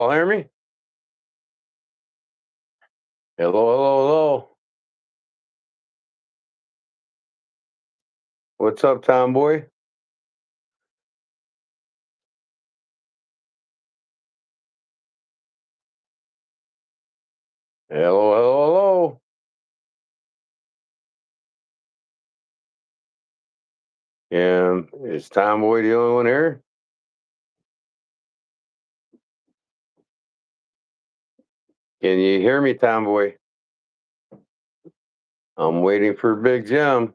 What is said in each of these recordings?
All hear me? Hello, hello, hello. What's up, Tomboy? Hello, hello, hello. Is Tomboy the only one here? Can you hear me, Tomboy? I'm waiting for Big Jim.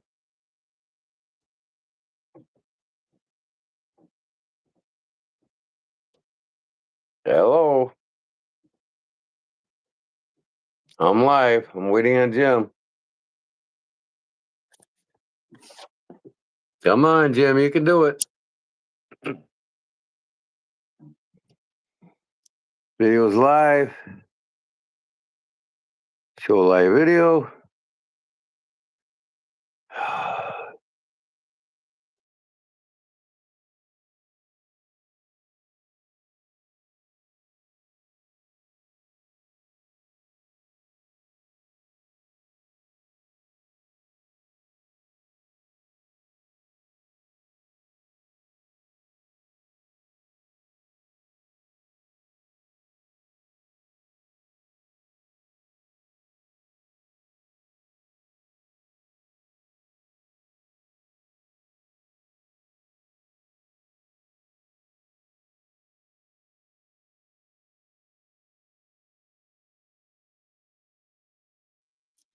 Hello. I'm live. I'm waiting on Jim. Come on, Jim. You can do it. Video's live. Show live video.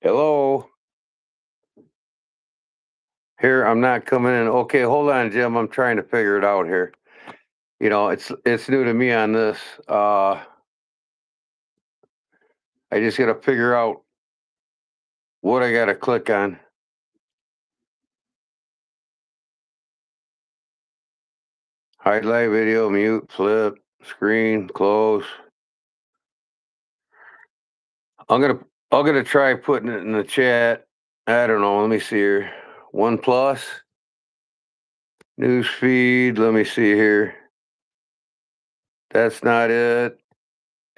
Hello. Here, I'm not coming in. Okay, hold on, Jim. I'm trying to figure it out here. It's new to me on this. I just got to figure out what I got to click on. Highlight video, mute, flip, screen, close. I'm gonna try putting it in the chat. I don't know. Let me see here. OnePlus news feed. Let me see here. That's not it.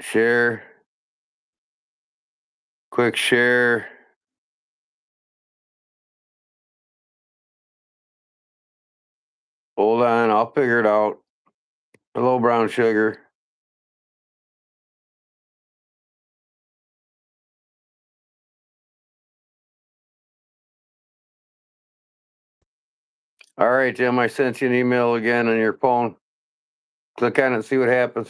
Share. Quick share. Hold on, I'll figure it out. Hello, brown sugar. All right, Jim. I sent you an email again on your phone. Click on it and see what happens.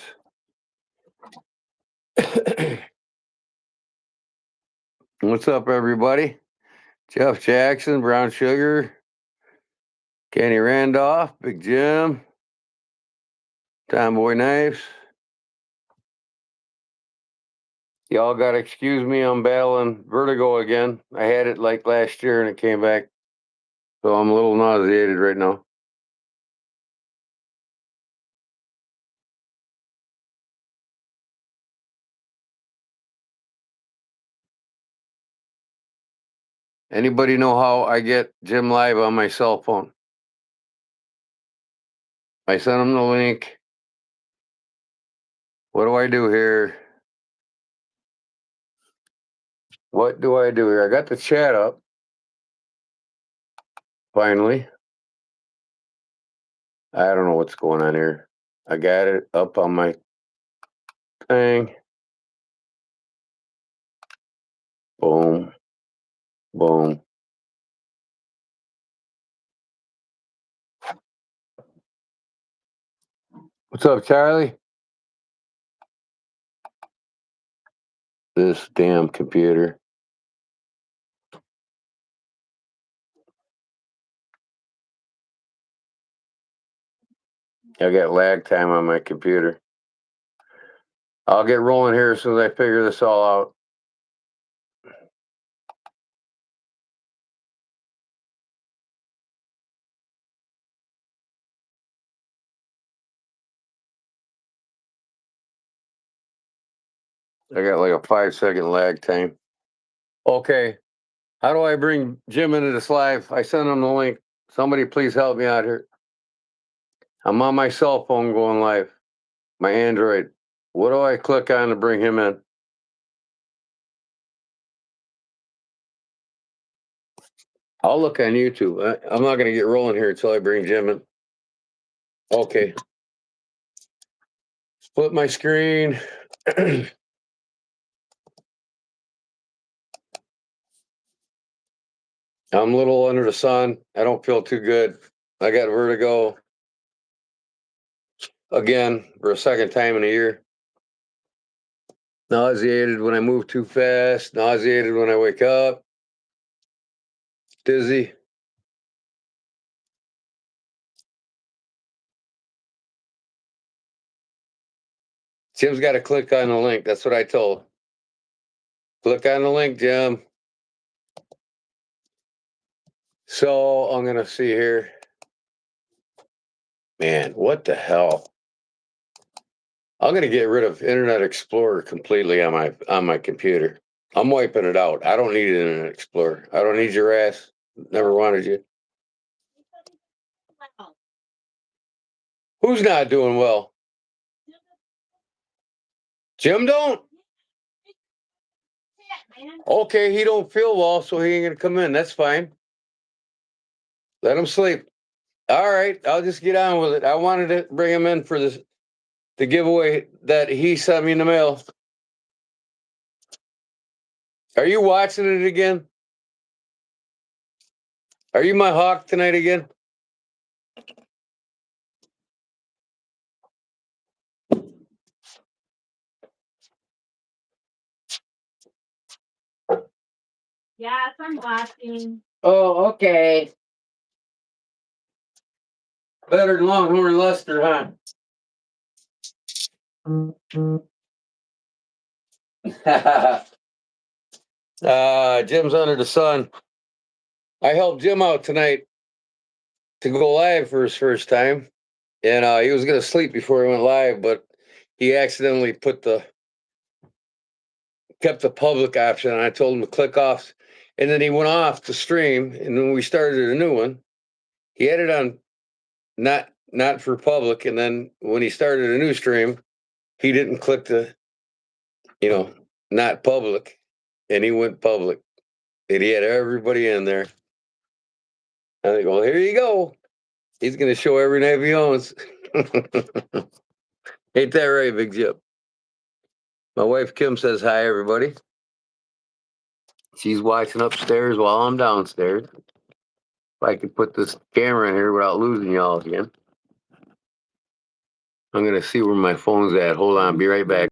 What's up, everybody? Jeff Jackson, Brown Sugar, Kenny Randolph, Big Jim, Tomboy Knives. Y'all got to excuse me. I'm battling vertigo again. I had it like last year and it came back. So I'm a little nauseated right now. Anybody know how I get Jim Live on my cell phone? I sent him the link. What do I do here? What do I do here? I got the chat up. Finally. I don't know what's going on here. I got it up on my thing. Boom. Boom. What's up, Charlie? This damn computer. I got lag time on my computer. I'll get rolling here as soon as I figure this all out. I got like a 5-second lag time. Okay. How do I bring Jim into this live? I sent him the link. Somebody please help me out here. I'm on my cell phone going live. My Android. What do I click on to bring him in? I'll look on YouTube. I'm not going to get rolling here until I bring Jim in. Okay. Split my screen. I'm a little under the sun. I don't feel too good. I got vertigo again for a second time in a year. Nauseated when I move too fast. Nauseated when I wake up. Dizzy. Jim's got to click on the link. That's what I told him. Click on the link, Jim. So I'm going to see here. Man, what the hell? I'm going to get rid of Internet Explorer completely on my computer. I'm wiping it out. I don't need Internet Explorer. I don't need your ass. Never wanted you. Who's not doing well? Jim don't? Okay, he don't feel well, so he ain't gonna come in. That's fine. Let him sleep. All right, I'll just get on with it. I wanted to bring him in for the giveaway that he sent me in the mail. Are you watching it again? Are you my hawk tonight again? Yes, I'm watching. Oh, okay. Better than Longhorn Lester, huh? Jim's under the sun. I helped Jim out tonight to go live for his first time. And he was going to sleep before he went live, but he accidentally kept the public option. And I told him to click off. And then he went off the stream. And then we started a new one. He had it on not for public. And then when he started a new stream, he didn't click the, not public. And he went public. And he had everybody in there. I think, well, here you go. He's going to show every knife he owns. Ain't that right, Big Jip? My wife, Kim, says hi, everybody. She's watching upstairs while I'm downstairs. If I could put this camera in here without losing y'all again. I'm going to see where my phone's at. Hold on. Be right back.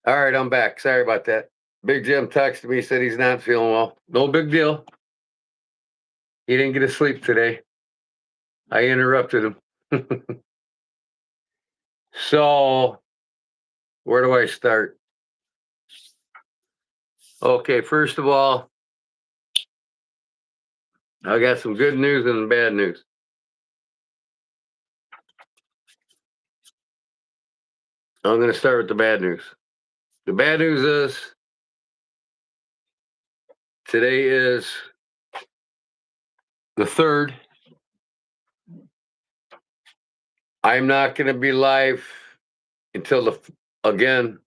All right, I'm back. Sorry about that. Big Jim texted me, said he's not feeling well. No big deal. He didn't get to sleep today. I interrupted him. So, where do I start? Okay, first of all, I got some good news and bad news. I'm going to start with the bad news. The bad news is today is the 3rd. I'm not going to be live until again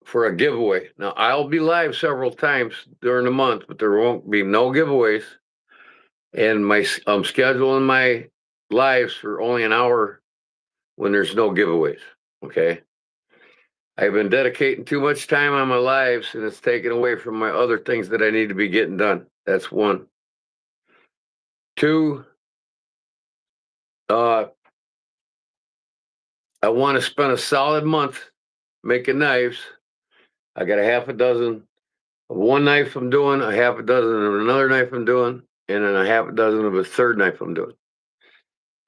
for a giveaway. Now, I'll be live several times during the month, but there won't be no giveaways. And I'm scheduling my lives for only an hour when there's no giveaways. Okay. I've been dedicating too much time on my lives, and it's taken away from my other things that I need to be getting done. That's one. 2, I want to spend a solid month making knives. I got a half a dozen of one knife I'm doing, a half a dozen of another knife I'm doing, and then a half a dozen of a third knife I'm doing.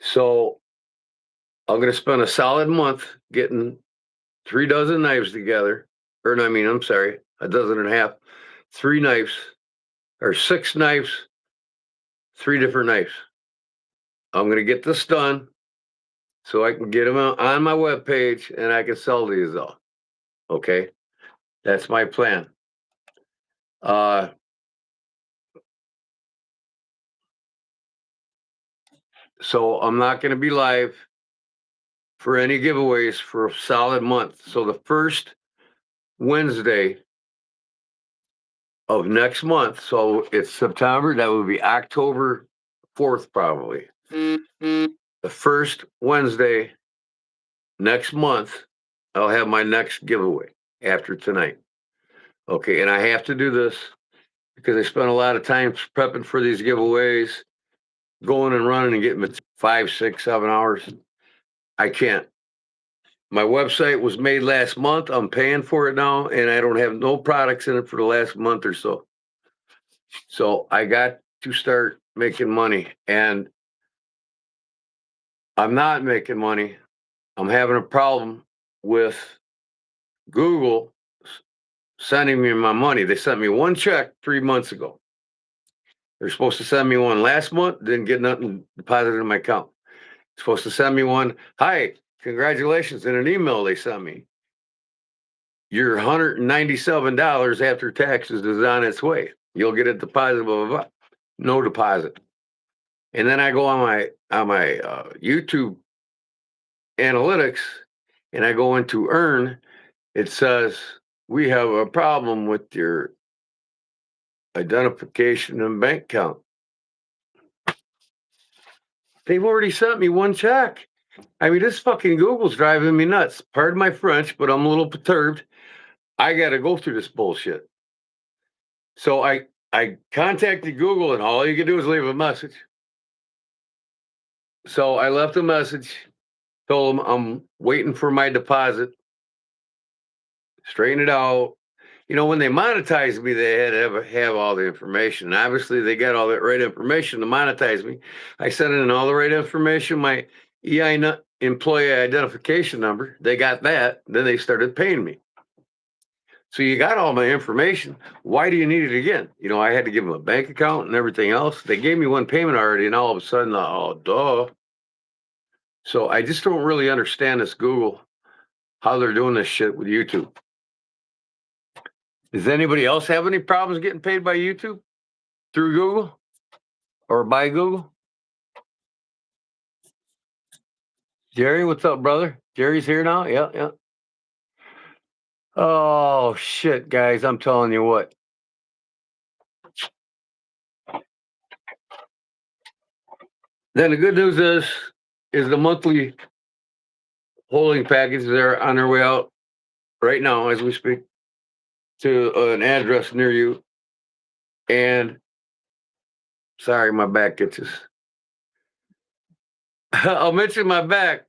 So I'm going to spend a solid month getting 3 dozen knives together. I'm sorry, a dozen and a half. 3 knives or 6 knives, 3 different knives. I'm going to get this done so I can get them on my webpage and I can sell these all. Okay. That's my plan. So I'm not going to be live for any giveaways for a solid month. So the first Wednesday of next month, so it's September, that would be October 4th, probably. The first Wednesday next month, I'll have my next giveaway after tonight. Okay, and I have to do this because I spent a lot of time prepping for these giveaways, going and running and getting 5, 6, 7 hours. I can't. My website was made last month. I'm paying for it now, and I don't have no products in it for the last month or so. So I got to start making money, and I'm not making money. I'm having a problem with Google sending me my money. They sent me one check 3 months ago. They're supposed to send me one last month, didn't get nothing deposited in my account. Supposed to send me one. Hi, congratulations, in an email they sent me. Your $197 after taxes is on its way. You'll get a deposit, blah, blah, blah. No deposit. And then I go on my YouTube analytics and I go into earn. It says, we have a problem with your identification and bank account. They've already sent me one check. I mean, this fucking Google's driving me nuts. Pardon my French, but I'm a little perturbed. I got to go through this bullshit. So I contacted Google, and all you can do is leave a message. So I left a message, told them I'm waiting for my deposit, straighten it out. You know, when they monetized me, they had to have all the information. And obviously, they got all the right information to monetize me. I sent in all the right information, my EI employee identification number. They got that. Then they started paying me. So you got all my information. Why do you need it again? You know, I had to give them a bank account and everything else. They gave me one payment already, and all of a sudden, oh, duh. So I just don't really understand this Google, how they're doing this shit with YouTube. Does anybody else have any problems getting paid by YouTube through Google or by Google? Jerry, what's up, brother? Jerry's here now? Yeah, yeah. Oh, shit, guys, I'm telling you what. Then the good news is the monthly holding packages are on their way out right now as we speak to an address near you. And sorry, my back itches. I'll mention my back.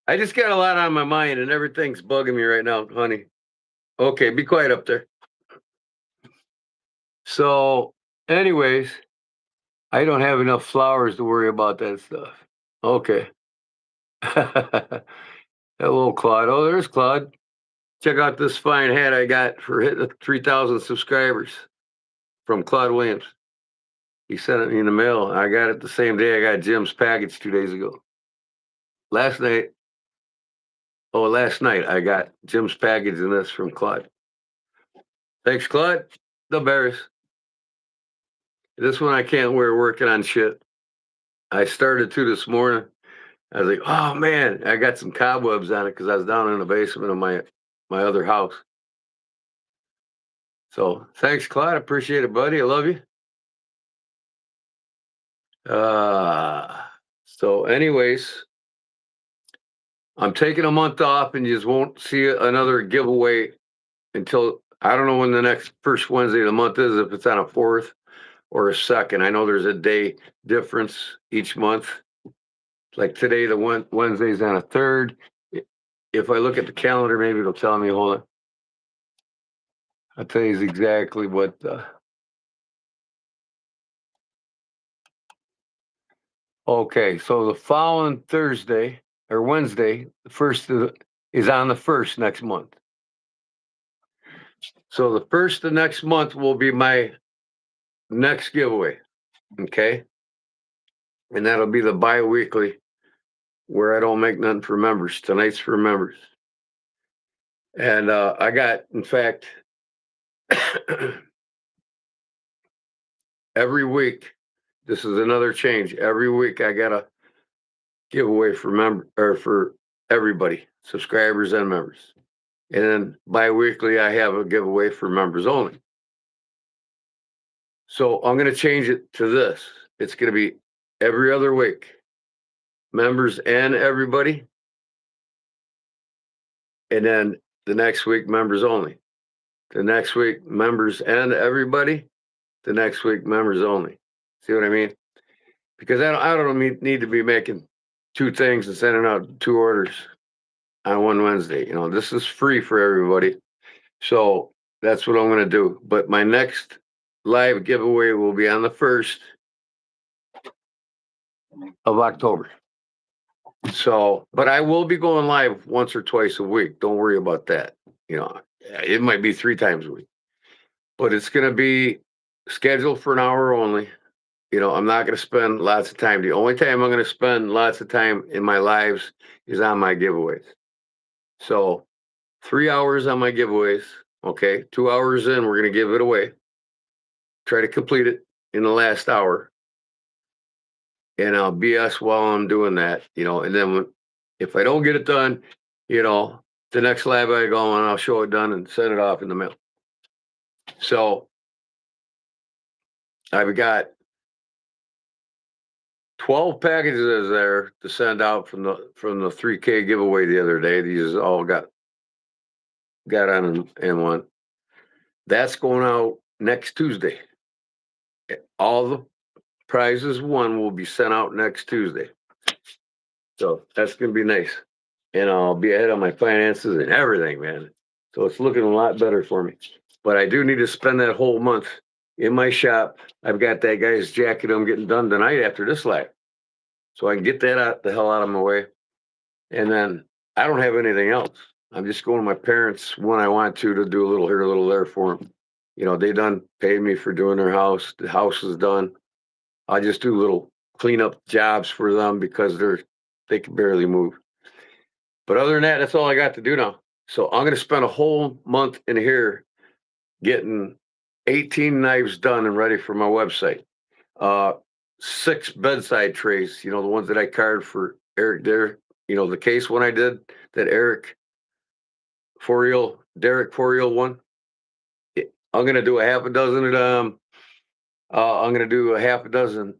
I just got a lot on my mind and everything's bugging me right now, honey. Okay, be quiet up there. So, anyways, I don't have enough flowers to worry about that stuff. Okay. Hello, Claude. Oh, there's Claude. Check out this fine hat I got for hitting 3,000 subscribers from Claude Williams. He sent it me in the mail. I got it the same day I got Jim's package 2 days ago. Last night I got Jim's package and this from Claude. Thanks, Claude. The bears. This one I can't wear working on shit. I started to this morning. I was like, oh man, I got some cobwebs on it because I was down in the basement of my other house. So thanks, Claude. I appreciate it, buddy. I love you. So anyways, I'm taking a month off and you just won't see another giveaway until I don't know when the next first Wednesday of the month is, if it's on a 4th or a 2nd. I know there's a day difference each month. Like today, the Wednesday's on a 3rd. If I look at the calendar, maybe it'll tell me. Hold on. I'll tell you exactly what. Okay, so the following Thursday or Wednesday, the first is on the 1st next month. So the first of next month will be my next giveaway. Okay. And that'll be the bi-weekly where I don't make nothing for members. Tonight's for members. And I got, in fact, every week, this is another change. Every week I got a giveaway for member or for everybody, subscribers and members. And then bi-weekly I have a giveaway for members only. So I'm going to change it to this. It's going to be every other week, members and everybody. And then the next week, members only. The next week, members and everybody. The next week, members only. See what I mean? Because I don't need to be making two things and sending out two orders on one Wednesday. You know, this is free for everybody. So that's what I'm going to do. But my next live giveaway will be on the 1st of October. So, but I will be going live once or twice a week. Don't worry about that. You know, it might be 3 times a week, but it's going to be scheduled for an hour only. You know, I'm not going to spend lots of time. The only time I'm going to spend lots of time in my lives is on my giveaways. So 3 hours on my giveaways. Okay. 2 hours in, we're going to give it away. Try to complete it in the last hour. And I'll BS while I'm doing that, you know, and then if I don't get it done, you know, the next lab I go on, I'll show it done and send it off in the mail. So I've got 12 packages there to send out from the 3K giveaway the other day. These all got on in one. That's going out next Tuesday. All the prizes won will be sent out next Tuesday. So that's going to be nice. And I'll be ahead on my finances and everything, man. So it's looking a lot better for me. But I do need to spend that whole month in my shop. I've got that guy's jacket I'm getting done tonight after this lab. So I can get that the hell out of my way. And then I don't have anything else. I'm just going to my parents when I want to do a little here, a little there for them. You know, they done paid me for doing their house. The house is done. I just do little cleanup jobs for them because they can barely move. But other than that, that's all I got to do now. So I'm going to spend a whole month in here getting 18 knives done and ready for my website. 6 bedside trays, you know, the ones that I carved for Eric there. You know, the case one I did, that Derek 4-reel one. I'm going to do a half a dozen of them. I'm going to do a half a dozen,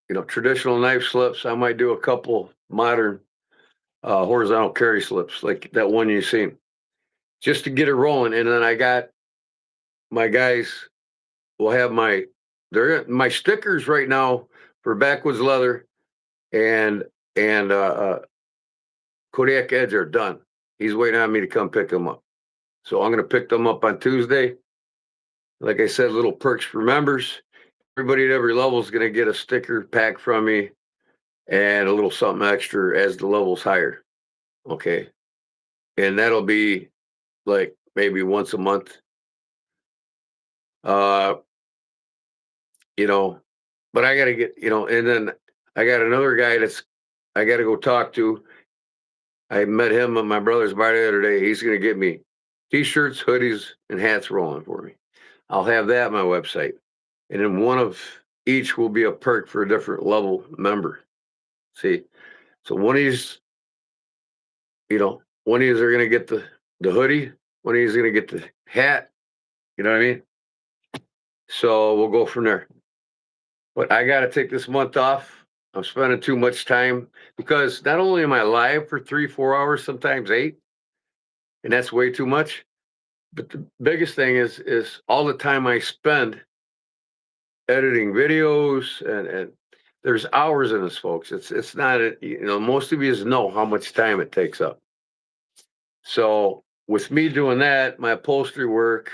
you know, traditional knife slips. I might do a couple modern horizontal carry slips like that one you've seen, just to get it rolling. And then I got my guys will have my stickers right now for Backwoods Leather and Kodiak Edge are done. He's waiting on me to come pick them up. So I'm going to pick them up on Tuesday. Like I said, little perks for members. Everybody at every level is going to get a sticker pack from me and a little something extra as the level's higher. Okay. And that'll be like maybe once a month. You know, but I got to get, you know, and then I got another guy I got to go talk to. I met him at my brother's bar the other day. He's going to get me t-shirts, hoodies, and hats rolling for me. I'll have that on my website. And then one of each will be a perk for a different level member. See, so one of these, you know, one of these are going to get the hoodie. One of these is going to get the hat. You know what I mean? So we'll go from there. But I got to take this month off. I'm spending too much time because not only am I live for 3-4 hours, sometimes 8, and that's way too much. But the biggest thing is all the time I spend editing videos and there's hours in this, folks. It's not, you know, most of you know how much time it takes up. So with me doing that, my upholstery work,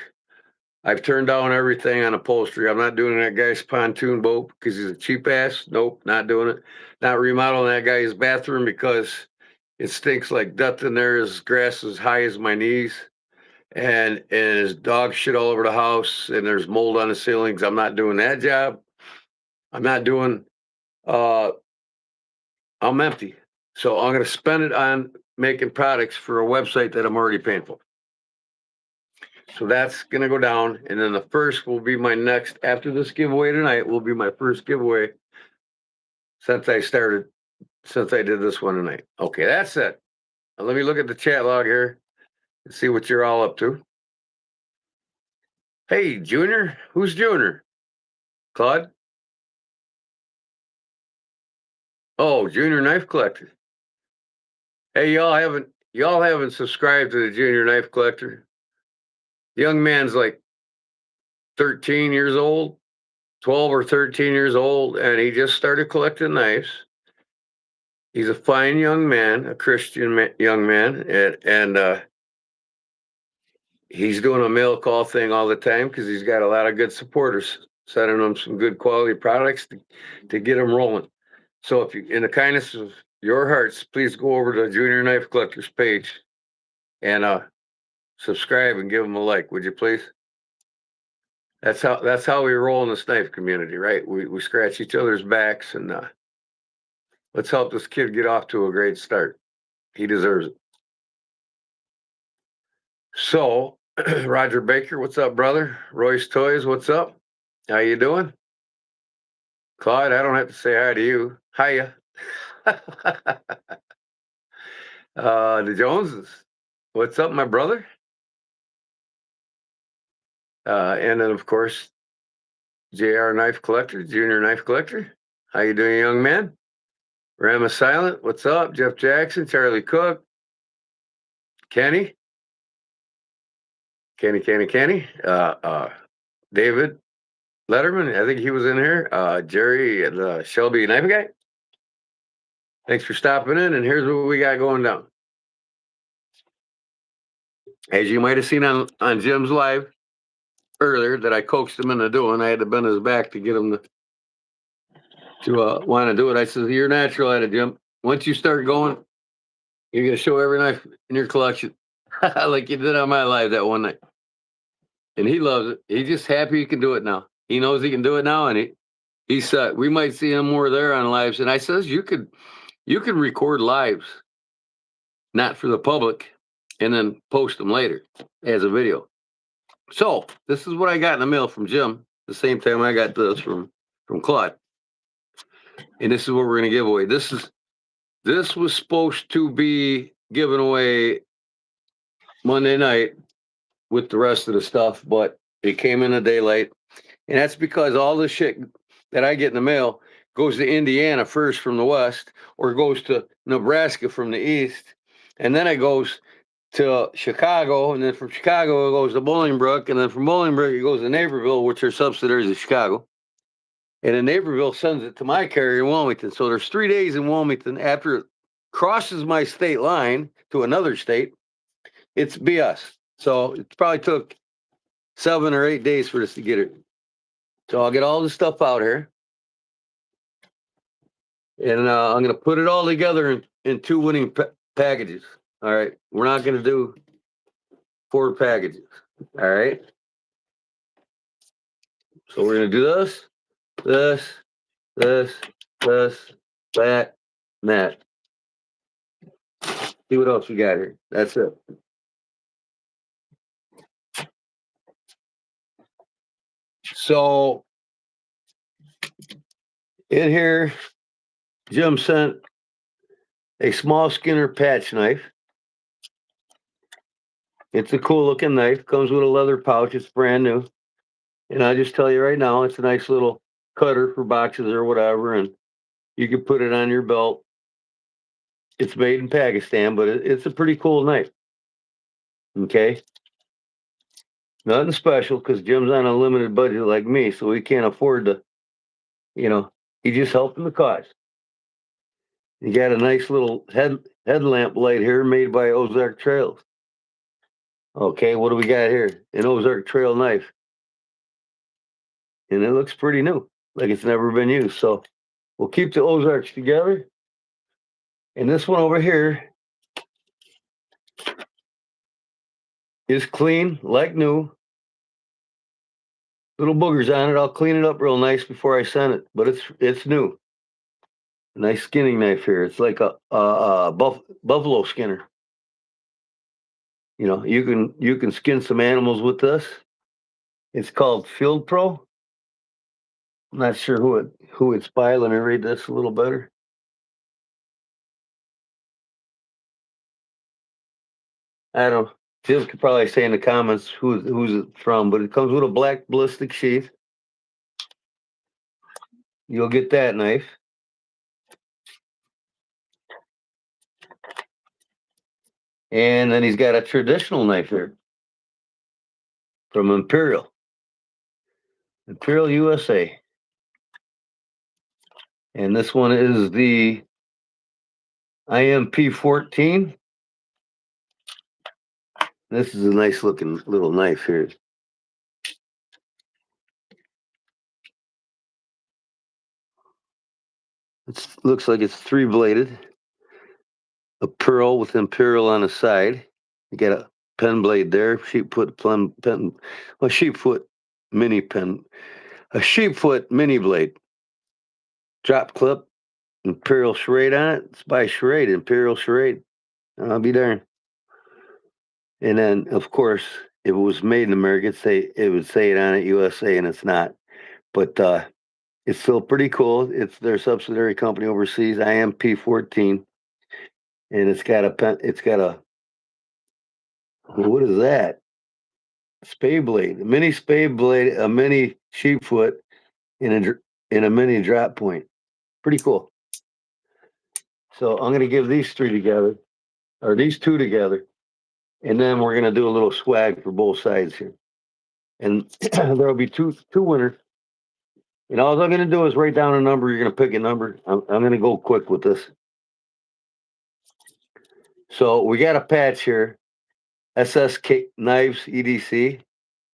I've turned down everything on upholstery. I'm not doing that guy's pontoon boat because he's a cheap ass. Nope, not doing it. Not remodeling that guy's bathroom because it stinks like death in there. His grass is high as my knees. and his dog shit all over the house, and there's mold on the ceilings. I'm not doing that job. I'm not doing. I'm empty, so I'm going to spend it on making products for a website that I'm already paying for. So that's going to go down, and then the first will be my next. After this giveaway tonight, will be my first giveaway since I started. Since I did this one tonight. Okay, that's it. Now let me look at the chat log here and see what you're all up to. Hey, Junior. Who's Junior? Claude? Oh, Junior Knife Collector. Hey, y'all haven't subscribed to the Junior Knife Collector. The young man's like 13 years old, 12 or 13 years old, and he just started collecting knives. He's a fine young man, a Christian young man, and he's doing a mail call thing all the time because he's got a lot of good supporters sending him some good quality products to get him rolling. So if you, in the kindness of your hearts, please go over to Junior Knife Collector's page and subscribe and give him a like, would you please? That's how we roll in this knife community, right? We scratch each other's backs, and let's help this kid get off to a great start. He deserves it. So, Roger Baker, what's up, brother? Royce Toys, what's up? How you doing? Clyde, I don't have to say hi to you. Hiya. The Joneses, what's up, my brother? And then, of course, JR Knife Collector, Junior Knife Collector. How you doing, young man? Rama Silent, what's up? Jeff Jackson, Charlie Cook, Kenny, David Letterman, I think he was in here. Jerry and Shelby Knife Guy. Thanks for stopping in, and here's what we got going down. As you might have seen on Jim's live earlier that I coaxed him into doing, I had to bend his back to get him to want to do it. I said, "You're natural at it, Jim. Once you start going, you're going to show every knife in your collection like you did on my live that one night." And he loves it. He's just happy he can do it now. He knows he can do it now, and he said we might see him more there on lives. And I says you can record lives, not for the public, and then post them later as a video. So this is what I got in the mail from Jim. The same time I got this from Claude, and this is what we're going to give away. This was supposed to be given away Monday night with the rest of the stuff, but it came in a day late. And that's because all the shit that I get in the mail goes to Indiana first from the west, or goes to Nebraska from the east. And then it goes to Chicago. And then from Chicago, it goes to Bolingbrook. And then from Bolingbrook, it goes to Naperville, which are subsidiaries of Chicago. And then Naperville sends it to my carrier in Wilmington. So there's 3 days in Wilmington after it crosses my state line to another state. It's BS. So it probably took 7 or 8 days for this to get it. So I'll get all the stuff out here, and I'm going to put it all together in 2 winning packages. All right. We're not going to do 4 packages. All right. So we're going to do this, that, and that. See what else we got here. That's it. So in here, Jim sent a small Skinner patch knife. It's a cool looking knife. Comes with a leather pouch. It's brand new. And I'll just tell you right now, it's a nice little cutter for boxes or whatever. And you can put it on your belt. It's made in Pakistan, but it's a pretty cool knife. Okay. Nothing special because Jim's on a limited budget like me, so he can't afford to, he just helping the cause. You got a nice little headlamp light here made by Ozark Trails. Okay, what do we got here? An Ozark Trail knife. And it looks pretty new, like it's never been used. So we'll keep the Ozarks together. And this one over here is clean, like new. Little boogers on it. I'll clean it up real nice before I send it, but it's new. Nice skinning knife here. It's like a buffalo skinner. You know, you can skin some animals with this. It's called Field Pro. I'm not sure who it's by. Let me read this a little better. I don't. Jim could probably say in the comments who's it from, but it comes with a black ballistic sheath. You'll get that knife. And then he's got a traditional knife here from Imperial USA. And this one is the IMP 14. This is a nice looking little knife here. It looks like it's 3-bladed. A pearl with Imperial on the side. You got a pen blade there. Sheepfoot mini pen. A sheepfoot mini blade. Drop clip. Imperial Charade on it. It's by Charade. Imperial Charade. I'll be darned. And then, of course, if it was made in America, it would say it on it USA, and it's not. But it's still pretty cool. It's their subsidiary company overseas, IMP 14, and it's got a what is that? Spade blade, a mini spade blade, a mini sheepfoot, in a mini drop point. Pretty cool. So I'm going to give these three together, or these two together, and then we're going to do a little swag for both sides here. And there'll be two winners. And all I'm going to do is write down a number. You're going to pick a number. I'm going to go quick with this. So we got a patch here. SSK Knives EDC.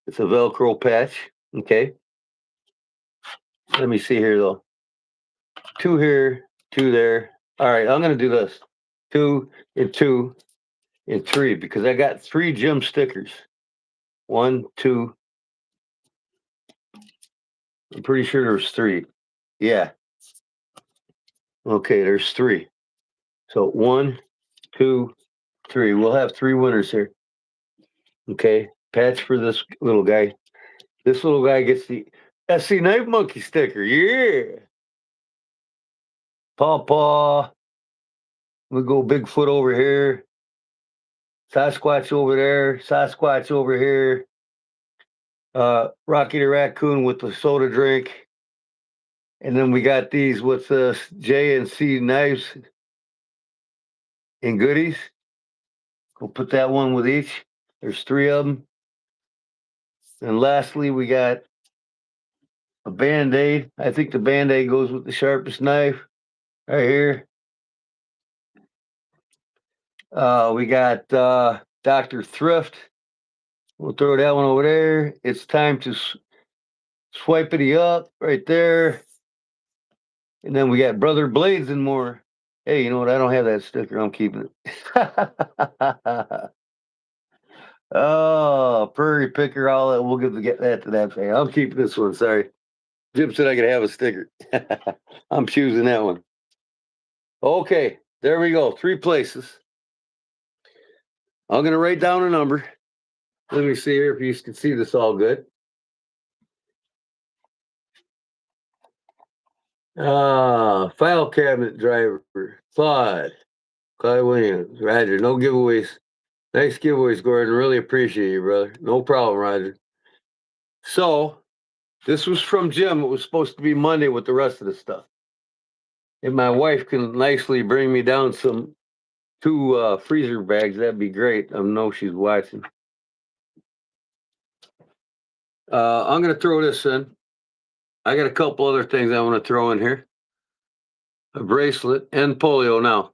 It's a Velcro patch. Okay. Let me see here though. 2 here, 2 there. All right, I'm going to do this. 2 and 2 and 3 because I got 3 gym stickers. 1, 2. I'm pretty sure there's 3. Yeah. Okay, there's 3. So 1, 2, 3. We'll have 3 winners here. Okay, patch for this little guy. This little guy gets the SC Knife Monkey sticker. Yeah. Paw. We go Bigfoot over here. Sasquatch over there. Sasquatch over here. Rocky the Raccoon with the soda drink. And then we got these with J and C knives and goodies. We'll put that one with each. There's 3 of them. And lastly, we got a Band-Aid. I think the Band-Aid goes with the sharpest knife right here. We got Dr. Thrift. We'll throw that one over there. It's time to swipity up right there. And then we got Brother Blades and more. Hey, you know what? I don't have that sticker. I'm keeping it. Oh, Prairie Picker, all that. We'll get that to that fan. I'm keeping this one. Sorry. Jim said I could have a sticker. I'm choosing that one. Okay, there we go. 3 places. I'm going to write down a number. Let me see here if you can see this all good. File cabinet driver, Clyde Williams, Roger. No giveaways. Nice giveaways, Gordon. Really appreciate you, brother. No problem, Roger. So, this was from Jim. It was supposed to be Monday with the rest of the stuff. If my wife can nicely bring me down 2 freezer bags, that'd be great. I know she's watching. I'm going to throw this in. I got a couple other things I want to throw in here. A bracelet and polio now.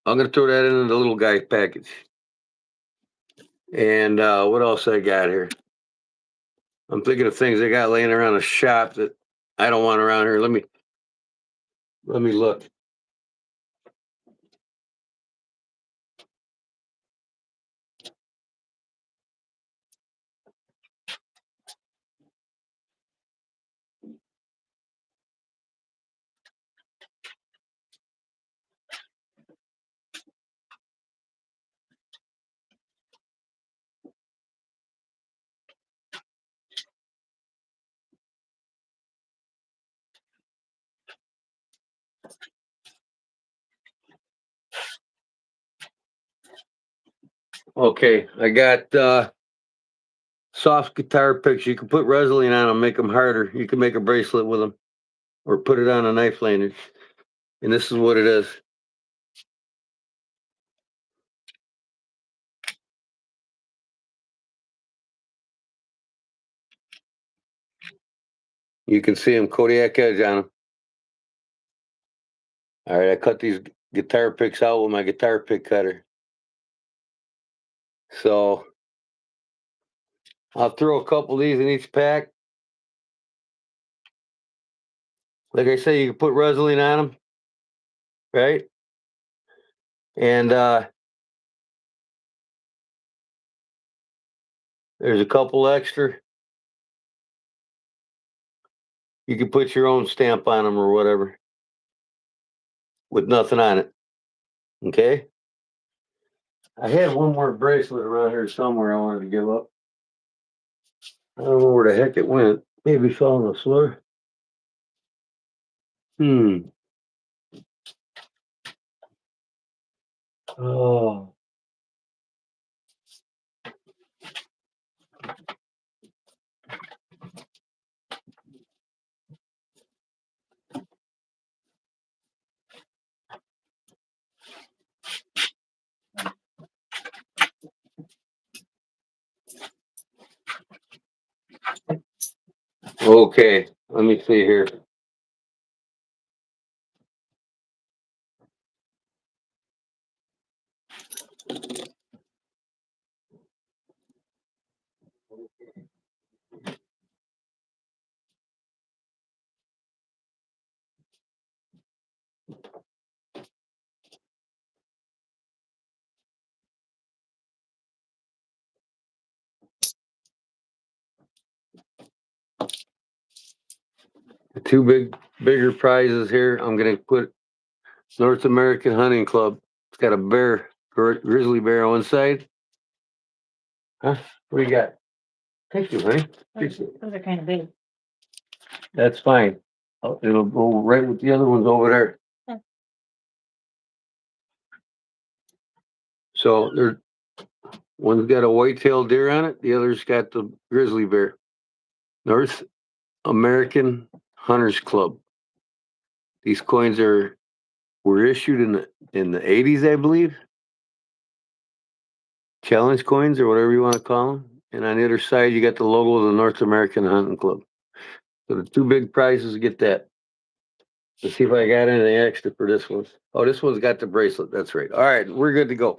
I'm going to throw that in the little guy package. And what else I got here? I'm thinking of things I got laying around the shop that I don't want around here. Let me look. Okay, I got soft guitar picks. You can put resin on them, make them harder. You can make a bracelet with them, or put it on a knife lanyard. And this is what it is. You can see them Kodiak edge on them. All right, I cut these guitar picks out with my guitar pick cutter. So I'll throw a couple of these in each pack. Like I say, you can put resin on them, right? And there's a couple extra. You can put your own stamp on them or whatever with nothing on it. Okay? I had one more bracelet around here somewhere I wanted to give up. I don't know where the heck it went. Maybe it fell on the floor. Oh. Okay, let me see here. The two bigger prizes here. I'm gonna put North American Hunting Club. It's got a bear, grizzly bear on one side. Huh? What do you got? Thank you, honey. Those are kind of big. That's fine. Oh, it'll go right with the other ones over there. Yeah. So there, one's got a white-tailed deer on it. The other's got the grizzly bear. North American Hunters Club. These coins were issued in the 80s, I believe. Challenge coins or whatever you want to call them. And on the other side, you got the logo of the North American Hunting Club. So the two big prizes get that. Let's see if I got anything extra for this one. Oh, this one's got the bracelet. That's right. All right, we're good to go.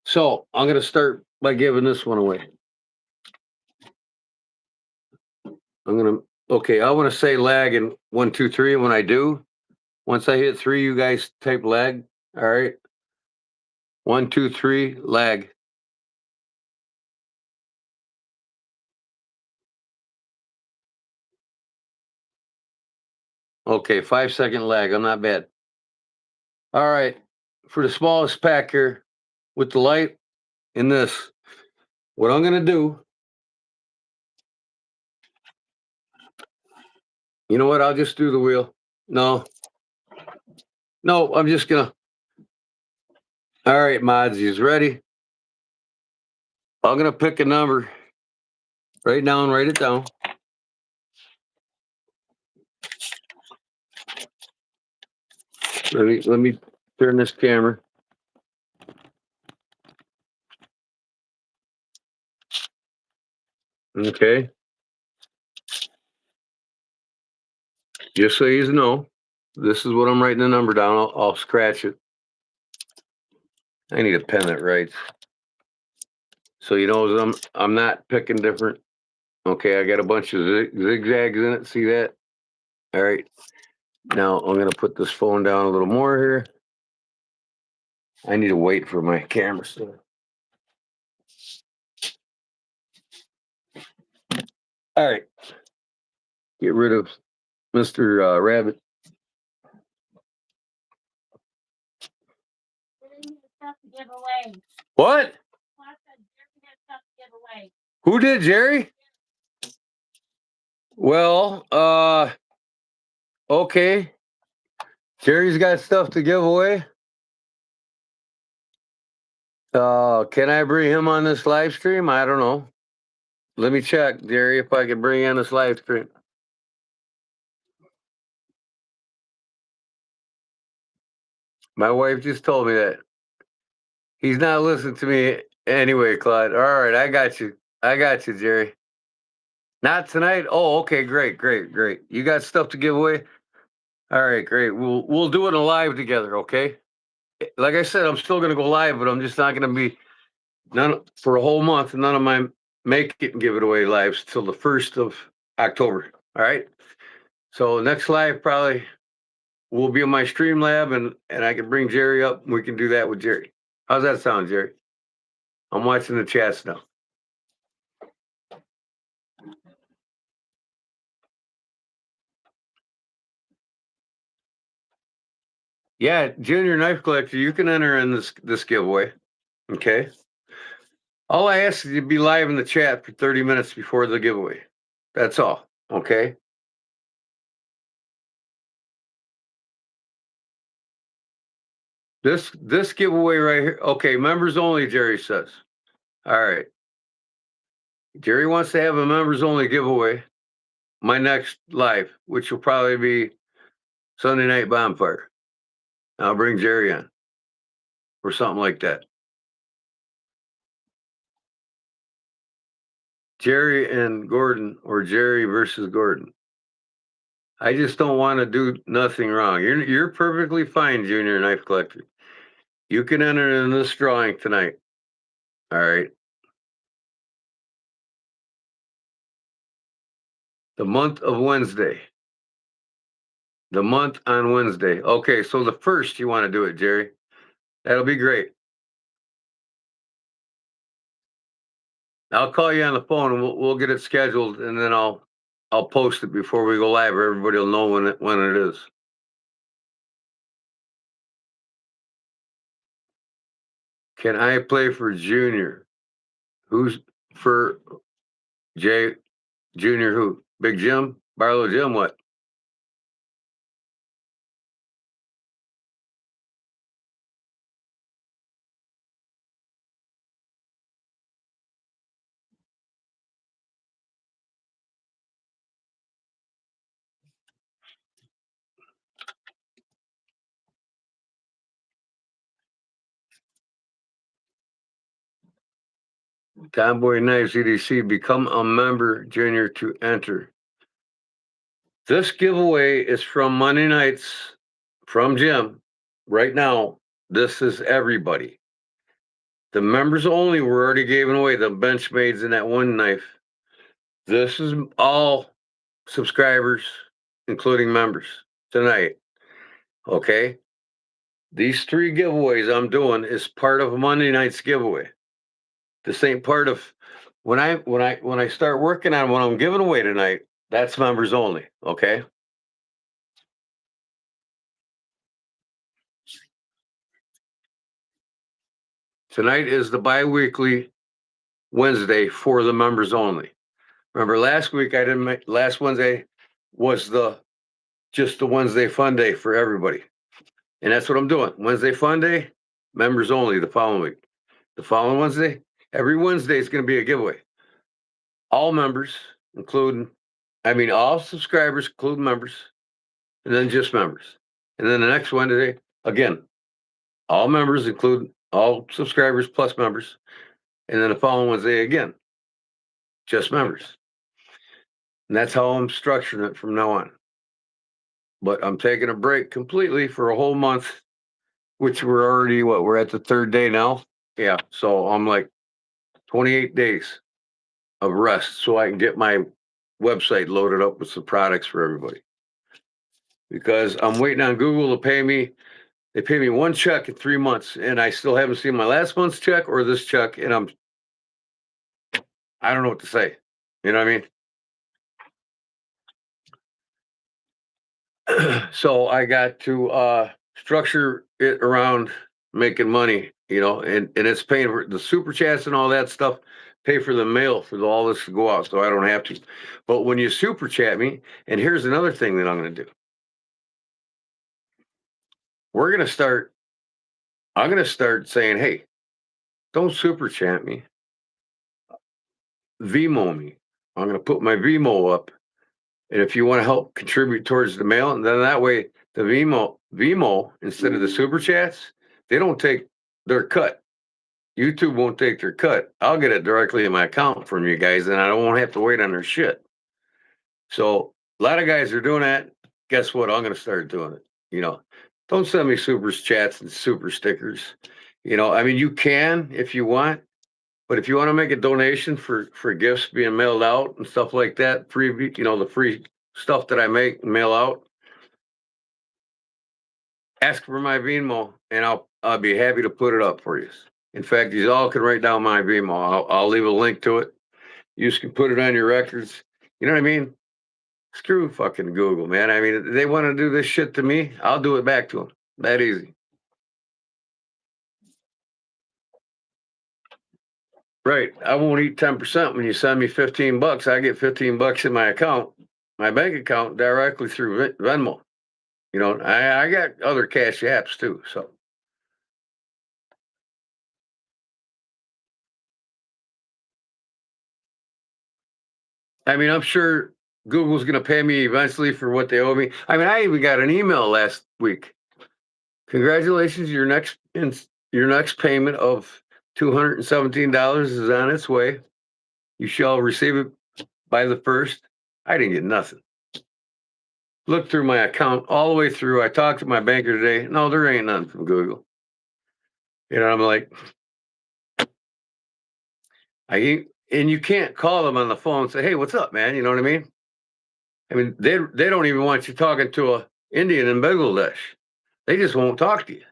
So I'm gonna start by giving this one away. Okay, I want to say lag in 1, 2, 3. And when I do, once I hit 3, you guys type lag. All right. 1, 2, 3, lag. Okay, 5-second lag. I'm not bad. All right. For the smallest pack here with the light in this, what I'm gonna do, you know what? I'll just do the wheel. No. No, I'm just gonna. All right, mods, you ready? I'm gonna pick a number. Write down, write it down. Let me turn this camera. Okay. Just so you know, this is what I'm writing the number down. I'll scratch it. I need a pen that writes. So you know I'm not picking different. Okay, I got a bunch of zigzags in it. See that? All right. Now I'm gonna put this phone down a little more here. I need to wait for my camera. All right. Get rid of Mr. Rabbit. Stuff to give away. What? Stuff to give away. Who did, Jerry? Well, okay. Jerry's got stuff to give away. Can I bring him on this live stream? I don't know. Let me check, Jerry, if I can bring you on this live stream. My wife just told me that. He's not listening to me anyway, Claude. All right, I got you. I got you, Jerry. Not tonight. Oh, okay, great, great, great. You got stuff to give away? All right, great. We'll do it in live together, okay? Like I said, I'm still gonna go live, but I'm just not gonna be none for a whole month. None of my make it and give it away lives till the 1st of October. All right. So next live probably will be in my stream lab, and I can bring Jerry up. And we can do that with Jerry. How's that sound, Jerry? I'm watching the chats now. Yeah, Junior Knife Collector, you can enter in this giveaway. Okay. All I ask is you be live in the chat for 30 minutes before the giveaway. That's all. Okay. This giveaway right here. Okay, members only, Jerry says. All right. Jerry wants to have a members only giveaway. My next live, which will probably be Sunday Night Bonfire. I'll bring Jerry on or something like that. Jerry and Gordon, or Jerry versus Gordon. I just don't want to do nothing wrong. You're perfectly fine, Junior Knife Collector. You can enter in this drawing tonight. All right. The month of Wednesday. The month on Wednesday. Okay, so the 1st you want to do it, Jerry. That'll be great. I'll call you on the phone and we'll get it scheduled, and then I'll post it before we go live. Everybody will know when it is. Can I play for Junior? Who's for Jay Junior? Who? Big Jim? Barlow Jim? What? Tomboy Knives EDC. Become a member, Junior, to enter. This giveaway is from Monday nights from Jim. Right now, this is everybody. The members only were already giving away the Benchmades and that one knife. This is all subscribers, including members, tonight. Okay. These 3 giveaways I'm doing is part of Monday night's giveaway. This ain't part of when I start working on what I'm giving away tonight. That's members only. Okay. Tonight is the bi-weekly Wednesday for the members only. Remember last week I didn't make last Wednesday was just the Wednesday fun day for everybody. And that's what I'm doing. Wednesday fun day, members only the following week. The following Wednesday, every Wednesday is going to be a giveaway. All members, all subscribers, including members, and then just members. And then the next Wednesday, again, all members, include all subscribers plus members. And then the following Wednesday, again, just members. And that's how I'm structuring it from now on. But I'm taking a break completely for a whole month, which we're at the 3rd day now. Yeah. So I'm like 28 days of rest so I can get my website loaded up with some products for everybody. Because I'm waiting on Google to pay me. They pay me 1 check in 3 months, and I still haven't seen my last month's check or this check, and I don't know what to say. You know what I mean? So I got to structure it around making money, and it's paying for the super chats and all that stuff, pay for the mail for all this to go out, so I don't have to. But when you super chat me, and here's another thing that I'm going to do. I'm going to start saying, hey, don't super chat me. Vmo me. I'm going to put my Vmo up. And if you want to help contribute towards the mail, and then that way the Vmo instead of the super chats, they don't take their cut. YouTube won't take their cut. I'll get it directly in my account from you guys, and I won't have to wait on their shit. So a lot of guys are doing that. Guess what? I'm going to start doing it. Don't send me super chats and super stickers. I mean, you can if you want, but if you want to make a donation for gifts being mailed out and stuff like that, free, the free stuff that I make and mail out, ask for my Venmo, and I'll be happy to put it up for you. In fact, you all can write down my Venmo. I'll leave a link to it. You can put it on your records. You know what I mean? Screw fucking Google, man. I mean, they want to do this shit to me. I'll do it back to them. That easy. Right. I won't eat 10% when you send me $15. I get $15 in my account, my bank account, directly through Venmo. I got other cash apps too. So I mean, I'm sure Google's going to pay me eventually for what they owe me. I mean, I even got an email last week. Congratulations, your next payment of $217 is on its way. You shall receive it by the 1st. I didn't get nothing. Looked through my account all the way through. I talked to my banker today. No, there ain't nothing from Google. I'm like, and you can't call them on the phone and say, "Hey, what's up, man?" You know what I mean? I mean, they don't even want you talking to a Indian in Bangladesh. They just won't talk to you.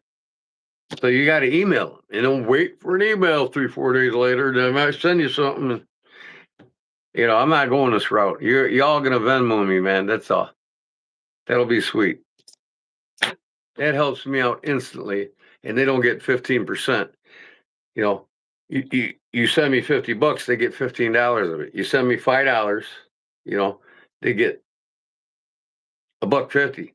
So you got to email them, and don't wait for an email 3-4 days later. They might send you something. And, I'm not going this route. Y'all gonna Venmo me, man. That's all. That'll be sweet. That helps me out instantly, and they don't get 15%. You send me $50, they get $15 of it. You send me $5, they get $1.50.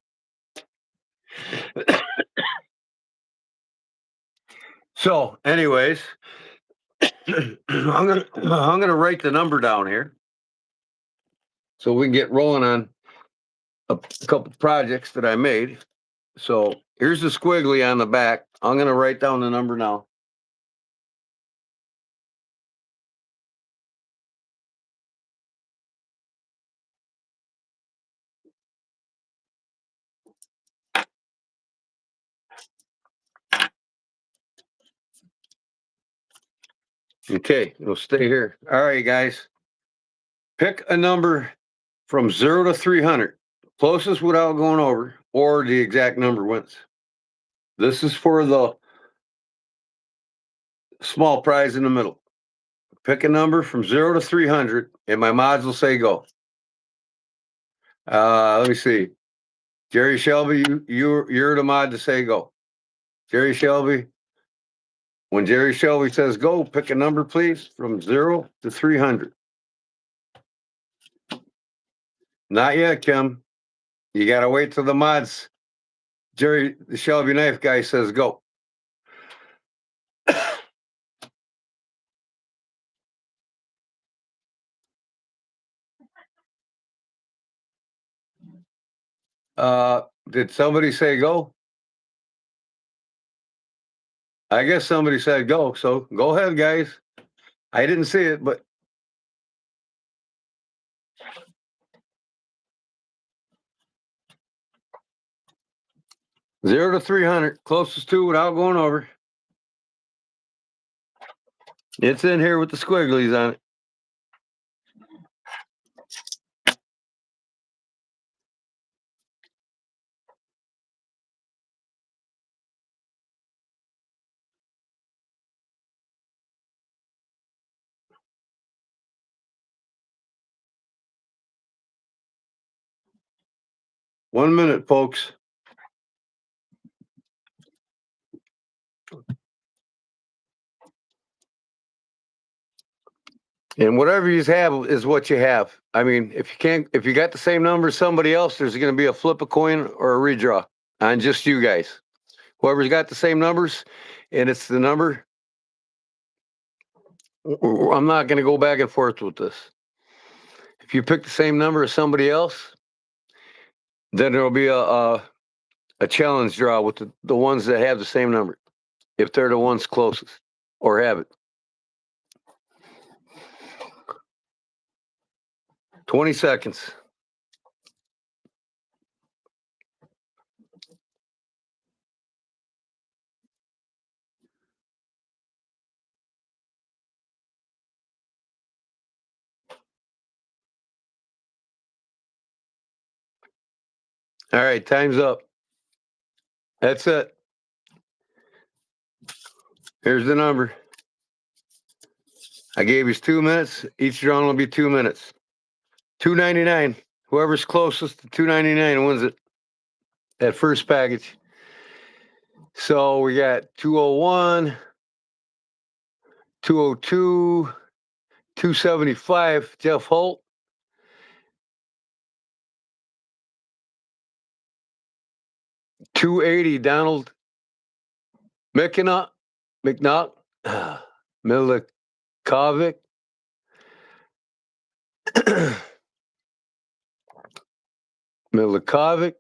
So, anyways, I'm gonna write the number down here so we can get rolling on a couple projects that I made. So here's the squiggly on the back. I'm gonna write down the number now. Okay, we'll stay here. All right, guys. Pick a number from 0 to 300, closest without going over, or the exact number wins. This is for the small prize in the middle. Pick a number from 0 to 300, and my mods will say go. Let me see. Jerry Shelby, you're the mod to say go. Jerry Shelby. When Jerry Shelby says go, pick a number, please, from 0 to 300. Not yet, Kim. You got to wait till the mods. Jerry, the Shelby knife guy, says go. Did somebody say go? I guess somebody said go. So go ahead, guys. I didn't see it, but zero to 300, closest to without going over. It's in here with the squigglies on it. One minute, folks. And whatever you have is what you have. I mean, if you got the same number as somebody else, there's going to be a flip a coin or a redraw on just you guys. Whoever's got the same numbers and it's the number, I'm not going to go back and forth with this. If you pick the same number as somebody else, then there'll be a challenge draw with the ones that have the same number, if they're the ones closest or have it. 20 seconds. All right, time's up. That's it. Here's the number. I gave you 2 minutes. Each drawing will be 2 minutes. $2.99. Whoever's closest to $2.99 wins it. That first package. So we got 201, 202, 275. Jeff Holt. 280. Donald McNutt. Milikovic. Milikovic.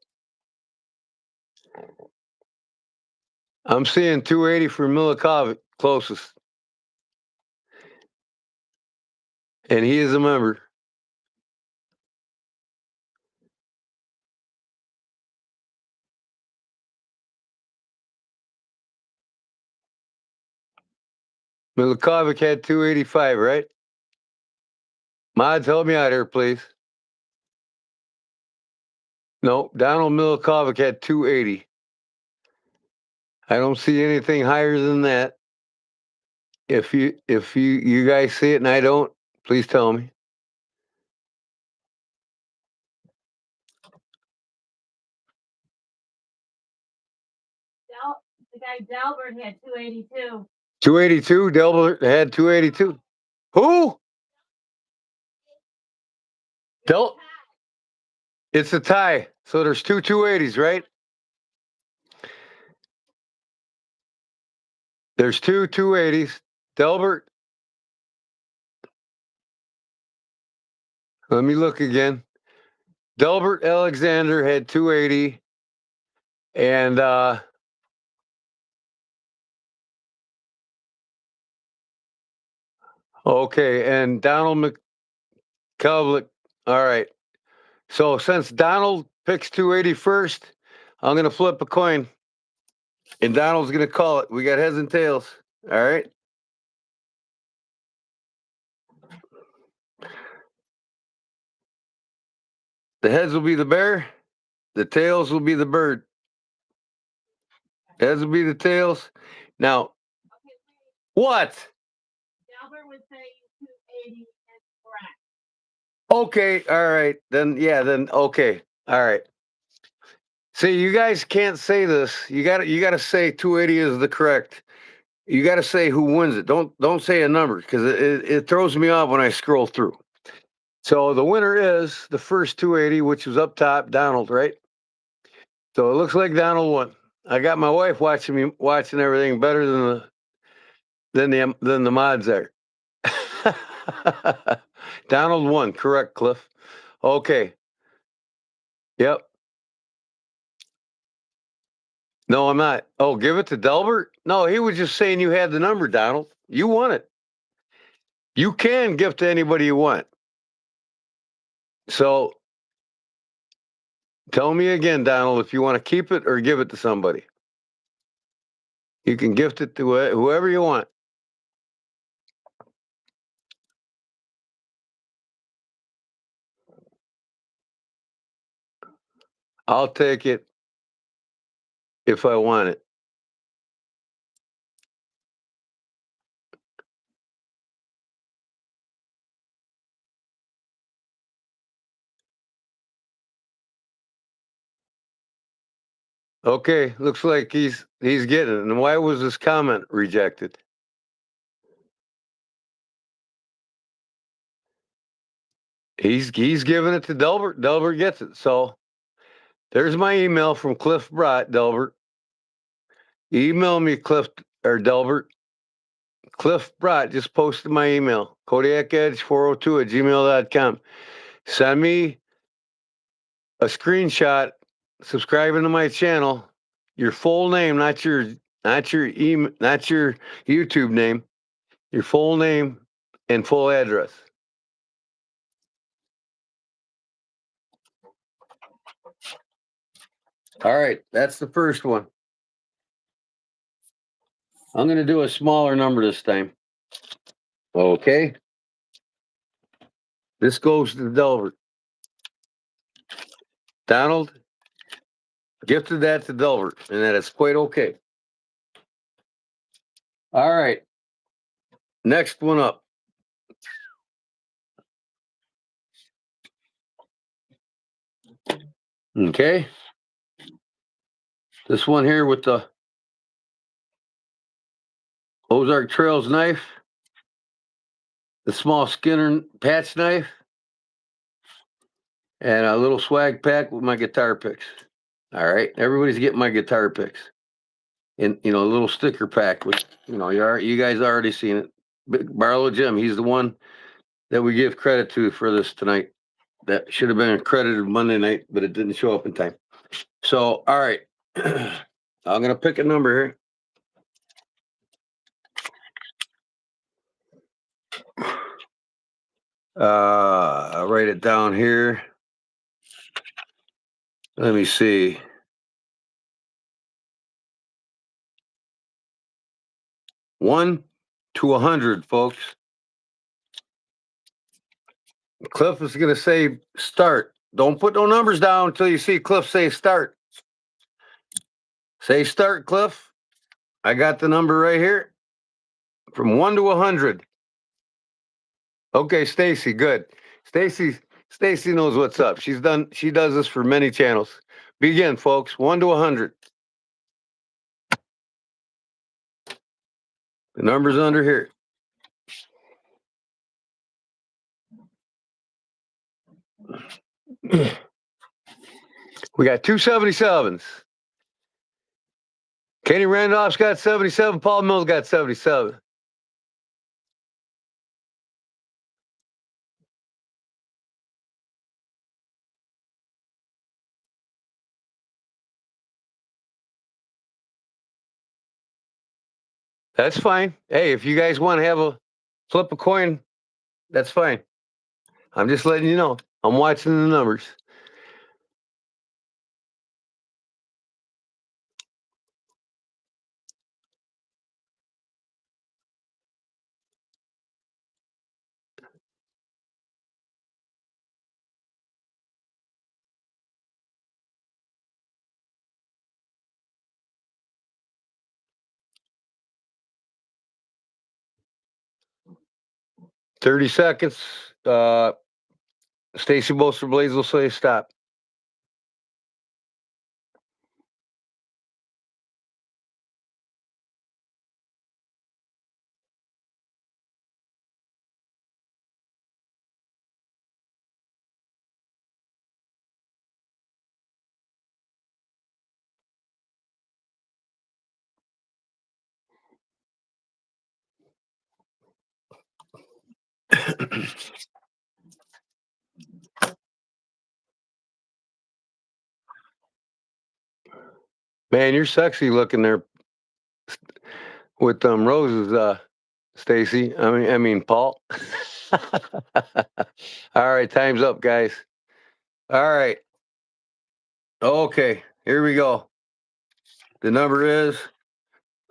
I'm seeing 280 for Milikovic, closest. And he is a member. Milikovic had 285, right? Mods, help me out here, please. No, Donald Milikovic had 280. I don't see anything higher than that. If you guys see it and I don't, please tell me. The guy Delbert had 282. 282. Delbert had 282. Who? It's a tie. So there's two 280s, right? There's two 280s. Delbert. Let me look again. Delbert Alexander had 280. And okay, and Donald McCulloch. All right. So since Donald picks 280 first, I'm going to flip a coin. And Donald's going to call it. We got heads and tails. All right. The heads will be the bear. The tails will be the bird. Heads will be the tails. Now, what? Delbert would say 280 is correct. Okay. All right. Then okay. All right. See, you guys can't say this. You gotta say 280 is the correct. You gotta say who wins it. Don't say a number because it throws me off when I scroll through. So the winner is the first 280, which was up top, Donald, right? So it looks like Donald won. I got my wife watching everything better than the mods are. Donald won, correct, Cliff. Okay. Yep. No, I'm not. Oh, give it to Delbert? No, he was just saying you had the number, Donald. You won it. You can give to anybody you want. So tell me again, Donald, if you want to keep it or give it to somebody. You can gift it to whoever you want. I'll take it if I want it. Okay, looks like he's getting it. And why was this comment rejected? He's giving it to Delbert. Delbert gets it. So there's my email from Cliff Brott, Delbert. Email me, Cliff or Delbert. Cliff Brott just posted my email, KodiakEdge402@gmail.com. Send me a screenshot subscribing to my channel, your full name, not your email, not your YouTube name, your full name and full address. All right, that's the first one. I'm going to do a smaller number this time. Okay. This goes to Delbert. Donald gifted that to Delbert, and that is quite okay. All right. Next one up. Okay. This one here with the Ozark Trails knife, the small Skinner patch knife, and a little swag pack with my guitar picks. All right. Everybody's getting my guitar picks. And, a little sticker pack with, you guys already seen it. Barlow Jim, he's the one that we give credit to for this tonight. That should have been accredited Monday night, but it didn't show up in time. So, all right. I'm going to pick a number here. I'll write it down here. Let me see. 1 to 100, folks. Cliff is going to say start. Don't put no numbers down until you see Cliff say start. Say start, Cliff. I got the number right here. From 1 to 100. Okay, Stacy, good. Stacy knows what's up. She does this for many channels. Begin, folks. 1 to 100. The number's under here. We got 277s. Kenny Randolph's got 77. Paul Mills got 77. That's fine. Hey, if you guys want to have a flip a coin, that's fine. I'm just letting you know. I'm watching the numbers. $30 seconds. Stacy Bolster Blaze will say stop. Man, you're sexy looking there with them roses, Stacy. I mean, Paul. All right, time's up, guys. All right. Okay, here we go. The number is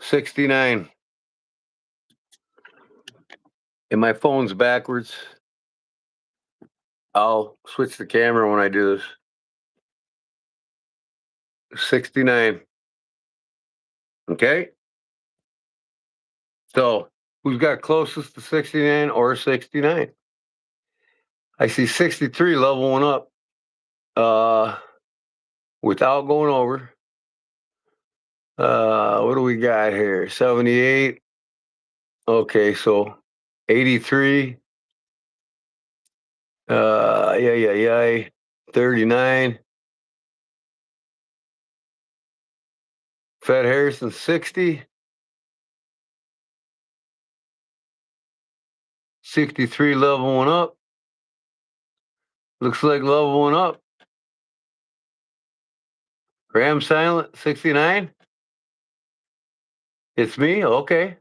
69. And my phone's backwards. I'll switch the camera when I do this. 69. Okay. So who's got closest to 69 or 69? I see 63 leveling up without going over. What do we got here? 78. Okay, so 83. Yeah. 39. Fed Harrison 60. 63 leveling up. Looks like leveling up. Ram silent 69. It's me. Okay.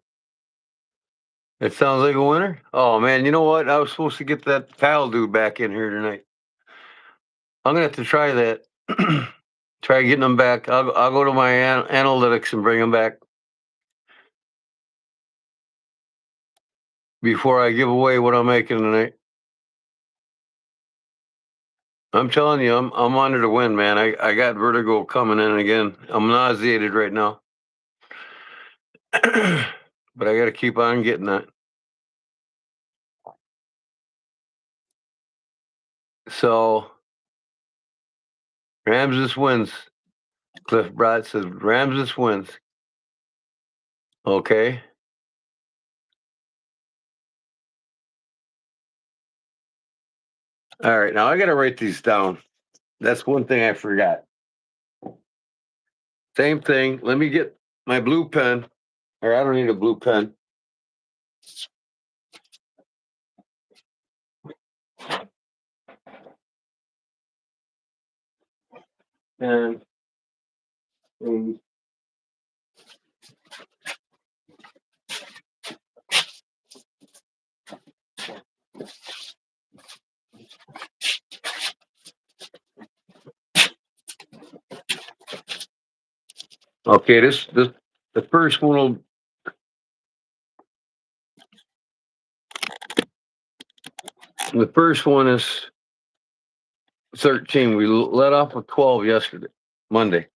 It sounds like a winner. Oh man, you know what? I was supposed to get that Kyle dude back in here tonight. I'm gonna have to try that. Try getting them back. I'll go to my analytics and bring them back before I give away what I'm making tonight. I'm telling you, I'm honored to win, man. I got vertigo coming in again. I'm nauseated right now. But I gotta keep on getting that. So Ramses wins. Cliff Brott says Ramses wins. Okay. All right. Now I gotta write these down. That's one thing I forgot. Same thing. Let me get my blue pen. Or I don't need a blue pen. And okay, this the first one will. The first one is 13. We let off with 12 yesterday, Monday.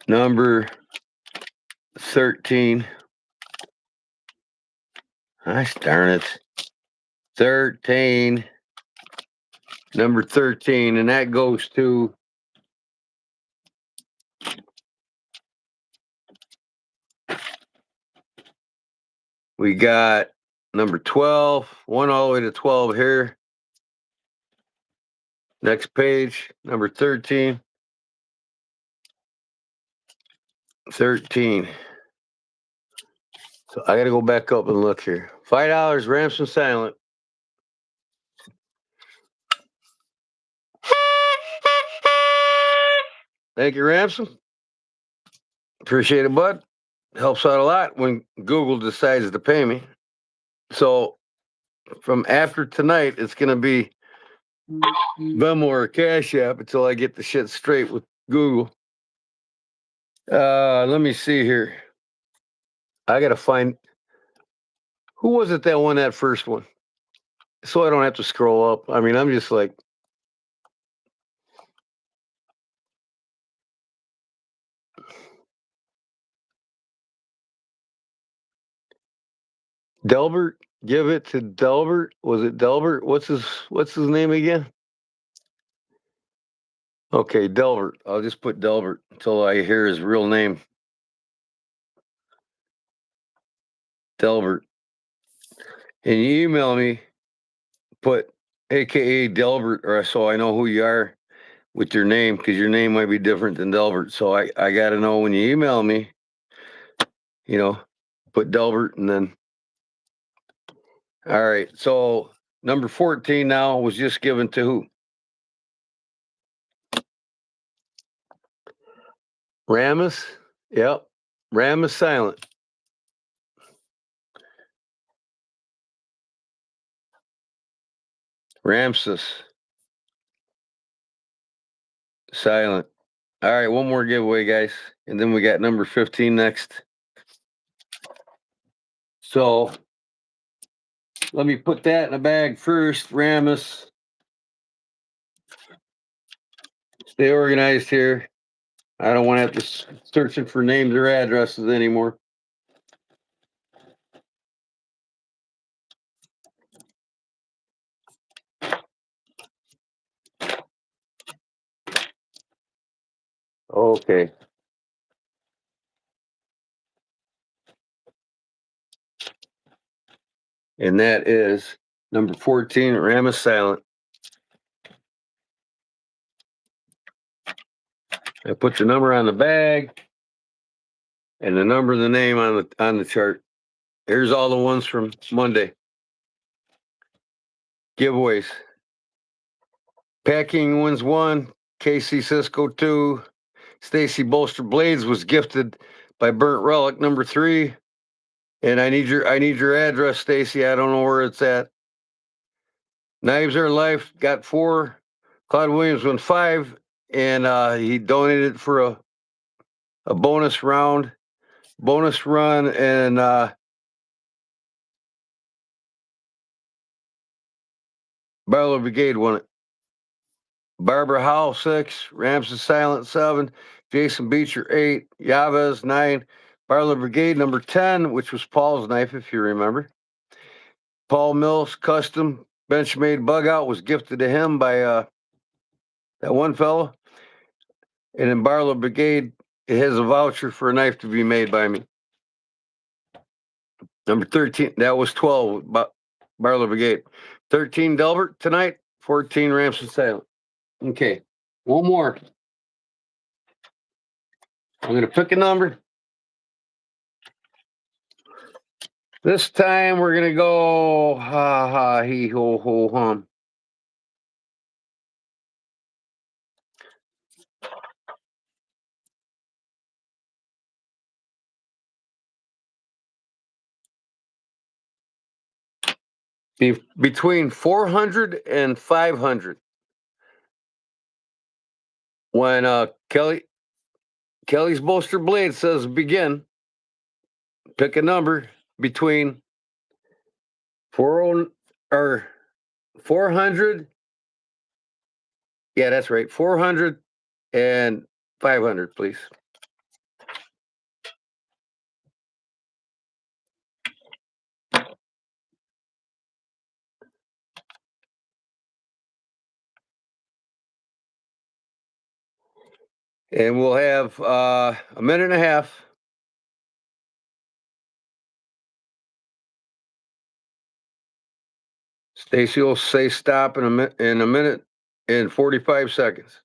Number 13. Gosh darn it. 13. Number 13. And that goes to we got number 12. One all the way to 12 here. Next page, number 13. 13. So I got to go back up and look here. $5, Ramson silent. Thank you, Ramson. Appreciate it, bud. Helps out a lot when Google decides to pay me. So from after tonight, it's going to be Venmo or Cash App until I get the shit straight with Google. Let me see here. I got to find who was it that won that first one, so I don't have to scroll up. I mean, I'm just like, Delbert. Give it to Delbert. Was it Delbert? What's his name again? Okay, Delbert. I'll just put Delbert until I hear his real name. Delbert. And you email me, put AKA Delbert, or so I know who you are with your name, because your name might be different than Delbert. So I got to know when you email me, put Delbert and then. All right. So number 14 now was just given to who? Ramus. Yep. Ramus silent. Ramses. Silent. All right, one more giveaway, guys. And then we got number 15 next. So let me put that in a bag first. Ramus. Stay organized here. I don't want to have to searching for names or addresses anymore. Okay. And that is number 14, Ramus silent. I put the number on the bag and the number of the name on the chart. Here's all the ones from Monday. Giveaways. Packing wins 1. Casey Cisco 2. Stacy Bolster Blades was gifted by Burnt Relic number 3. And I need your address, Stacy. I don't know where it's at. Knives Are Life got 4. Claude Williams won 5, and he donated for a bonus run, and Barlow Brigade won it. Barbara Howell 6, Ramses Silent 7, Jason Beecher 8, Yavez 9, Barlow Brigade number 10, which was Paul's knife, if you remember. Paul Mills custom Benchmade bug out was gifted to him by that one fellow. And in Barlow Brigade, it has a voucher for a knife to be made by me. Number 13, that was 12, Barlow Brigade. 13, Delbert tonight, 14, Ramsey Silent. Okay, one more. I'm going to pick a number. This time we're going to go ha ha he ho ho hum. Between 400 and 500. When Kelly's Bolster Blade says begin, pick a number between 40 or 400. Yeah, that's right. 400 and 500, please. And we'll have a minute and a half. Stacy will say stop in a minute and 45 seconds.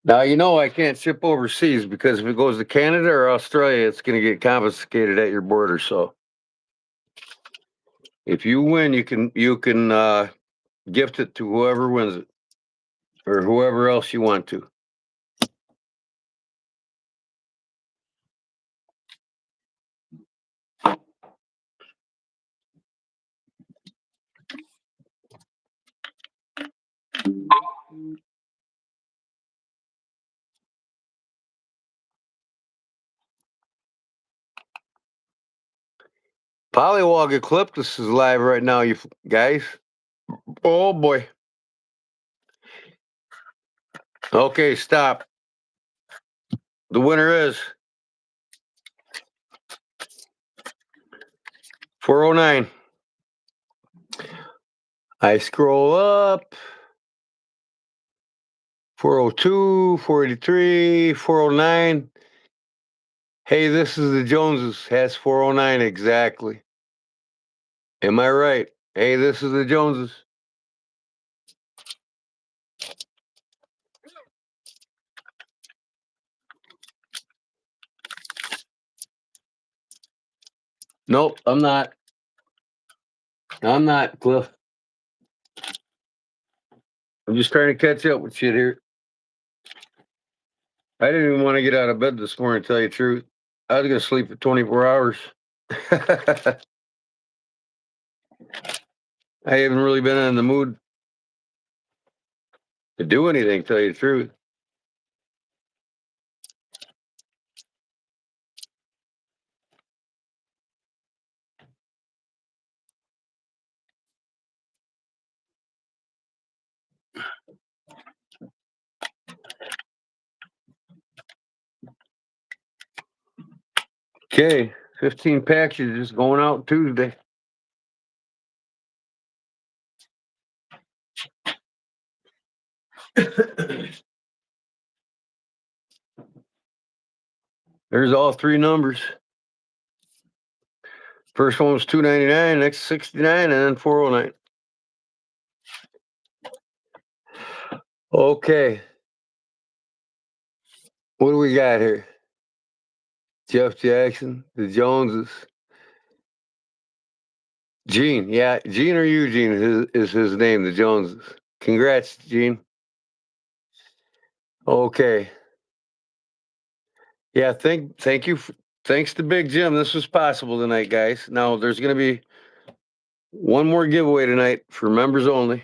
Now, you know I can't ship overseas because if it goes to Canada or Australia, it's going to get confiscated at your border. So if you win, you can gift it to whoever wins it or whoever else you want to. Polywog Ecliptus is live right now, you guys. Oh boy. Okay, stop. The winner is 409. I scroll up. 402, 483, 409. Hey, this is the Joneses. Has 409 exactly. Am I right? Hey, this is the Joneses. Nope, I'm not. I'm not, Cliff. I'm just trying to catch up with shit here. I didn't even want to get out of bed this morning, to tell you the truth. I was going to sleep for 24 hours. I haven't really been in the mood to do anything, to tell you the truth. Okay, 15 packages going out Tuesday. There's all three numbers. First one was $2.99, next 69, and then 409. Okay. What do we got here? Jeff Jackson, the Joneses. Gene, yeah, Gene or Eugene is his name, the Joneses. Congrats, Gene. Okay. Yeah, thank you. Thanks to Big Jim, this was possible tonight, guys. Now there's going to be one more giveaway tonight for members only,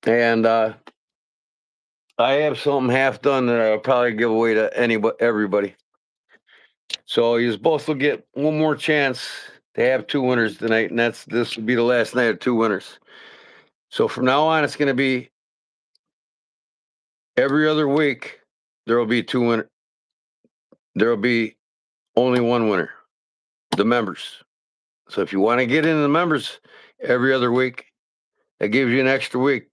and I have something half done that I'll probably give away to everybody. So you both will get one more chance to have two winners tonight, and this will be the last night of two winners. So from now on, it's going to be every other week. There will be two winners. There will be only one winner, the members. So if you want to get into the members every other week, that gives you an extra week,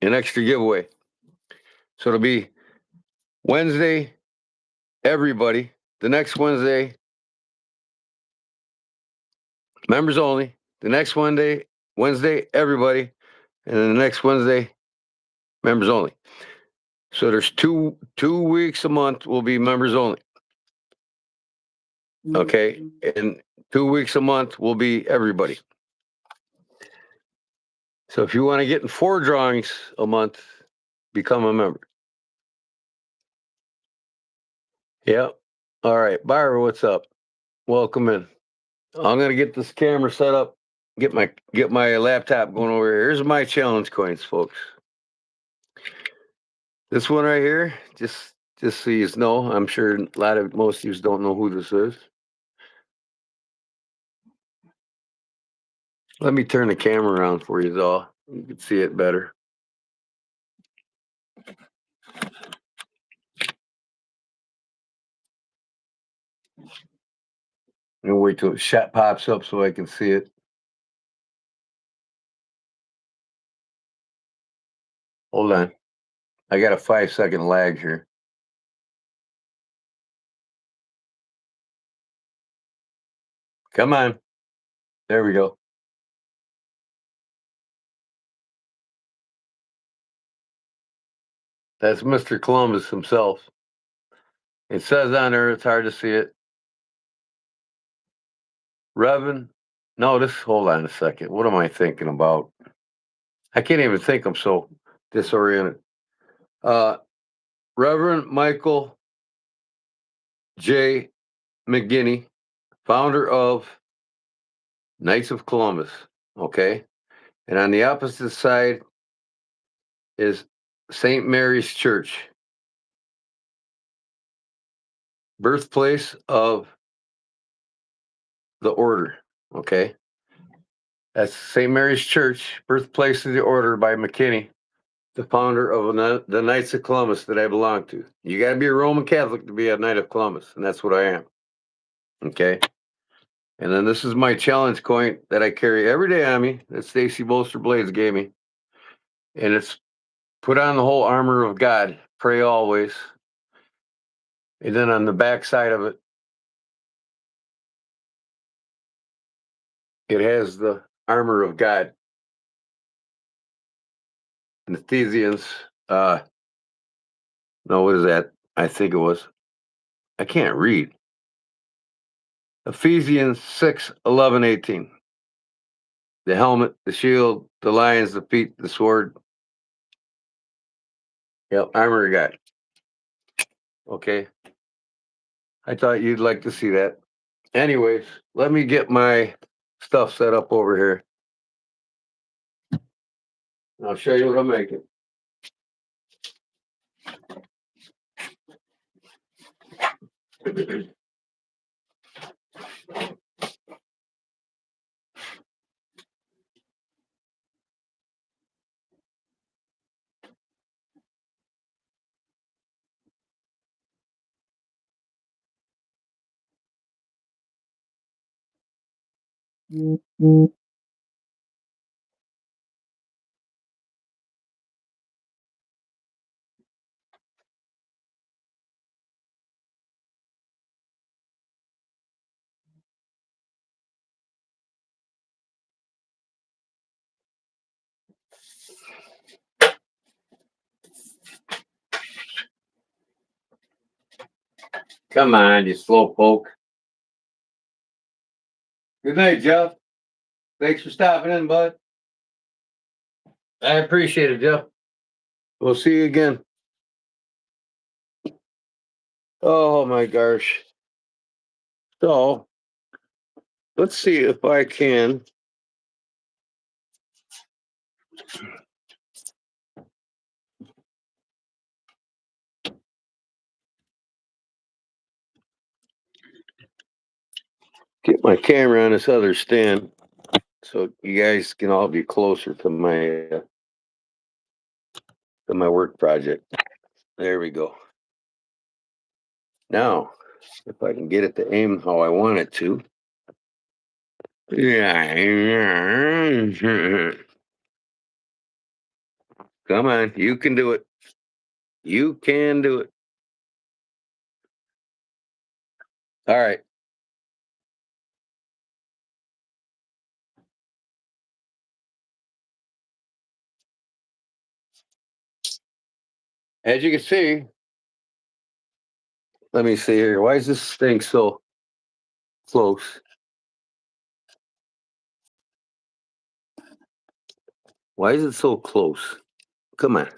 an extra giveaway. So it'll be Wednesday, everybody. The next Wednesday, members only. The next Wednesday, everybody. And then the next Wednesday, members only. So there's two weeks a month will be members only. Okay. And 2 weeks a month will be everybody. So if you want to get in 4 drawings a month, become a member. Yep. All right. Barbara, what's up? Welcome in. I'm gonna get this camera set up, get my laptop going over here. Here's my challenge coins, folks. This one right here, just so you know, I'm sure most of you don't know who this is. Let me turn the camera around for you, all. You can see it better. And wait till it shot pops up so I can see it. Hold on. I got a 5-second lag here. Come on. There we go. That's Mr. Columbus himself. It says on there, it's hard to see it. Revan. No, hold on a second. What am I thinking about? I can't even think. I'm so disoriented. Reverend Michael J. McGinney, founder of Knights of Columbus. Okay. And on the opposite side is St. Mary's Church, birthplace of the order. Okay. That's St. Mary's Church, birthplace of the order by McKinney, the founder of the Knights of Columbus that I belong to. You got to be a Roman Catholic to be a Knight of Columbus, and that's what I am. Okay. And then this is my challenge coin that I carry every day on me that Stacy Bolster Blades gave me. And it's put on the whole armor of God, pray always. And then on the back side of it, it has the armor of God. And Ephesians, no, what is that? I think it was. I can't read. Ephesians 6:11-18. The helmet, the shield, the lions, the feet, the sword. Yep, armor of God. Okay. I thought you'd like to see that. Anyways, let me get my stuff set up over here. I'll show you what I'm making. Come on, you slowpoke. Good night, Jeff. Thanks for stopping in, bud. I appreciate it, Jeff. We'll see you again. Oh my gosh. So let's see if I can. Get my camera on this other stand so you guys can all be closer to my work project. There we go. Now, if I can get it to aim how I want it to. Yeah. Come on, you can do it. You can do it. All right. As you can see, let me see here. Why is this thing so close? Why is it so close? Come on.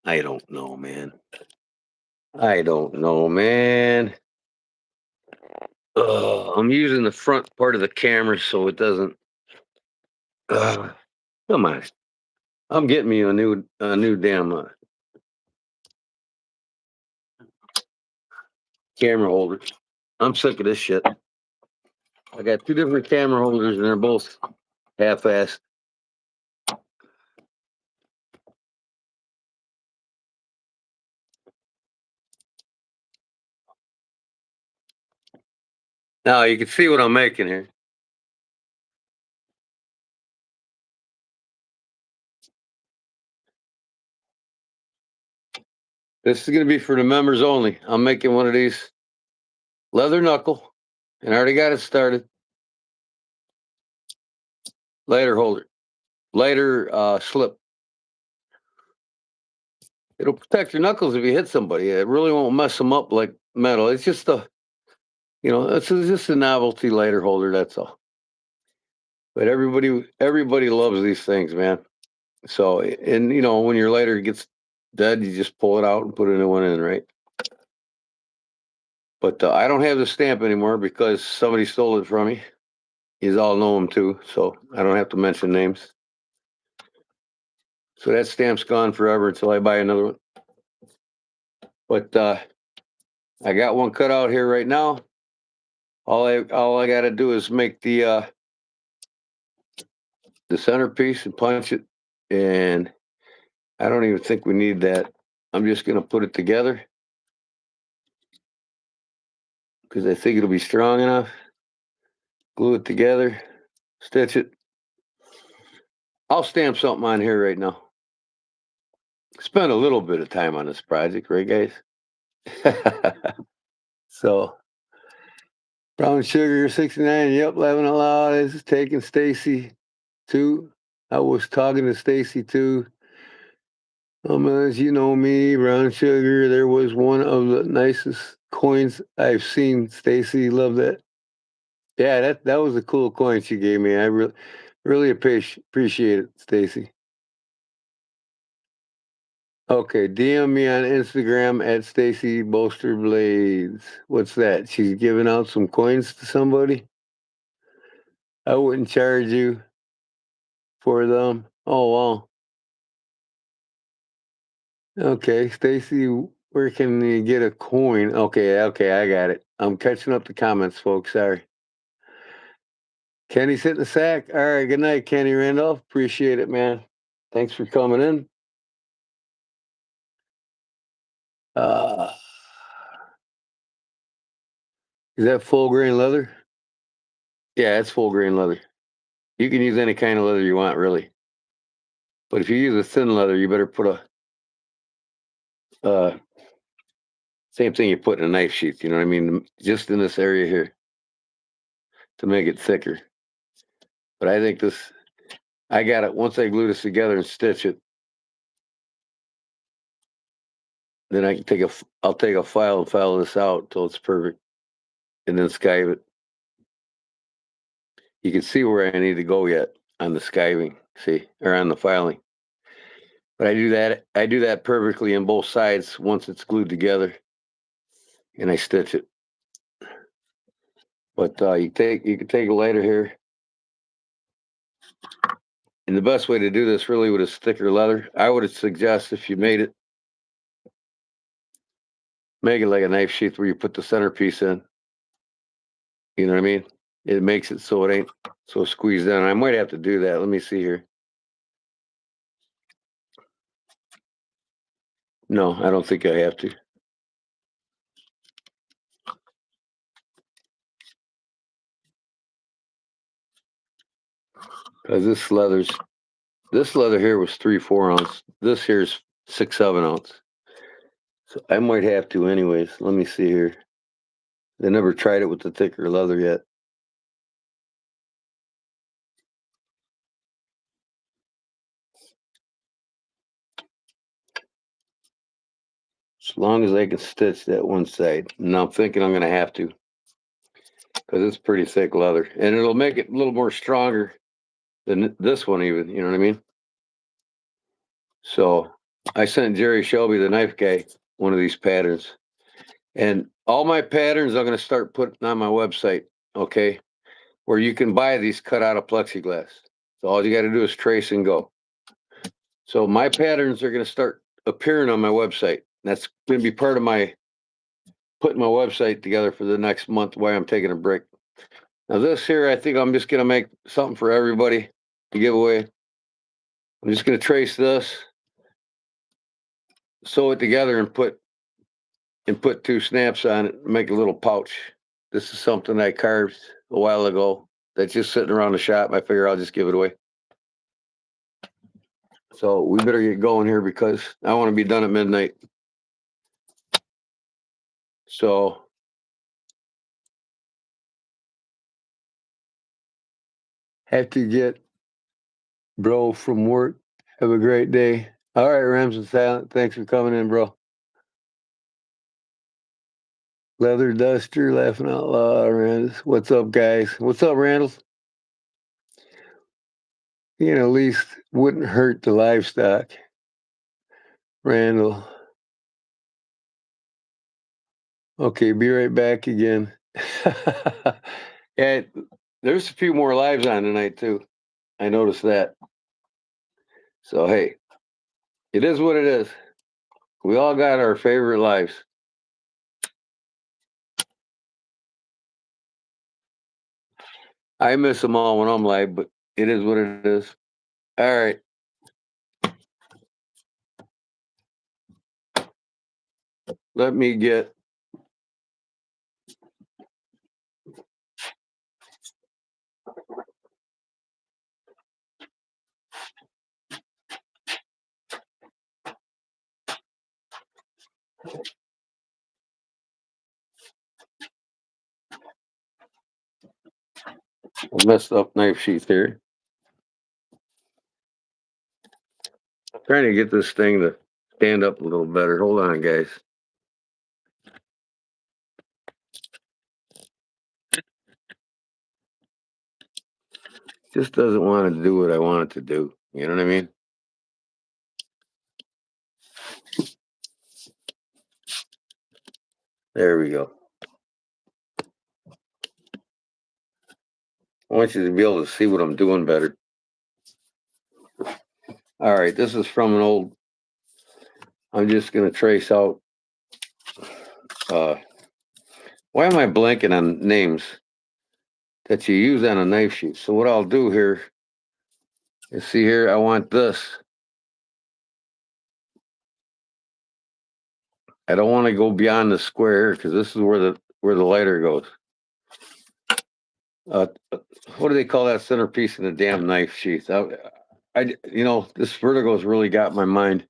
I don't know, man. I don't know, man. I'm using the front part of the camera so it doesn't. Come on. I'm getting me a new damn camera holder. I'm sick of this shit. I got two different camera holders and they're both half-assed. Now you can see what I'm making here. This is going to be for the members only. I'm making one of these leather knuckle, and I already got it started. Lighter holder, lighter slip. It'll protect your knuckles if you hit somebody. It really won't mess them up like metal. It's just it's just a novelty lighter holder. That's all. But everybody loves these things, man. So, and when your lighter gets dead, you just pull it out and put a new one in, right? But I don't have the stamp anymore because somebody stole it from me. You all know them too, so I don't have to mention names. So that stamp's gone forever until I buy another one. But I got one cut out here right now. All I got to do is make the centerpiece and punch it, and I don't even think we need that. I'm just gonna put it together because I think it'll be strong enough. Glue it together, stitch it. I'll stamp something on here right now. Spend a little bit of time on this project, right, guys? So, brown sugar 69. Yep, laughing out loud. This is taking Stacy too. I was talking to Stacy too. As you know me, brown sugar. There was one of the nicest coins I've seen. Stacy, love that. Yeah, that was a cool coin she gave me. I really appreciate it, Stacy. Okay, DM me on Instagram at Stacy Bolster Blades. What's that? She's giving out some coins to somebody. I wouldn't charge you for them. Oh wow. Okay, Stacy, where can you get a coin? Okay, I got it. I'm catching up the comments, folks. Sorry. Kenny's hitting the sack. All right, good night, Kenny Randolph. Appreciate it, man. Thanks for coming in. Uh Is that full grain leather? Yeah, it's full grain leather. You can use any kind of leather you want, really. But if you use a thin leather, you better put a same thing you put in a knife sheath. You know what I mean? Just in this area here to make it thicker. But I think this. I got it. Once I glue this together and stitch it, then I can I'll take a file and file this out until it's perfect, and then skive it. You can see where I need to go yet on the skiving, see, or on the filing. But I do that perfectly on both sides once it's glued together, and I stitch it. But you can take a lighter here, and the best way to do this really with a thicker leather, I would suggest if you make it like a knife sheath where you put the centerpiece in. You know what I mean? It makes it so it ain't so squeezed down. I might have to do that. Let me see here. No, I don't think I have to. Because this leather here was 3/4 ounce. This here's 6/7 ounce. So I might have to anyways. Let me see here. I never tried it with the thicker leather yet. As long as I can stitch that one side. Now I'm thinking I'm gonna have to. Because it's pretty thick leather. And it'll make it a little more stronger than this one even, you know what I mean? So I sent Jerry Shelby, the knife guy, one of these patterns. And all my patterns I'm gonna start putting on my website, okay? Where you can buy these cut out of plexiglass. So all you gotta do is trace and go. So my patterns are gonna start appearing on my website. That's gonna be part of my putting my website together for the next month while I'm taking a break. Now this here, I think I'm just gonna make something for everybody to give away. I'm just gonna trace this, sew it together, and put two snaps on it, and make a little pouch. This is something I carved a while ago. That's just sitting around the shop. I figure I'll just give it away. So we better get going here because I want to be done at midnight. So have to get bro from work. Have a great day. All right, Rams and Silent. Thanks for coming in, bro. Leather Duster, laughing out loud, Randall. What's up, guys? What's up, Randall? You know, at least wouldn't hurt the livestock. Randall. Okay, be right back again. Yeah, there's a few more lives on tonight too. I noticed that. So hey, it is what it is. We all got our favorite lives. I miss them all when I'm live, but it is what it is. All right. Let me get a messed up knife sheath here. I'm trying to get this thing to stand up a little better. Hold on, guys. Just doesn't want to do what I want it to do. You know what I mean? There we go. I want you to be able to see what I'm doing better. All right, this is from an old. I'm just going to trace out. Why am I blanking on names that you use on a knife sheath? So what I'll do here is see here. I want this. I don't want to go beyond the square because this is where the lighter goes. what do they call that centerpiece in the damn knife sheath? This vertigo's really got my mind.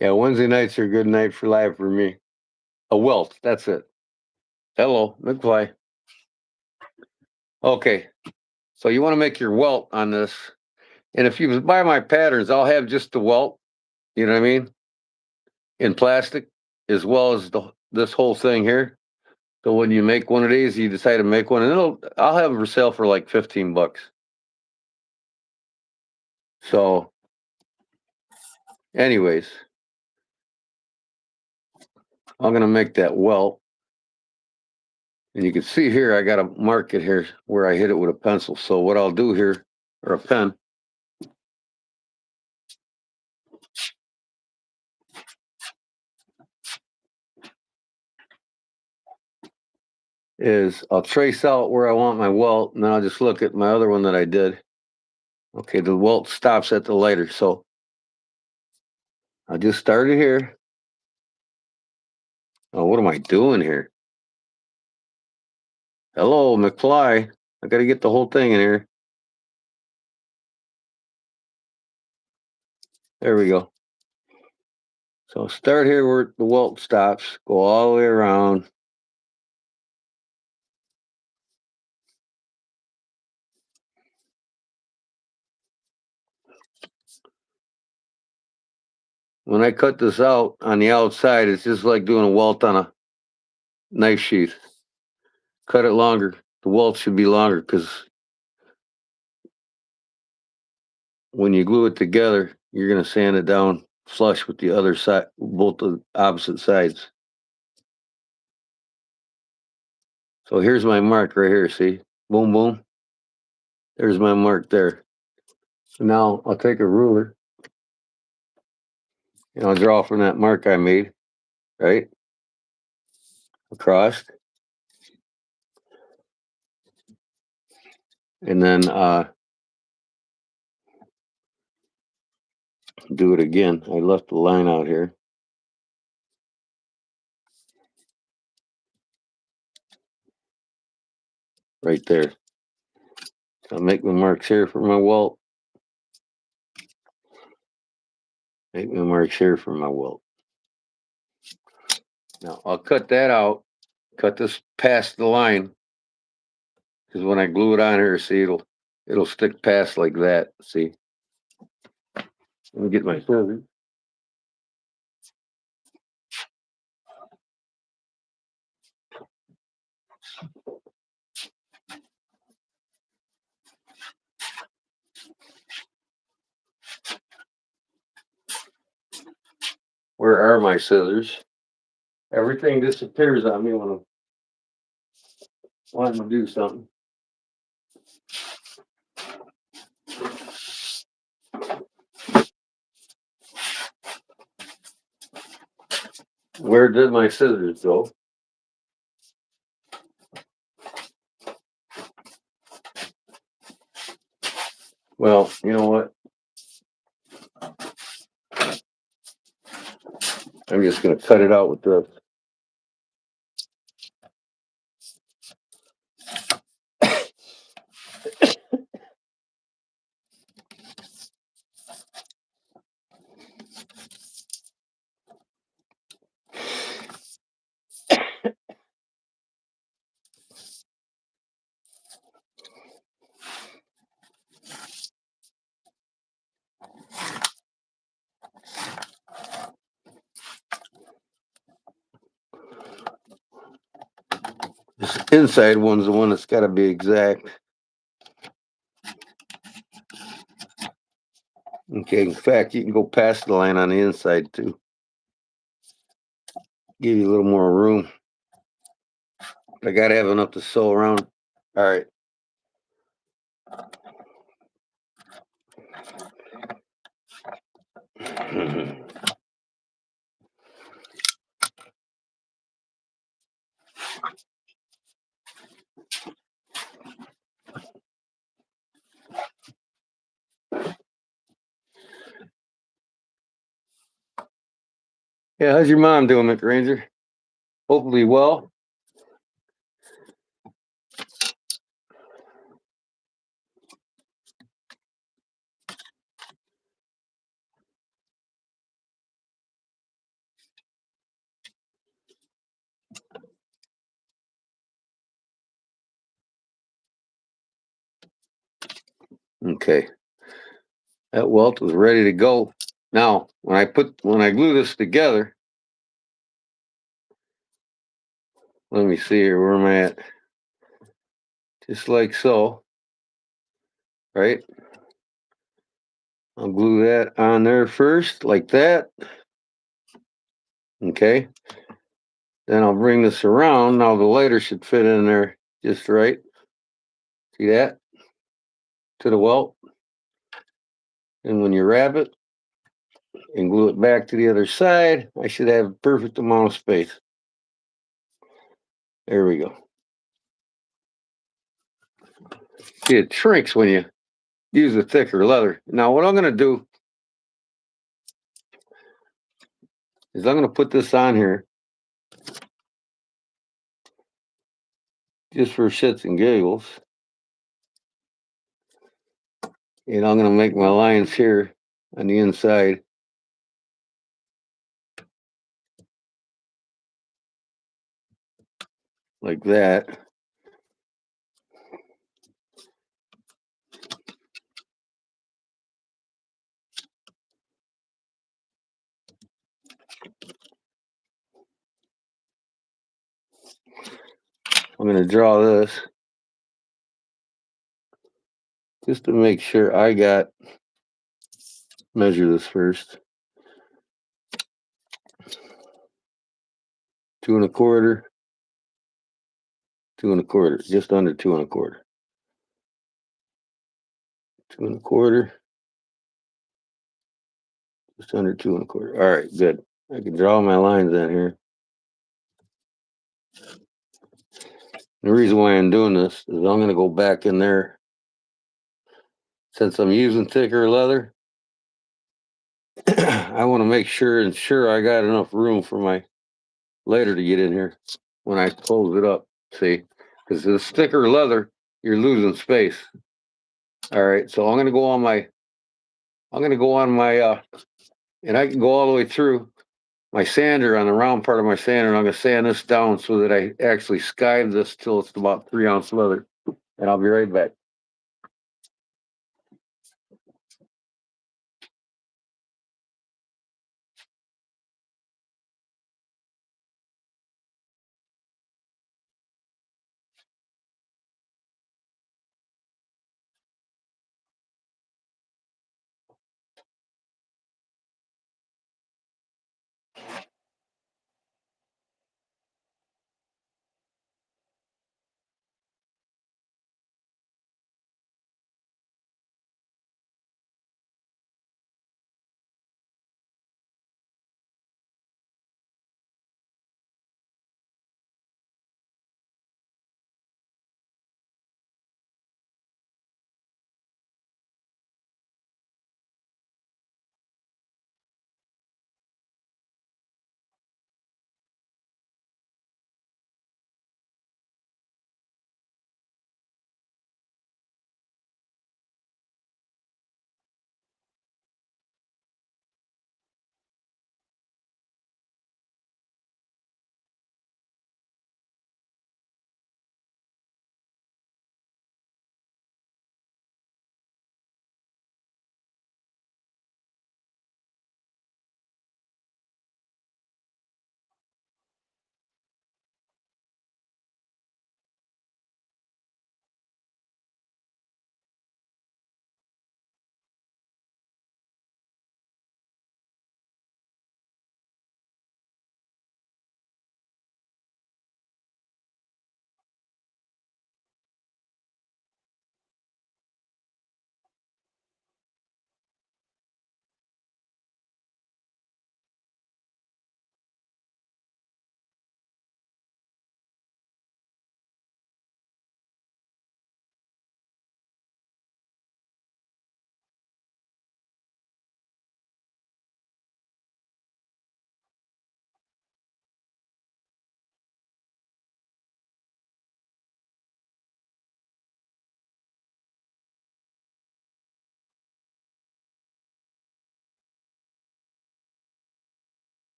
Yeah, Wednesday nights are a good night for live for me. A welt, that's it. Hello, McFly. Okay, so you want to make your welt on this, and if you buy my patterns, I'll have just the welt. You know what I mean? In plastic, as well as this whole thing here. So when you make one of these, you decide to make one, and I'll have them for sale for like $15. So, anyways, I'm gonna make that welt, and you can see here I got a mark it here where I hit it with a pencil. So what I'll do here, or a pen, is I'll trace out where I want my welt, and then I'll just look at my other one that I did. Okay, the welt stops at the lighter, so I just started here. Oh, what am I doing here? Hello, McFly. I got to get the whole thing in here. There we go. So start here where the welt stops, go all the way around. When I cut this out on the outside, it's just like doing a welt on a knife sheath. Cut it longer. The welt should be longer because when you glue it together, you're going to sand it down flush with the other side, both the opposite sides. So here's my mark right here. See? Boom, boom. There's my mark there. So now I'll take a ruler and I'll draw from that mark I made, right? Across. And then do it again. I left the line out here. Right there. I'll make my marks here for my welt. Make my marks here for my welt. Now I'll cut that out. Cut this past the line. Because when I glue it on here, see, it'll stick past like that. See? Let me get my scissors. Where are my scissors? Everything disappears on me when I'm wanting to do something. Where did my scissors go? Well, you know what? I'm just going to cut it out with this. This inside one's the one that's got to be exact. Okay, in fact, you can go past the line on the inside too. Give you a little more room. I got to have enough to sew around. All right. Yeah, how's your mom doing, McRanger? Hopefully well. Okay. That welt was ready to go. Now, when I glue this together, let me see here, where am I at? Just like so, right? I'll glue that on there first, like that. Okay. Then I'll bring this around. Now the lighter should fit in there just right. See that? To the welt. And when you wrap it and glue it back to the other side, I should have a perfect amount of space. There we go. See, it shrinks when you use a thicker leather. Now what I'm going to do is I'm going to put this on here just for shits and giggles. And I'm going to make my lines here on the inside. Like that. I'm going to draw this just to make sure I got, measure this first. 2 1/4, 2 1/4, just under 2 1/4. 2 1/4, just under 2 1/4. All right, good. I can draw my lines in here. The reason why I'm doing this is I'm going to go back in there. Since I'm using thicker leather, I want to make sure I got enough room for my lighter to get in here when I close it up. See, because this thicker leather, you're losing space. All right, so I'm going to go on my, and I can go all the way through my sander on the round part of my sander, and I'm going to sand this down so that I actually skive this till it's about 3-ounce leather. And I'll be right back.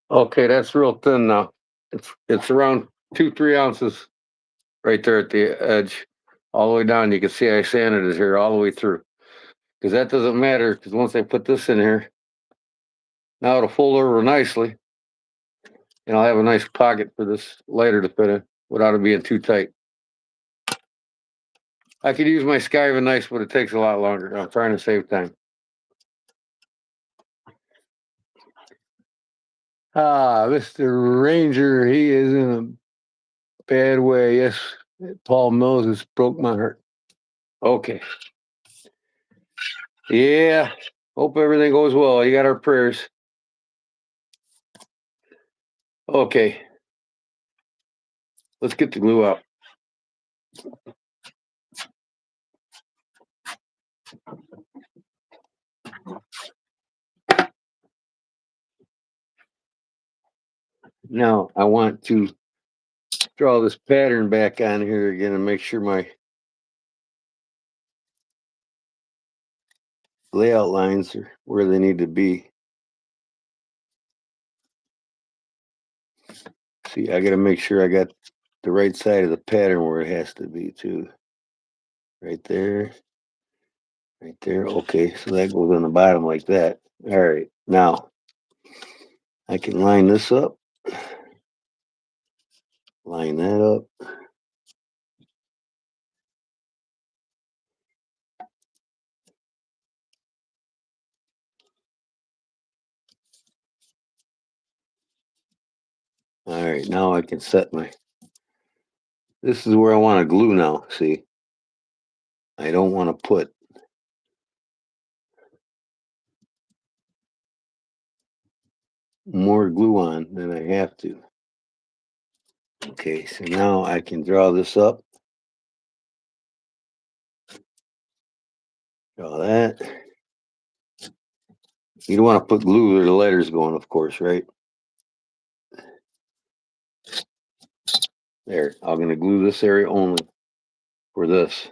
Okay, that's real thin now. It's around 2, 3 ounces right there at the edge, all the way down. You can see I sanded it here all the way through because that doesn't matter. Because once I put this in here, now it'll fold over nicely, and I'll have a nice pocket for this lighter to fit in without it being too tight. I could use my skiving knife, but it takes a lot longer. I'm trying to save time. Mr. Ranger, he is in a bad way. Yes, Paul Moses broke my heart. Okay. Yeah. Hope everything goes well. You got our prayers. Okay. Let's get the glue out. Now I want to draw this pattern back on here again and make sure my layout lines are where they need to be. See, I got to make sure I got the right side of the pattern where it has to be too. Right there. Right there. Okay, so that goes on the bottom like that. All right, now I can line this up, line that up. All right, now I can set my. This is where I want to glue now. See, I don't want to put more glue on than I have to. Okay, so now I can draw this up. Draw that. You don't want to put glue where the letter's going, of course, right? There, I'm going to glue this area only for this.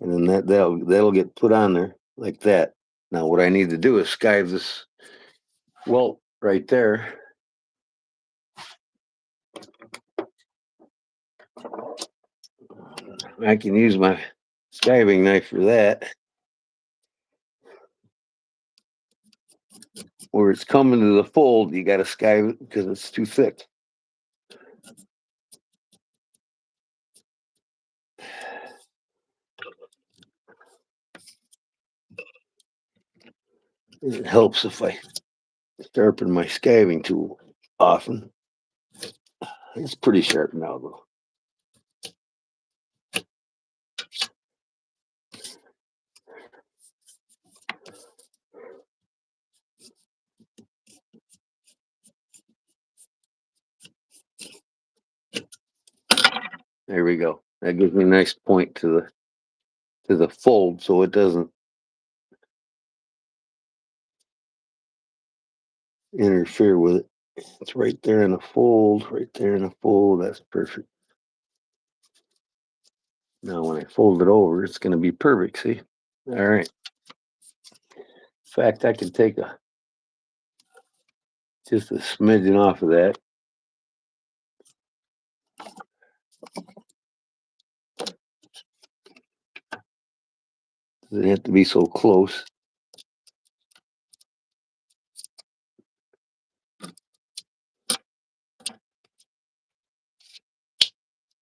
And then that'll get put on there like that. Now what I need to do is skive this welt right there. I can use my skiving knife for that. Where it's coming to the fold, you got to skive it because it's too thick. It helps if I sharpen my skiving tool often. It's pretty sharp now, though. There we go. That gives me a nice point to the fold, so it doesn't interfere with it. It's right there in the fold, right there in the fold. That's perfect. Now, when I fold it over, it's going to be perfect. See? All right. In fact, I can take just a smidgen off of that. Doesn't have to be so close.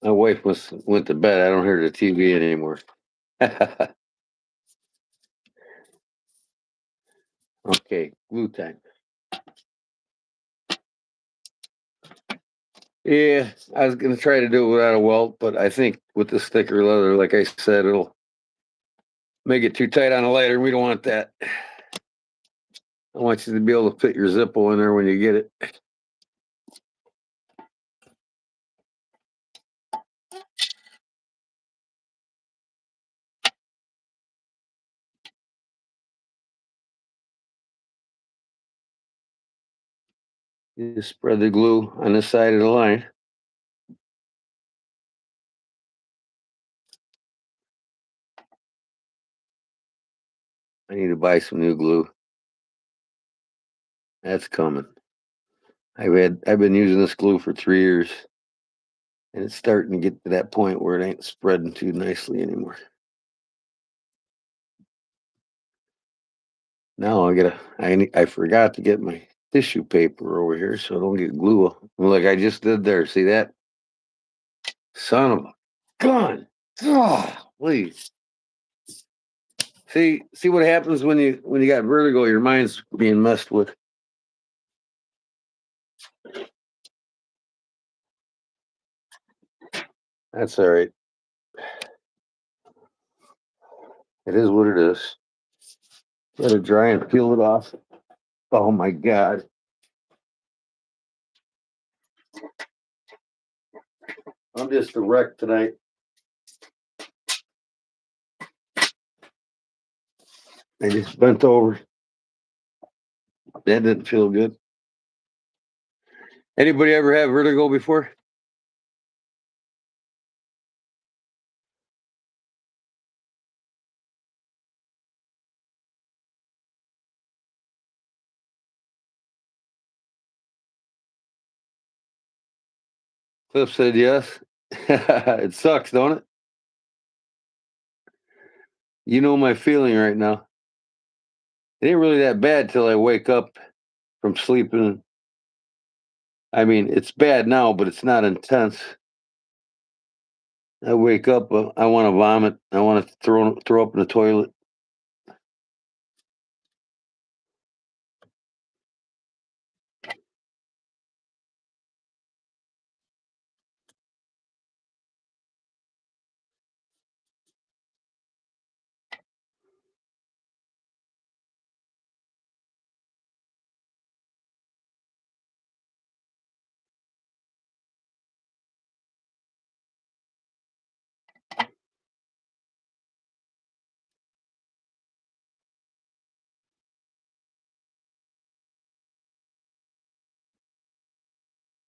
My wife went to bed. I don't hear the TV anymore. Okay, glue time. Yeah, I was gonna try to do it without a welt, but I think with this thicker leather, like I said, it'll make it too tight on a lighter. We don't want that. I want you to be able to fit your Zippo in there when you get it. You just spread the glue on this side of the line. I need to buy some new glue. That's coming. I've been using this glue for 3 years, and it's starting to get to that point where it ain't spreading too nicely anymore. Now I forgot to get my tissue paper over here so I don't get glue like I just did there. See that? Son of a gun. Oh, please. See what happens when you got vertigo, your mind's being messed with. That's all right. It is what it is. Let it dry and peel it off. Oh my god. I'm just a wreck tonight. I just bent over. That didn't feel good. Anybody ever have vertigo before? Cliff said yes. It sucks, don't it? You know my feeling right now. It ain't really that bad till I wake up from sleeping. I mean, it's bad now, but it's not intense. I wake up, I want to vomit. I want to throw up in the toilet.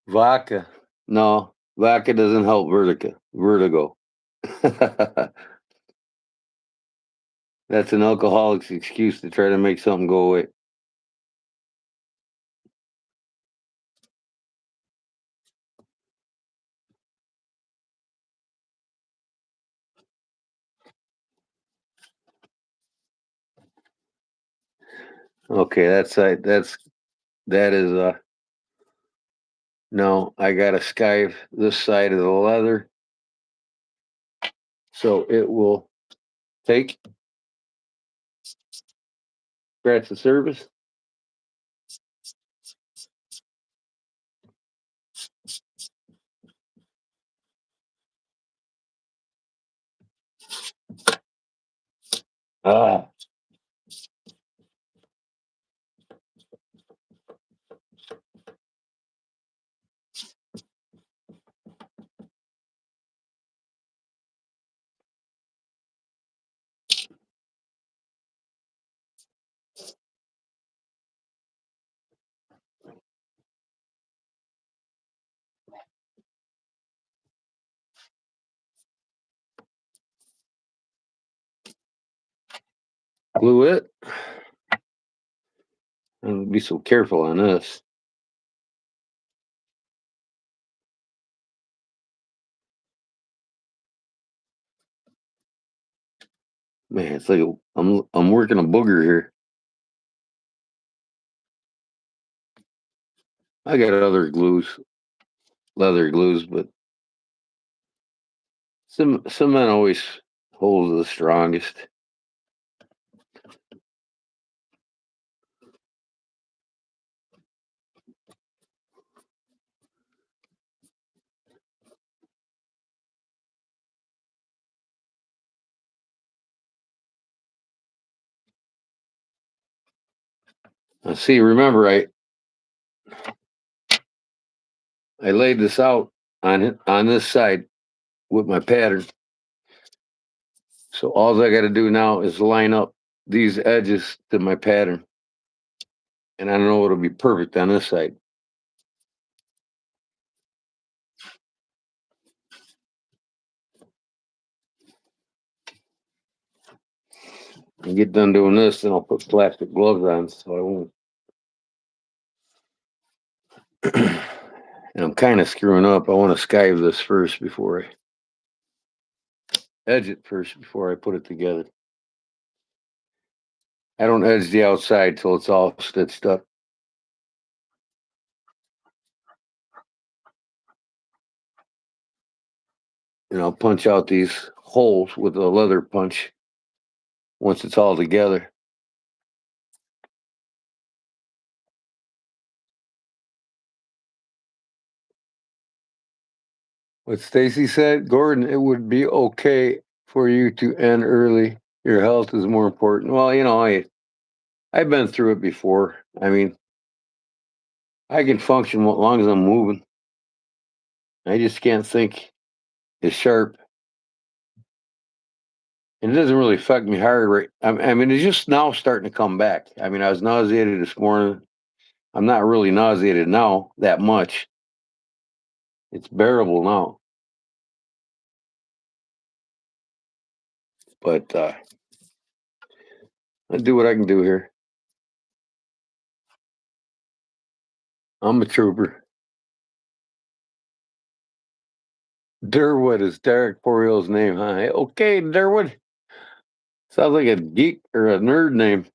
Vodka. No, vodka doesn't help vertigo. That's an alcoholic's excuse to try to make something go away. Okay, that is no, I gotta skive this side of the leather so it will take scratch the surface. Ah, glue it. And be so careful on this. Man, it's like I'm working a booger here. I got other glues, leather glues, but cement always holds the strongest. See, remember I laid this out on this side with my pattern. So all I got to do now is line up these edges to my pattern, and I know it'll be perfect on this side. And get done doing this, then I'll put plastic gloves on so I won't. And I'm kind of screwing up. I want to skive this first before I edge it first before I put it together. I don't edge the outside till it's all stitched up. And I'll punch out these holes with a leather punch once it's all together. What Stacy said, Gordon, it would be okay for you to end early. Your health is more important. Well, I've been through it before. I mean, I can function as long as I'm moving. I just can't think as sharp. And it doesn't really affect me hard, right? I mean, it's just now starting to come back. I mean, I was nauseated this morning. I'm not really nauseated now that much. It's bearable now. But I do what I can do here. I'm a trooper. Durwood is Derek Porio's name, huh? Hey, okay, Durwood. Sounds like a geek or a nerd name.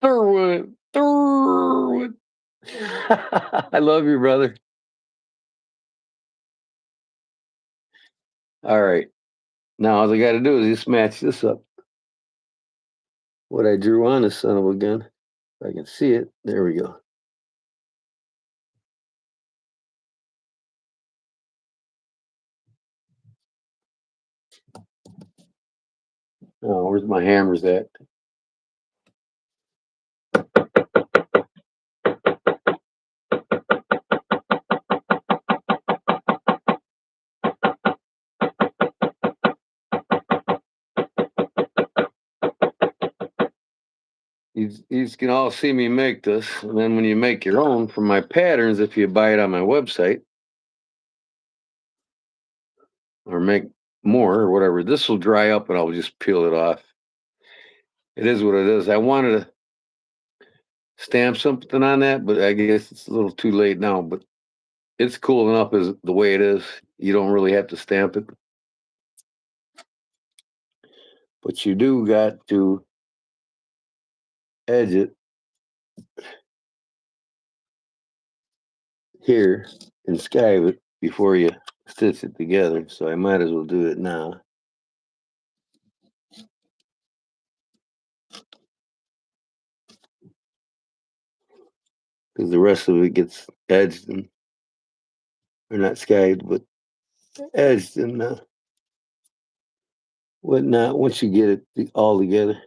Durwood. Durwood. I love you, brother. All right. Now all I got to do is just match this up. What I drew on this son of a gun. If I can see it. There we go. Oh, where's my hammers at? You can all see me make this. And then when you make your own from my patterns, if you buy it on my website or make more or whatever, this will dry up and I'll just peel it off. It is what it is. I wanted to stamp something on that, but I guess it's a little too late now. But it's cool enough as the way it is. You don't really have to stamp it. But you do got to edge it here and skive it before you stitch it together. So I might as well do it now. Because the rest of it gets edged and or not skived, but edged and whatnot once you get it all together.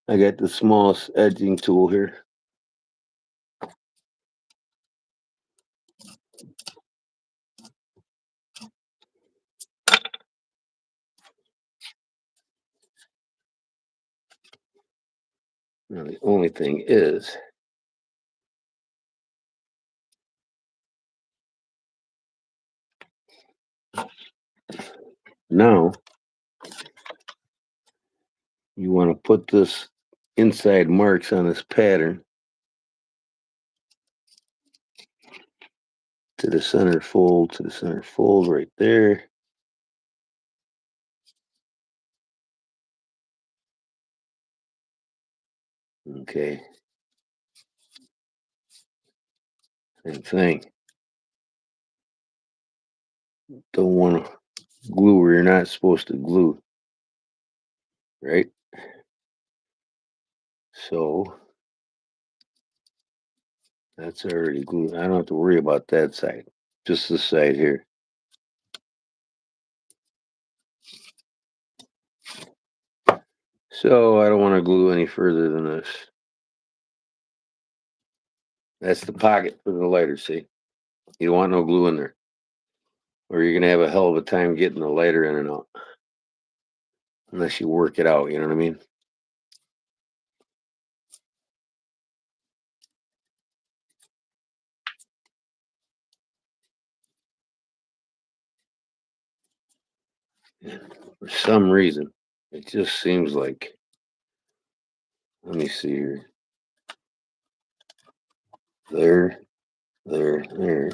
I got the smallest edging tool here. Now the only thing is now you want to put this inside marks on this pattern to the center fold right there. Okay. Same thing. Don't want to glue where you're not supposed to glue. Right? So that's already glued. I don't have to worry about that side. Just this side here. So I don't want to glue any further than this. That's the pocket for the lighter, see? You don't want no glue in there. Or you're gonna have a hell of a time getting the lighter in and out. Unless you work it out, you know what I mean? For some reason, it just seems like. Let me see here. There, there.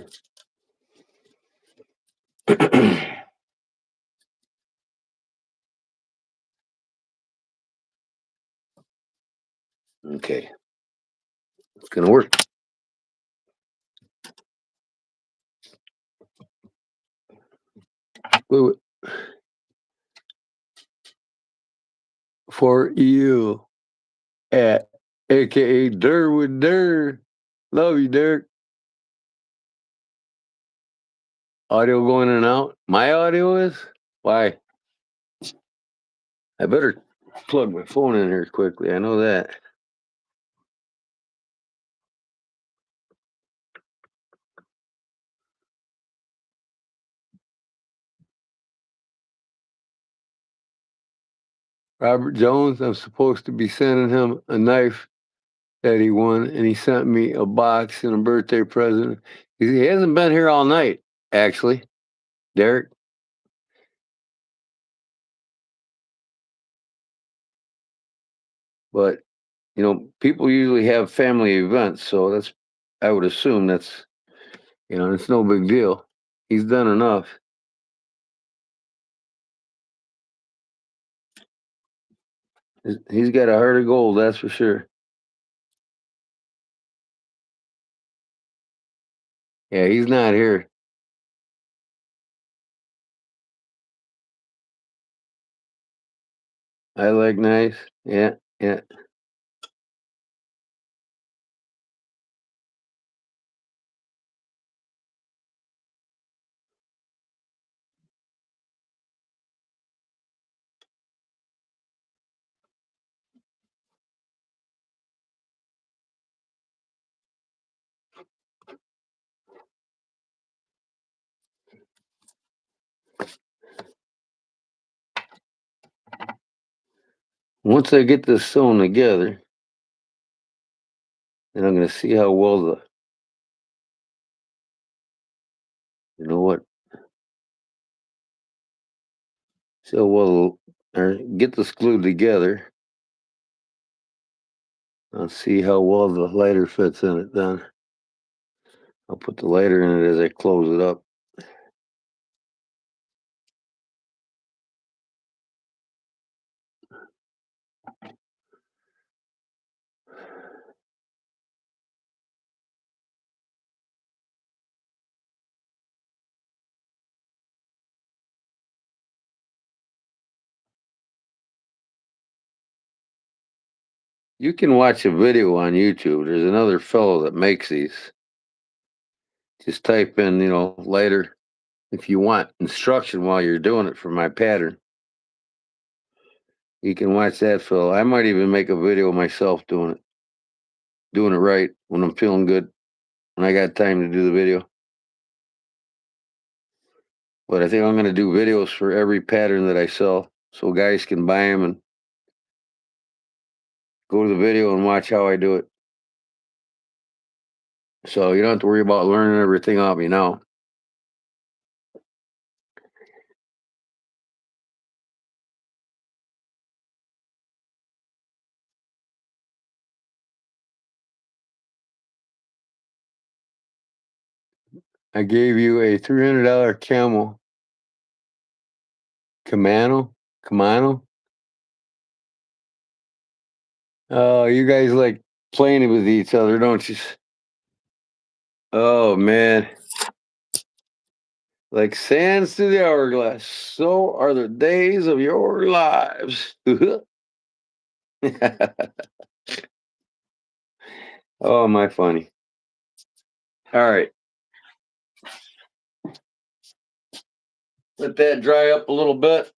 Okay, it's gonna work. Wait, for you at AKA Durwood Dur. Love you, Dirk. Audio going in and out. My audio is? Why? I better plug my phone in here quickly. I know that. Robert Jones, I'm supposed to be sending him a knife that he won, and he sent me a box and a birthday present. He hasn't been here all night, actually, Derek. But people usually have family events, so I would assume that's it's no big deal. He's done enough. He's got a heart of gold, that's for sure. Yeah, he's not here. I like nice. Yeah, yeah. Once I get this sewn together, then I'm going to see how well you know what, see how well, or get this glued together. I'll see how well the lighter fits in it then. I'll put the lighter in it as I close it up. You can watch a video on YouTube. There's another fellow that makes these. Just type in, lighter if you want instruction while you're doing it for my pattern. You can watch that fellow. I might even make a video myself doing it right when I'm feeling good, when I got time to do the video. But I think I'm going to do videos for every pattern that I sell so guys can buy them and go to the video and watch how I do it. So you don't have to worry about learning everything off me now. I gave you a $300 Kamano. Oh, you guys like playing with each other, don't you? Oh man, like sands through the hourglass. So are the days of your lives. Oh, my funny. All right. Let that dry up a little bit.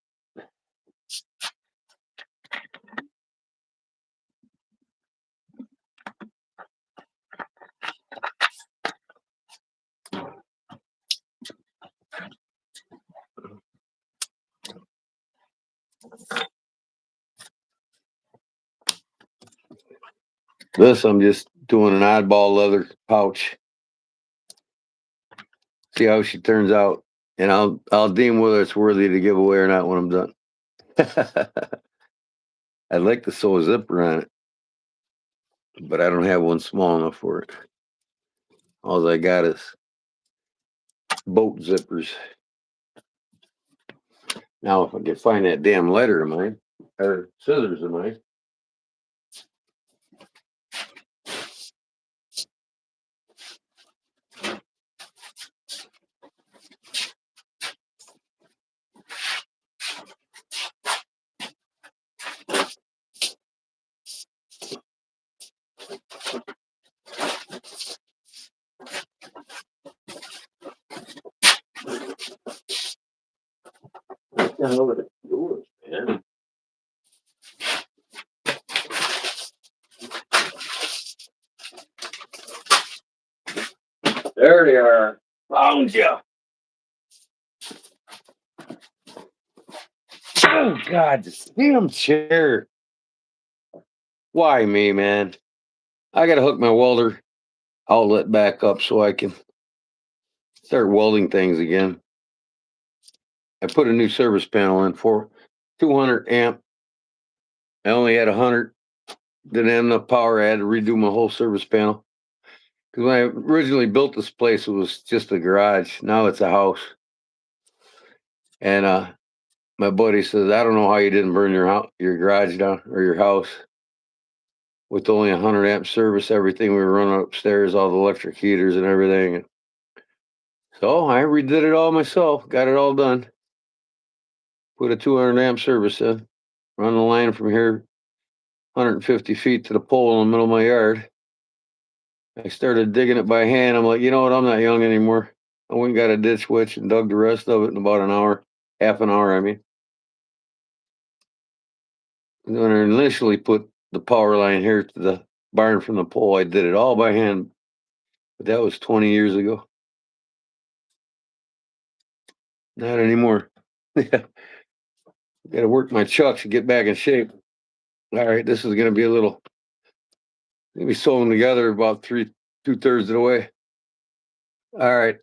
This I'm just doing an oddball leather pouch. See how she turns out. and I'll deem whether it's worthy to give away or not when I'm done. I'd like to sew a zipper on it, but I don't have one small enough for it. All I got is boat zippers. Now, if I could find that damn lighter of mine, or scissors of mine. Man. There they are. Found you. Oh God, this damn chair. Why me, man? I gotta hook my welder outlet back up so I can start welding things again. I put a new service panel in for 200 amp. I only had 100. Didn't have enough power. I had to redo my whole service panel. Because when I originally built this place, it was just a garage. Now it's a house. And my buddy says, I don't know how you didn't burn your garage down or your house with only 100 amp service. Everything we were running upstairs, all the electric heaters and everything. And so I redid it all myself. Got it all done. Put a 200 amp service in. Run the line from here 150 feet to the pole in the middle of my yard. I started digging it by hand. I'm like, you know what? I'm not young anymore. I went and got a ditch witch and dug the rest of it in about an hour, half an hour, I mean. And when I initially put the power line here to the barn from the pole, I did it all by hand. But that was 20 years ago. Not anymore. Got to work my chucks to get back in shape. All right, this is going to be a little, maybe sew them together about 2/3 of the way. All right.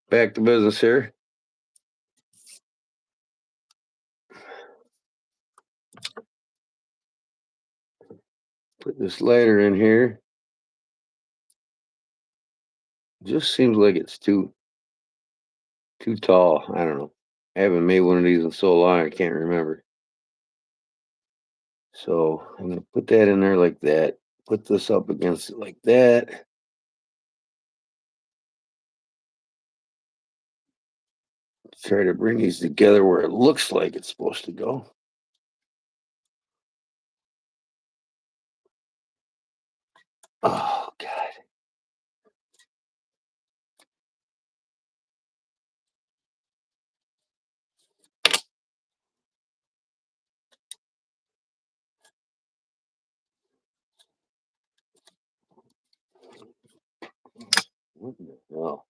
Back to business here. Put this lighter in here. Just seems like it's too tall. I don't know. I haven't made one of these in so long I can't remember. So I'm gonna put that in there like that. Put this up against it like that. Try to bring these together where it looks like it's supposed to go. Oh God. What in the hell?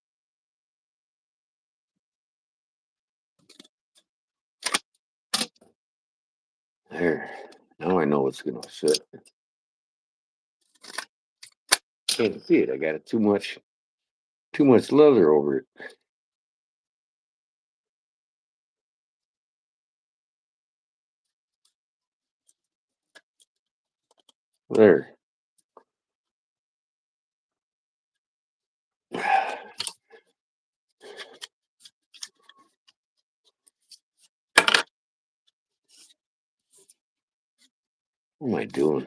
There. Now I know it's gonna fit. Can't see it. I got it too much leather over it. There. What am I doing?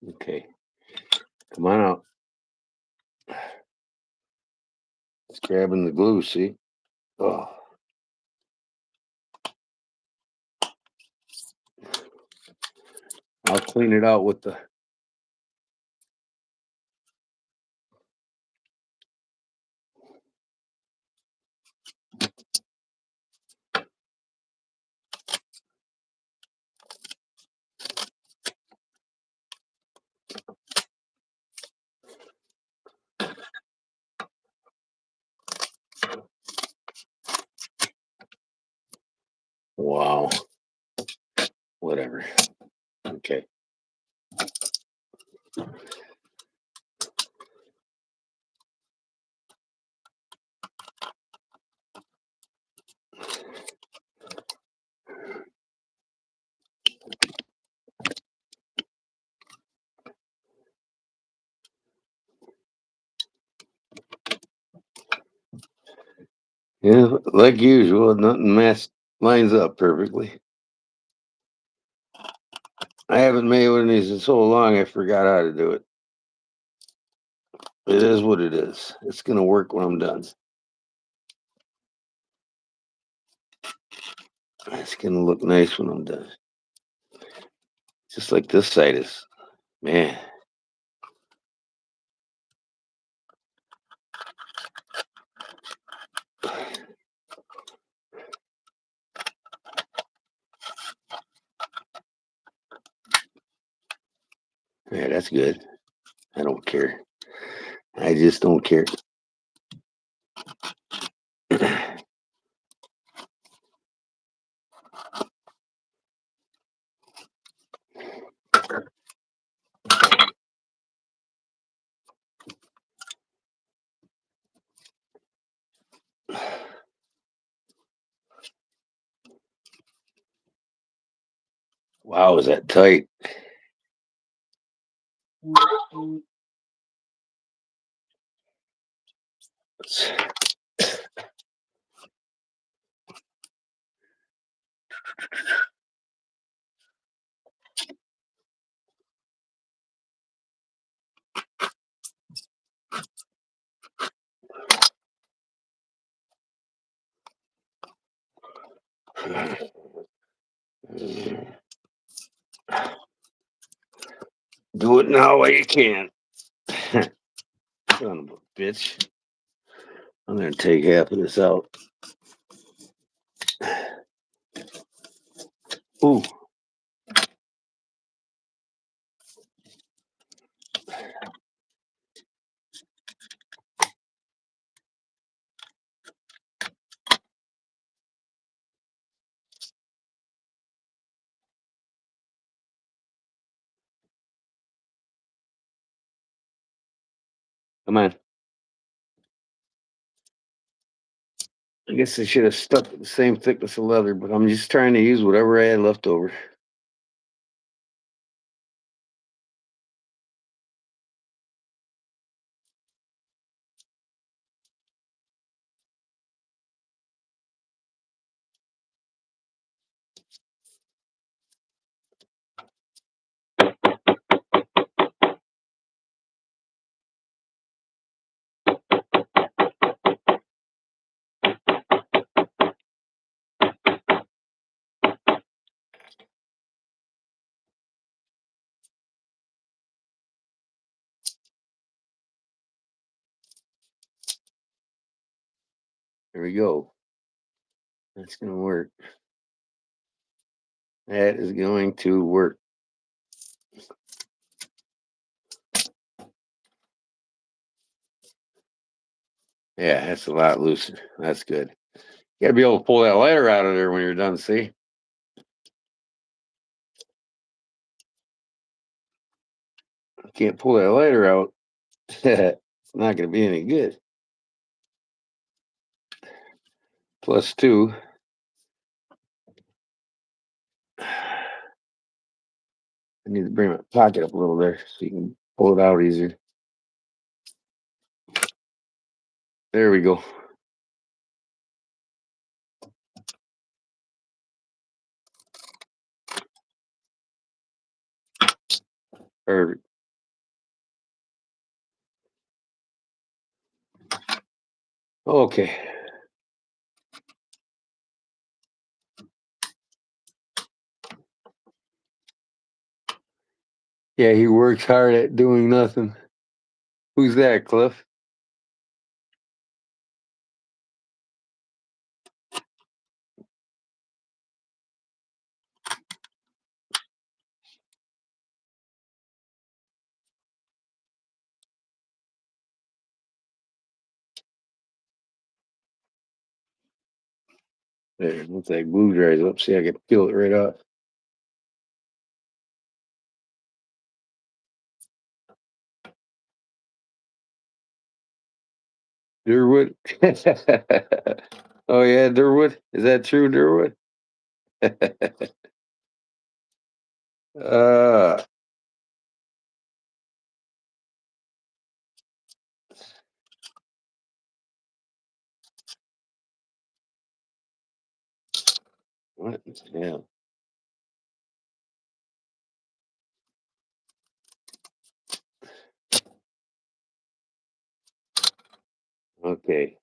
Okay. Come on out. It's grabbing the glue, see? Oh. I'll clean it out with the. Wow. Whatever. Okay. Yeah, like usual, nothing lines up perfectly. I haven't made one of these in so long, I forgot how to do it. It is what it is. It's going to work when I'm done. It's going to look nice when I'm done. Just like this side is. Man. Yeah, that's good. I don't care. I just don't care. Wow, is that tight? Do it now while you can. Son of a bitch. I'm going to take half of this out. Ooh. Come on. I guess I should have stuck with the same thickness of leather, but I'm just trying to use whatever I had left over. There we go. That's going to work. That is going to work. Yeah, that's a lot looser. That's good. You got to be able to pull that lighter out of there when you're done, see? You can't pull that lighter out. It's not going to be any good. Plus two. I need to bring my pocket up a little there so you can pull it out easier. There we go. Perfect. Okay. Yeah, he works hard at doing nothing. Who's that, Cliff? There, once that glue dries up, see, I can peel it right off. Durwood? Oh, yeah, Durwood? Is that true, Durwood? uh, what? Yeah. Okay.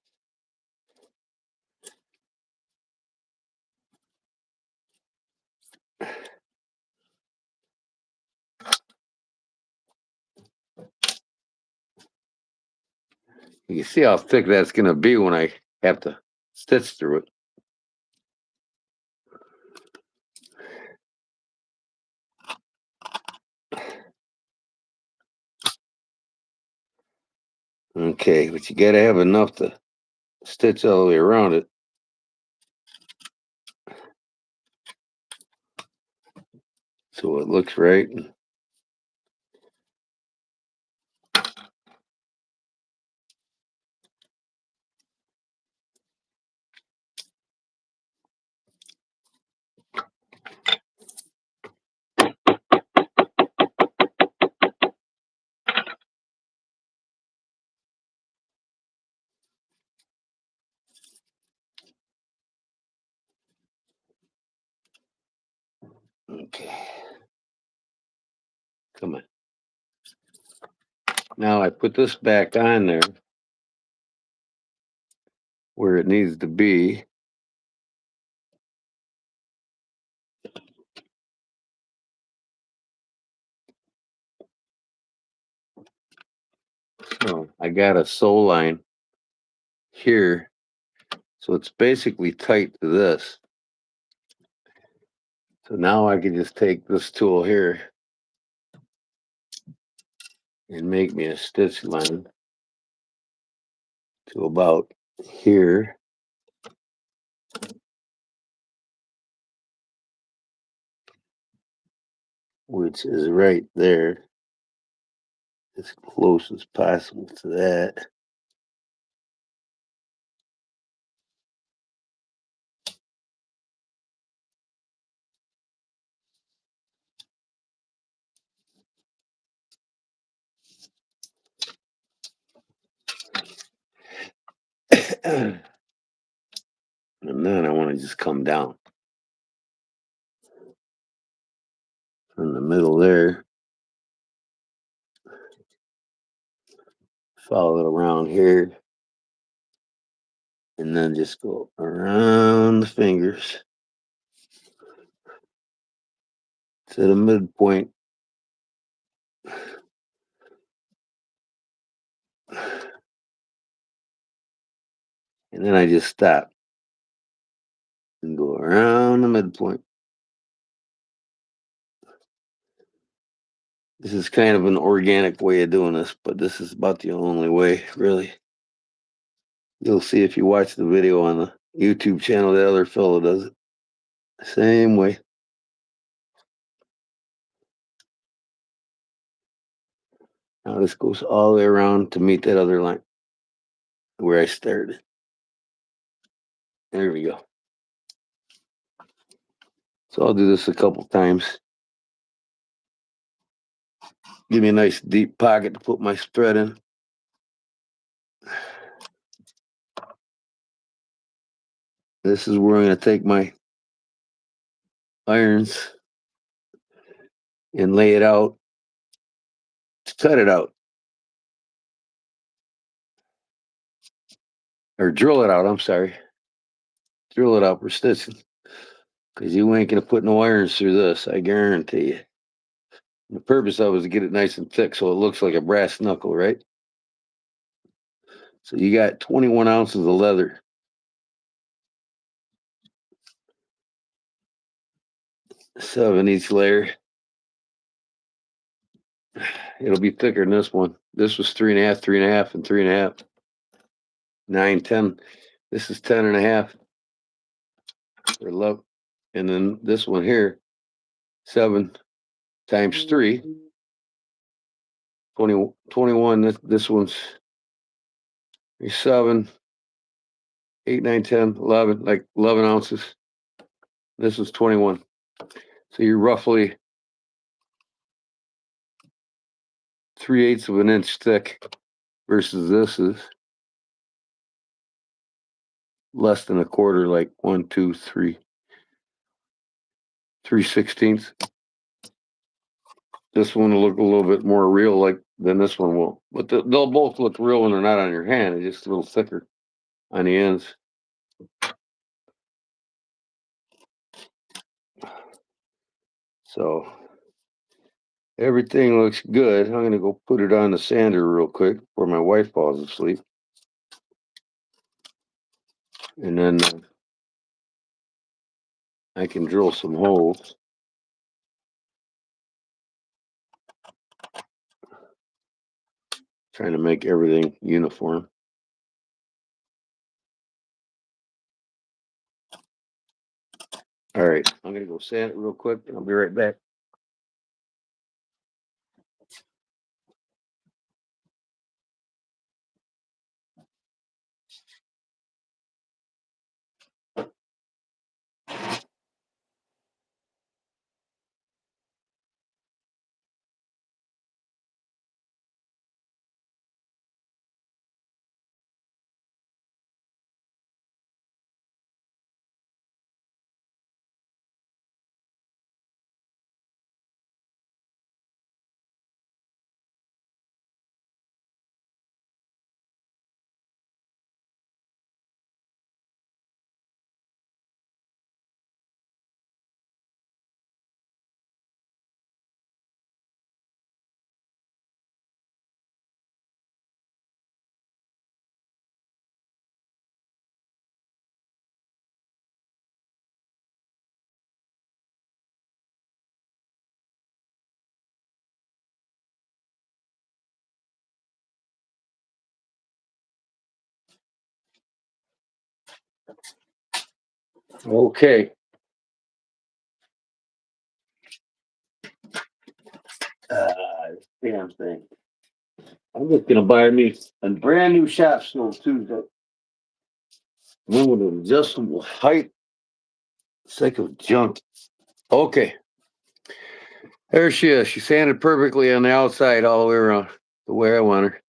You can see how thick that's going to be when I have to stitch through it. Okay, but you got to have enough to stitch all the way around it. So it looks right. Okay. Come on. Now I put this back on there where it needs to be. So I got a sew line here. So it's basically tight to this. So now I can just take this tool here and make me a stitch line to about here. Which is right there, as close as possible to that. And then I want to just come down from the middle there, follow it around here, and then just go around the fingers to the midpoint. And then I just stop and go around the midpoint. This is kind of an organic way of doing this, but this is about the only way, really. You'll see if you watch the video on the YouTube channel, the other fellow does it. Same way. Now this goes all the way around to meet that other line where I started. There we go. So I'll do this a couple times. Give me a nice deep pocket to put my thread in. This is where I'm going to take my irons and lay it out to cut it out. or drill it out. I'm sorry, drill it out for stitching, because you ain't gonna put no irons through this. I guarantee you. The purpose of it is to get it nice and thick, so it looks like a brass knuckle, right? So you got 21 ounces of leather. 7 each layer. It'll be thicker than this one. This was 3.5, 3.5, and 3.5. 9, 10. This is 10.5. Or love. And then this one here, 7 times 3. 20, 21. This one's 7, 8, 9, 10, 11, like 11 ounces. This is 21. So you're roughly 3/8 of an inch thick versus this is less than a quarter, like 1, 2, 3, 3/16. This one will look a little bit more real like than this one will. But they'll both look real when they're not on your hand. It's just a little thicker on the ends. So everything looks good. I'm going to go put it on the sander real quick before my wife falls asleep. And then I can drill some holes. Trying to make everything uniform. All right, I'm going to go sand it real quick and I'll be right back. Okay. Damn thing. I'm just gonna buy me a brand new shop stove too. One with an adjustable height. Sick of junk. Okay. There she is. She sanded perfectly on the outside all the way around the way I want her.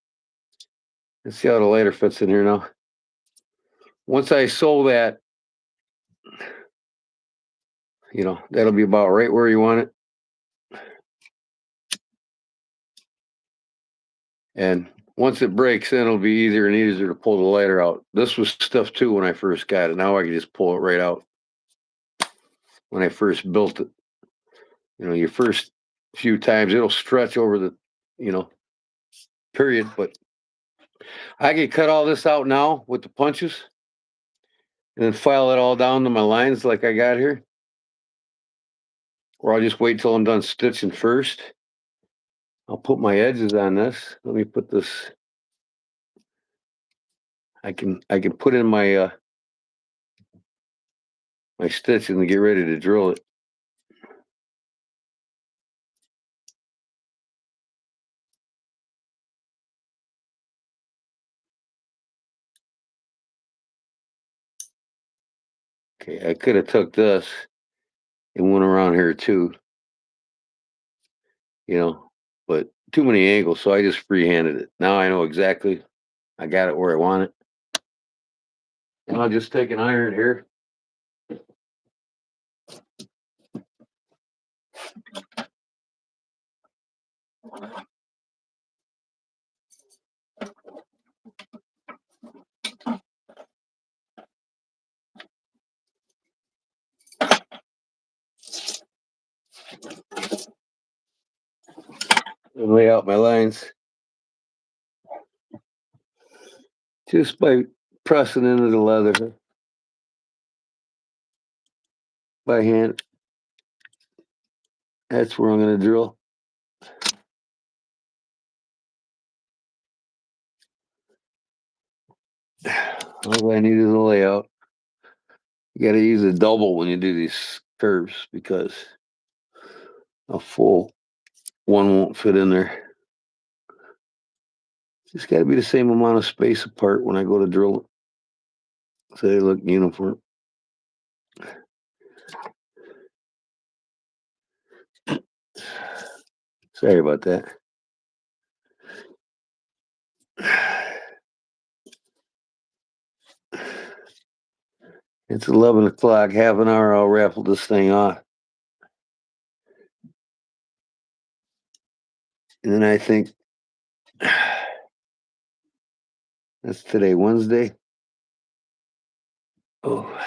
Let's see how the lighter fits in here now. Once I sew that, that'll be about right where you want it. And once it breaks, then it'll be easier and easier to pull the lighter out. This was stuff too when I first got it. Now I can just pull it right out. When I first built it, your first few times it'll stretch over the, period. But I can cut all this out now with the punches and then file it all down to my lines like I got here. Or I'll just wait till I'm done stitching first. I'll put my edges on this. Let me put this. I can put in my my stitching to get ready to drill it. Okay, I could have took this and went around here too, but too many angles, so I just freehanded it. Now I know exactly. I got it where I want it. And I'll just take an iron here. and lay out my lines just by pressing into the leather by hand. That's where I'm going to drill. All I need is a layout. You got to use a double when you do these curves because a full one won't fit in there. Just got to be the same amount of space apart when I go to drill it, so they look uniform. Sorry about that. It's 11 o'clock, half an hour, I'll raffle this thing off. And then I think, that's today, Wednesday. Oh,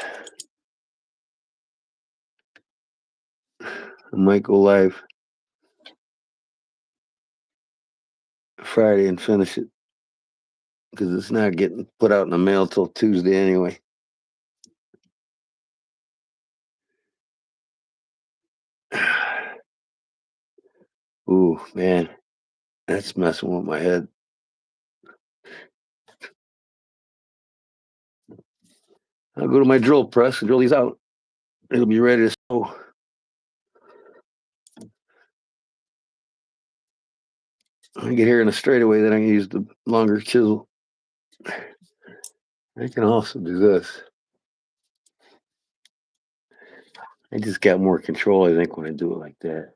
I might go live Friday and finish it because it's not getting put out in the mail till Tuesday anyway. Ooh, man, that's messing with my head. I'll go to my drill press and drill these out. It'll be ready to sew. I get here in a straightaway, then I can use the longer chisel. I can also do this. I just got more control, I think, when I do it like that.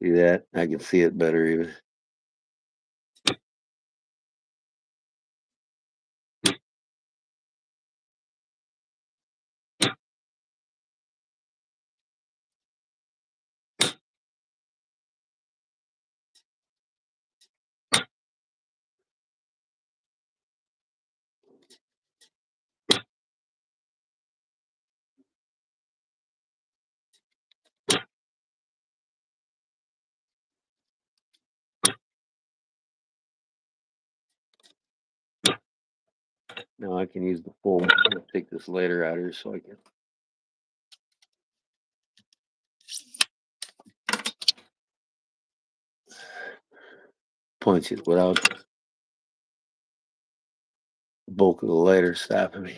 See that? I can see it better even. Now I can use the full. I'll take this later out here so I can punch it without the bulk of the lighter stopping me.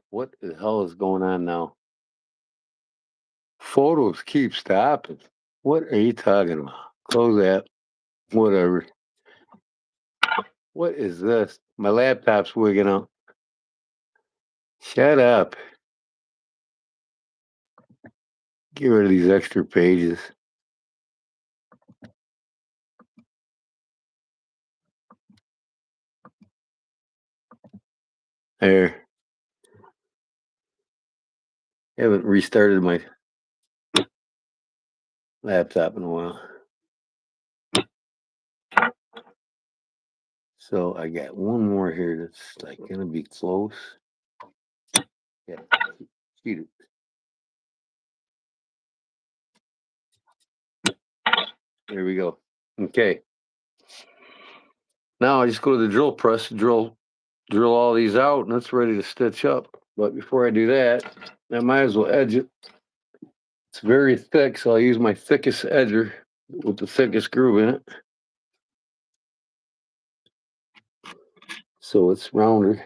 What the hell is going on now? Photos keep stopping. What are you talking about? Close that. Whatever. What is this? My laptop's wigging out. Shut up. Get rid of these extra pages. There. Haven't restarted my laptop in a while. So I got one more here that's like gonna be close. Yeah, shoot it. There we go. Okay. Now I just go to the drill press, drill all these out, and it's ready to stitch up. But before I do that, I might as well edge it. It's very thick, so I'll use my thickest edger with the thickest groove in it. So it's rounder.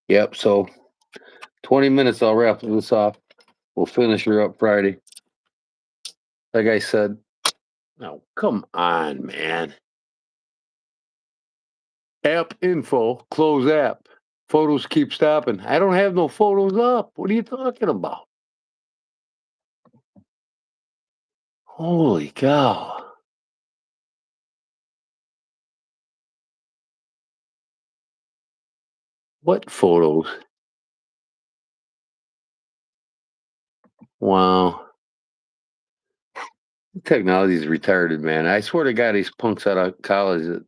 Yep. So 20 minutes, I'll wrap this off. We'll finish her up Friday. Like I said, no, come on, man. App info, close app. Photos keep stopping. I don't have no photos up. What are you talking about? Holy cow. What photos? Wow. Technology's retarded, man. I swear to God, these punks out of college that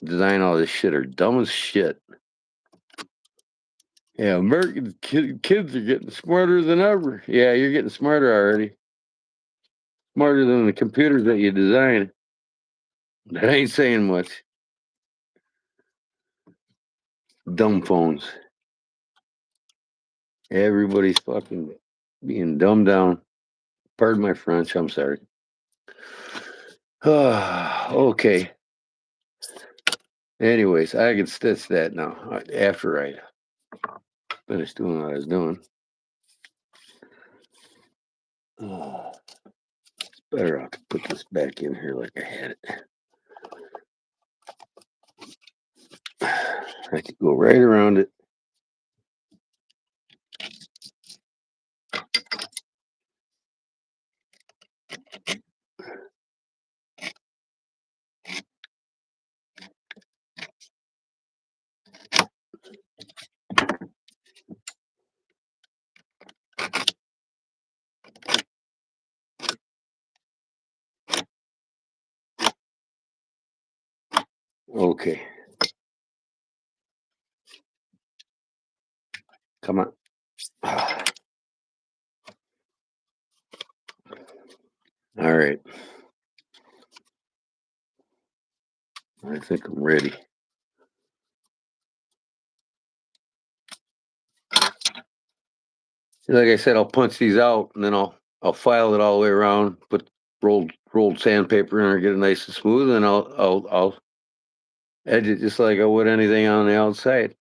design all this shit are dumb as shit. Yeah, American kids are getting smarter than ever. Yeah, you're getting smarter already. Smarter than the computers that you design. That ain't saying much. Dumb phones. Everybody's fucking being dumbed down. Pardon my French. I'm sorry. Okay. Anyways, I can stitch that now after I finish doing what I was doing. Better off to put this back in here like I had it. I could go right around it. Okay. Come on. All right. I think I'm ready. Like I said, I'll punch these out and then I'll file it all the way around, put rolled sandpaper in there, get it nice and smooth, and I'll edge it just like I would anything on the outside.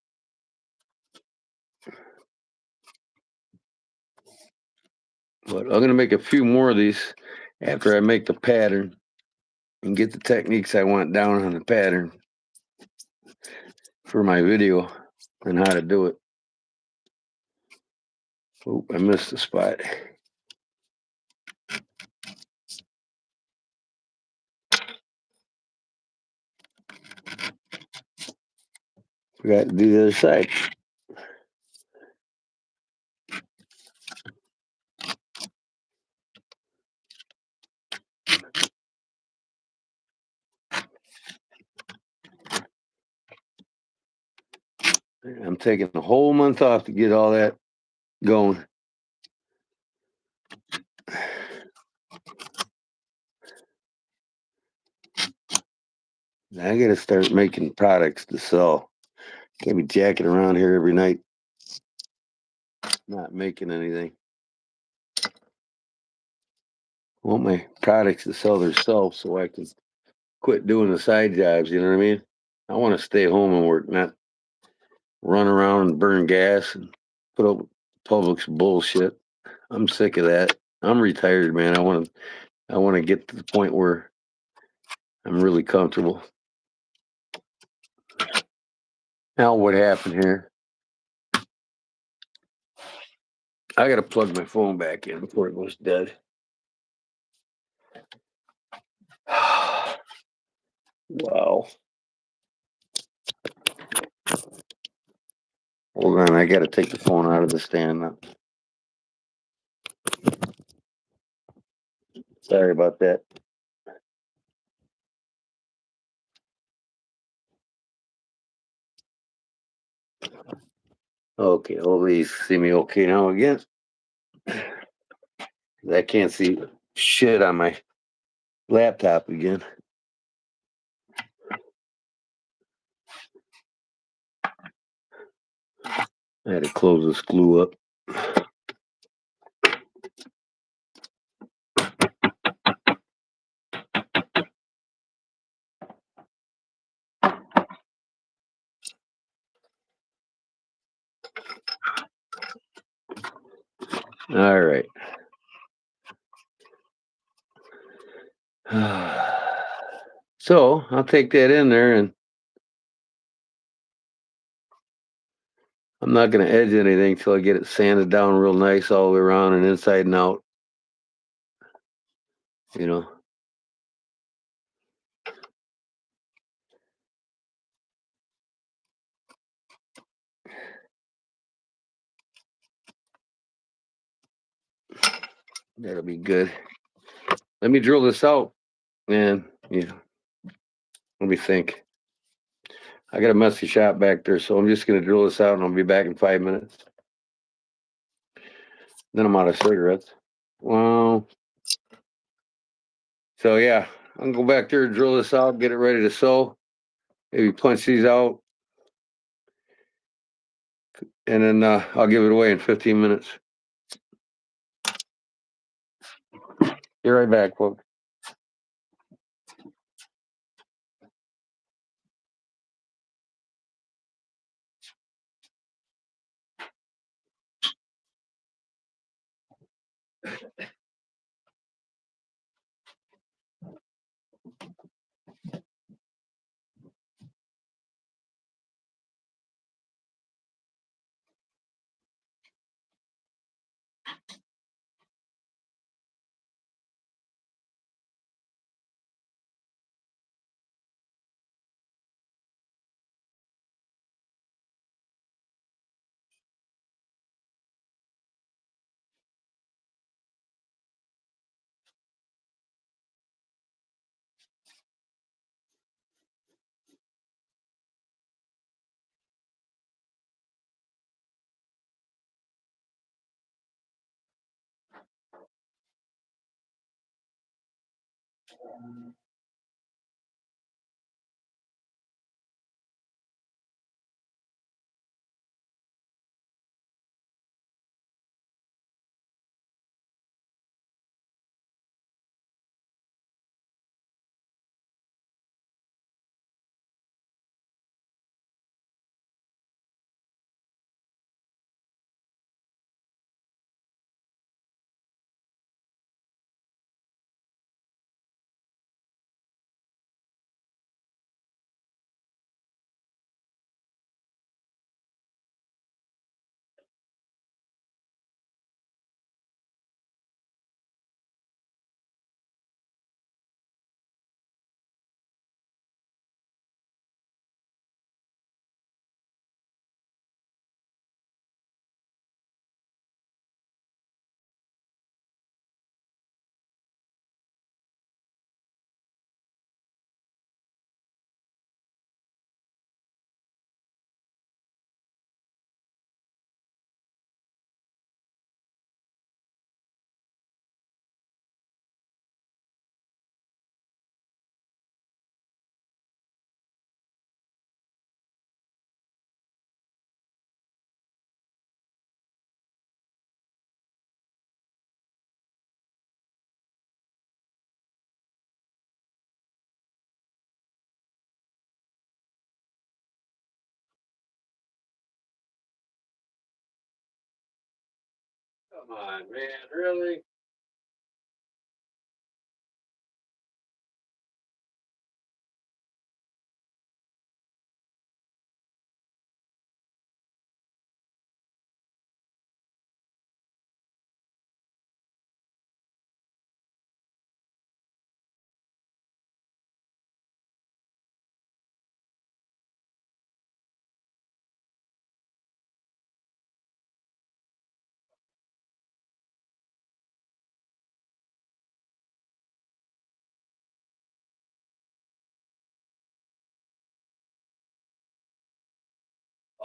But I'm gonna make a few more of these after I make the pattern and get the techniques I want down on the pattern for my video and how to do it. Oh, I missed the spot. Forgot to do the other side. I'm taking the whole month off to get all that going. I got to start making products to sell. Can't be jacking around here every night, not making anything. I want my products to sell themselves so I can quit doing the side jobs. You know what I mean? I want to stay home and work, not run around and burn gas and put up with public's bullshit. I'm sick of that. I'm retired, man. I want to get to the point where I'm really comfortable. Now, what happened here? I got to plug my phone back in before it goes dead. Wow. Hold on, I got to take the phone out of the stand now. Sorry about that. Okay, hopefully you see me okay now again. I can't see shit on my laptop again. I had to close this glue up. All right. So I'll take that in there, and I'm not going to edge anything till I get it sanded down real nice all the way around and inside and out. You know. That'll be good. Let me drill this out, and let me think. I got a messy shop back there, so I'm just going to drill this out, and I'll be back in 5 minutes. Then I'm out of cigarettes. Well, so yeah, I'm gonna go back there, drill this out, get it ready to sew. Maybe punch these out, and then I'll give it away in 15 minutes. Be right back, folks. Come on, man, really?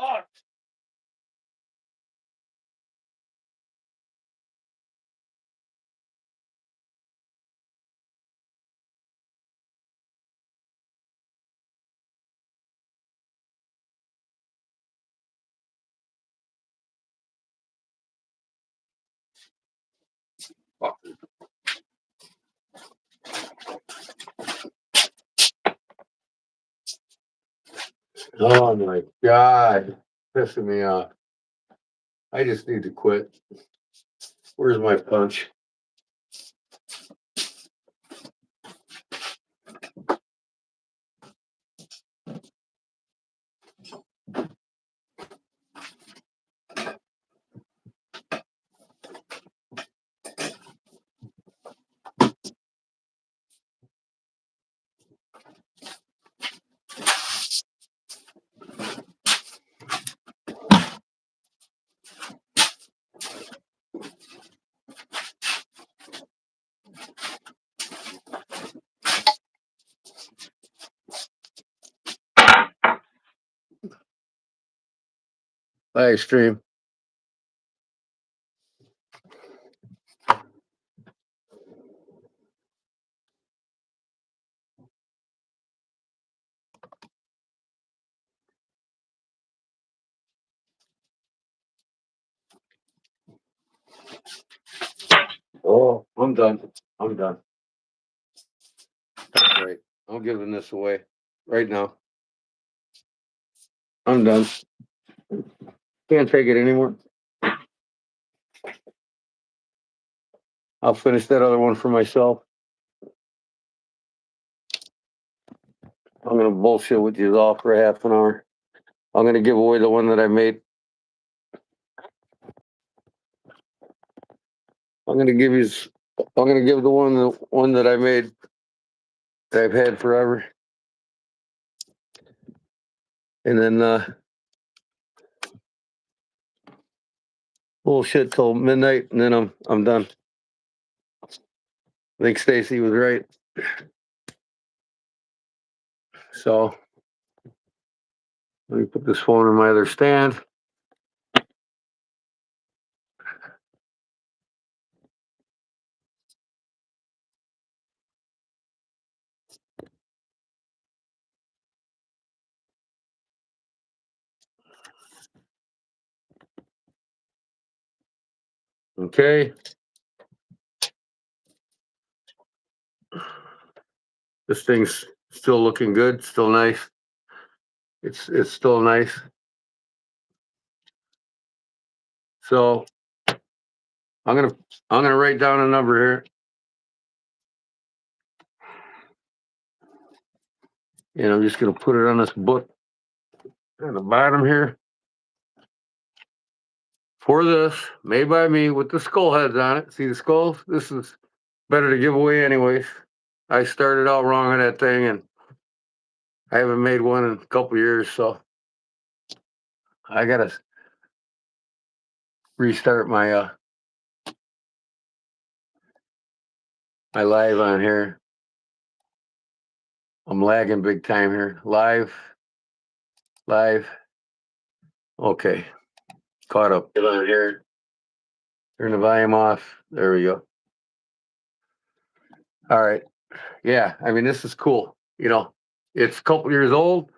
Oh, fuck. Oh my God, pissing me off. I just need to quit. Where's my punch? Live stream. Oh, I'm done. I'm done. That's right. I'm giving this away right now. I'm done. Can't take it anymore. I'll finish that other one for myself. I'm gonna bullshit with you all for half an hour. I'm gonna give away the one that I made. I'm gonna give you. I'm gonna give the one that I made that I've had forever, and then bullshit till midnight, and then I'm done. I think Stacy was right. So let me put this phone in my other stand. Okay. This thing's still looking good, still nice. It's still nice. So I'm gonna write down a number here. And I'm just gonna put it on this book on the bottom here. For this, made by me with the skull heads on it. See the skulls? This is better to give away anyways. I started out wrong on that thing and I haven't made one in a couple years, so I gotta restart my my live on here. I'm lagging big time here. Live. Okay. Caught up. Get on here. Turn the volume off. There we go. All right. Yeah, I mean this is cool. You know, it's a couple years old,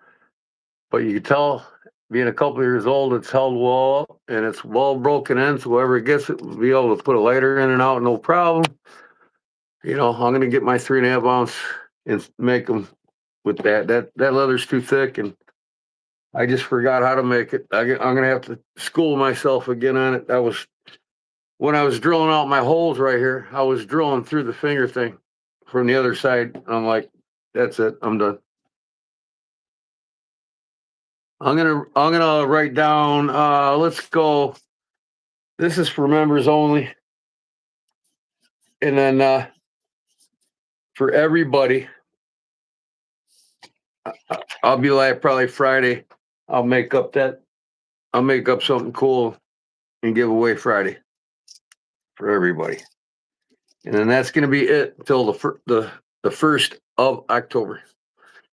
but you can tell being a couple years old, it's held well and it's well broken in. So whoever gets it will be able to put a lighter in and out, no problem. You know, I'm gonna get my 3.5 ounce and make them with that. That leather's too thick, and I just forgot how to make it. I'm gonna have to school myself again on it. That was when I was drilling out my holes right here. I was drilling through the finger thing from the other side. I'm like, that's it. I'm done. I'm gonna write down. Let's go. This is for members only, and then for everybody, I'll be like probably Friday. I'll make up something cool and give away Friday for everybody, and then that's gonna be it until the 1st of October.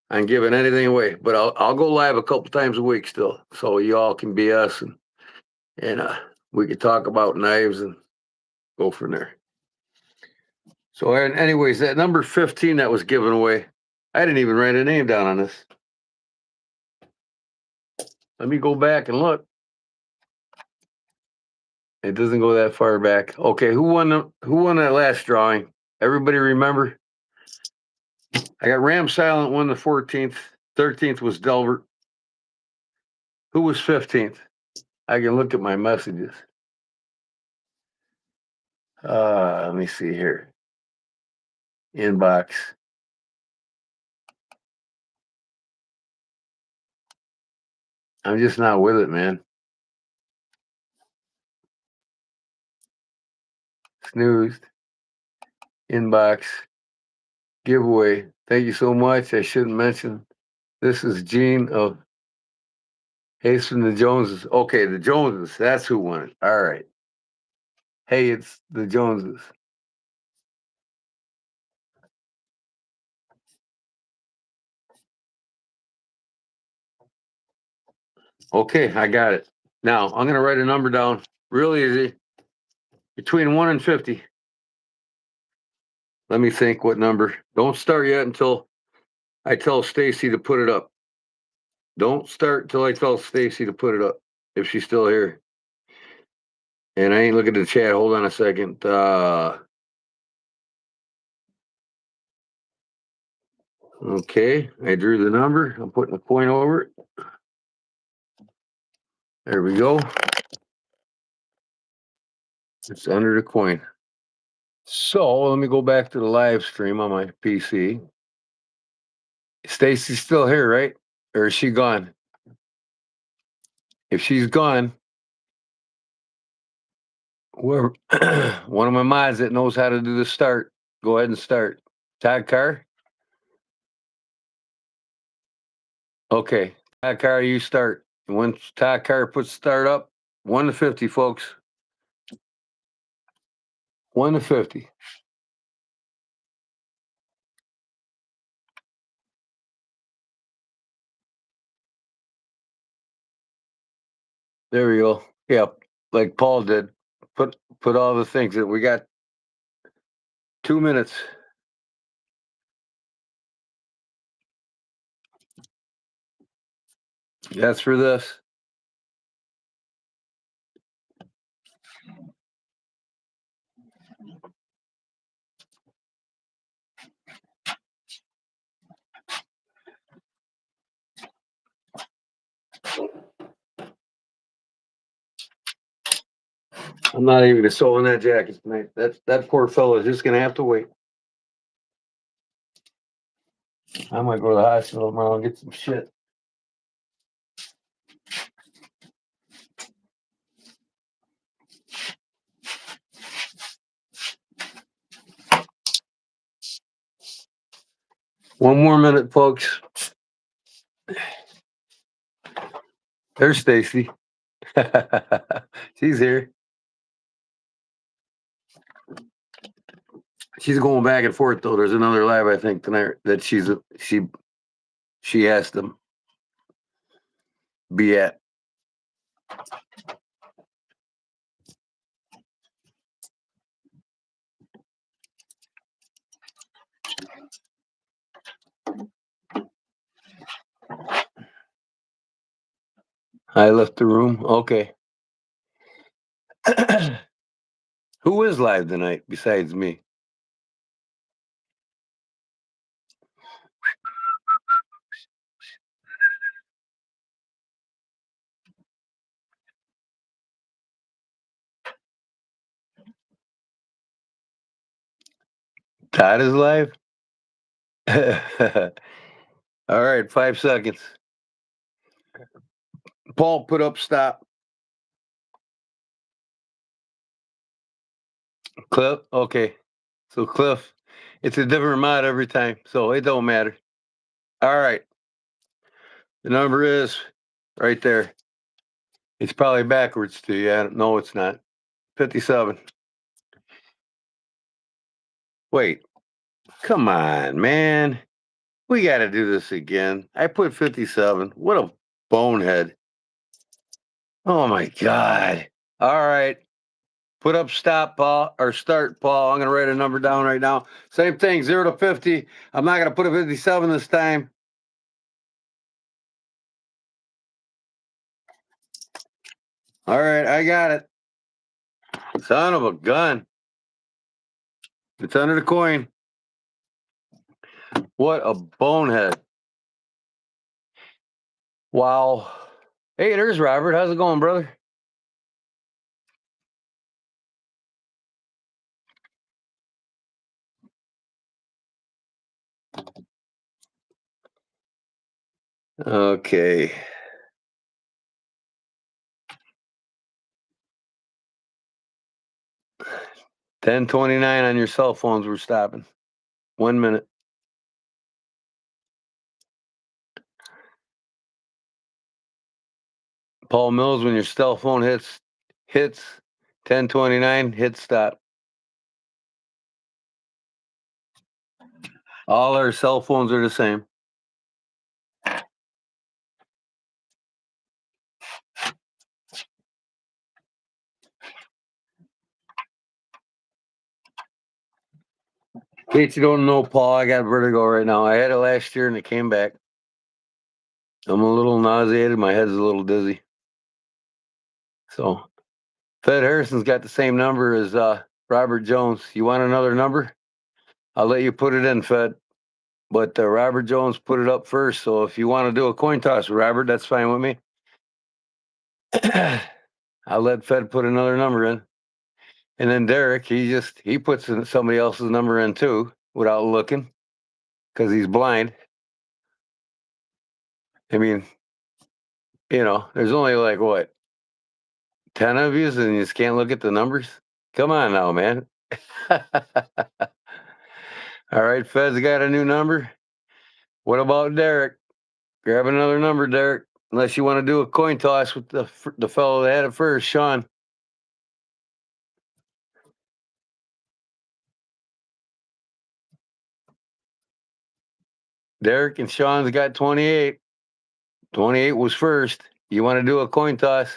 I'm giving anything away, but I'll go live a couple times a week still, so you all can BS and we can talk about knives and go from there. So, anyways, that number 15 that was given away, I didn't even write a name down on this. Let me go back and look. It doesn't go that far back. Okay, who won that last drawing? Everybody remember? I got Ram Silent won the 14th. 13th was Delbert. Who was 15th? I can look at my messages. Let me see here. Inbox. I'm just not with it, man. Snoozed. Inbox. Giveaway. Thank you so much. I shouldn't mention. This is Gene of Hasten the Joneses. Okay, the Joneses. That's who won it. All right. Hey, it's the Joneses. Okay, I got it. Now I'm gonna write a number down. Real easy. Between 1 and 50. Let me think what number. Don't start yet until I tell Stacy to put it up. Don't start till I tell Stacy to put it up. If she's still here. And I ain't looking at the chat. Hold on a second. Okay, I drew the number. I'm putting a coin over it. There we go. It's under the coin. So let me go back to the live stream on my PC. Stacy's still here, right? Or is she gone? If she's gone, whoever one of my mods that knows how to do the start, go ahead and start. Todd Carr? Okay. Todd Carr, you start. And when Todd Carr puts start up, 1 to 50, folks. 1 to 50. There we go. Yeah, like Paul did. Put all the things that we got 2 minutes. That's for this. I'm not even gonna sew in that jacket tonight. That poor fellow is just gonna have to wait. I might go to the hospital tomorrow and get some shit. One more minute, folks. There's Stacy. She's here. She's going back and forth though. There's another live I think tonight that she has to be at. I left the room. Okay. Who is live tonight besides me? Todd is live? All right, 5 seconds. Paul, put up stop. Cliff? Okay. So Cliff, it's a different mod every time, so it don't matter. All right. The number is right there. It's probably backwards to you. No, it's not. 57. Wait. Come on, man. We got to do this again. I put 57. What a bonehead. Oh, my God. All right. Put up stop, Paul, or start, Paul. I'm going to write a number down right now. Same thing, 0 to 50. I'm not going to put a 57 this time. All right, I got it. Son of a gun. It's under the coin. What a bonehead. Wow. Hey, there's Robert. How's it going, brother? Okay. $10:29 on your cell phones. We're stopping. 1 minute. Paul Mills, when your cell phone hits 10:29, hit stop. All our cell phones are the same. In case you don't know, Paul, I got vertigo right now. I had it last year and it came back. I'm a little nauseated. My head's a little dizzy. So, Fed Harrison's got the same number as Robert Jones. You want another number? I'll let you put it in, Fed. But Robert Jones put it up first. So if you want to do a coin toss, Robert, that's fine with me. I'll let Fed put another number in. And then Derek, he puts somebody else's number in too without looking because he's blind. I mean, there's only like what, 10 of you, and you just can't look at the numbers? Come on now, man. All right, Fed's got a new number. What about Derek? Grab another number, Derek. Unless you want to do a coin toss with the fellow that had it first, Sean. Derek and Sean's got 28. 28 was first. You want to do a coin toss?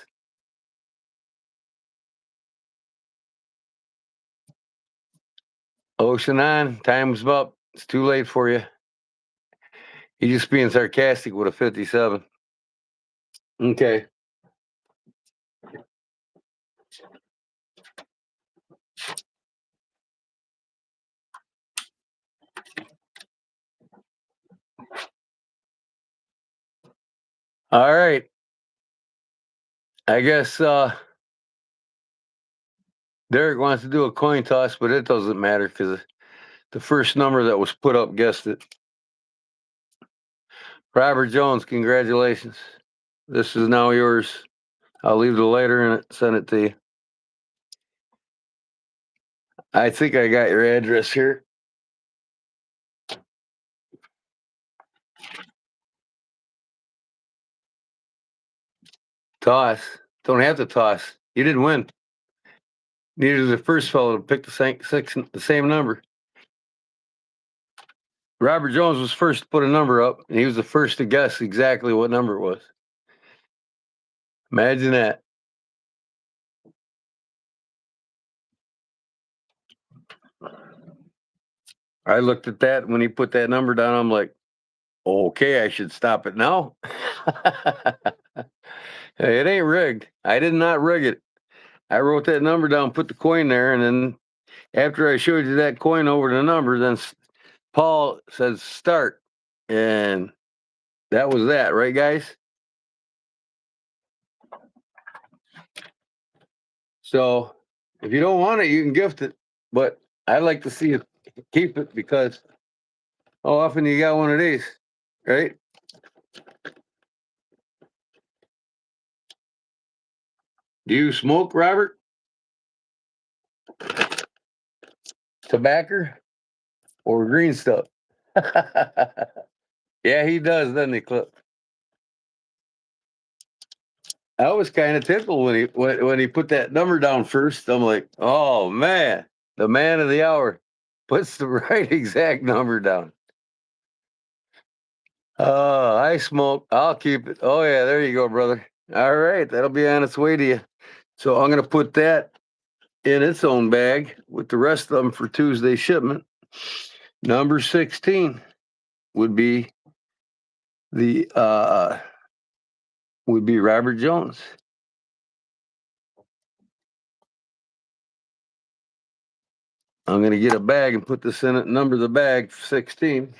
Ocean on. Time's up. It's too late for you. He's just being sarcastic with a 57. Okay. All right. I guess Derek wants to do a coin toss, but it doesn't matter because the first number that was put up guessed it. Robert Jones, congratulations. This is now yours. I'll leave the lighter in it, send it to you. I think I got your address here. Toss. Don't have to toss. You didn't win. Neither did the first fellow to pick the same number. Robert Jones was first to put a number up, and he was the first to guess exactly what number it was. Imagine that. I looked at that when he put that number down. I'm like, okay, I should stop it now. Hey, it ain't rigged. I did not rig it. I wrote that number down, put the coin there, and then after I showed you that coin over the number, then Paul says start. And that was that, right, guys? So if you don't want it, you can gift it. But I'd like to see you keep it because how often you got one of these, right? Do you smoke, Robert? Tobacco or green stuff? Yeah, he does, doesn't he, Clip? I was kind of tickled when he put that number down first. I'm like, oh man, the man of the hour puts the right exact number down. I smoke. I'll keep it. Oh yeah, there you go, brother. All right, that'll be on its way to you. So I'm gonna put that in its own bag with the rest of them for Tuesday shipment. Number 16 would be the Robert Jones. I'm gonna get a bag and put this in it. Number the bag 16.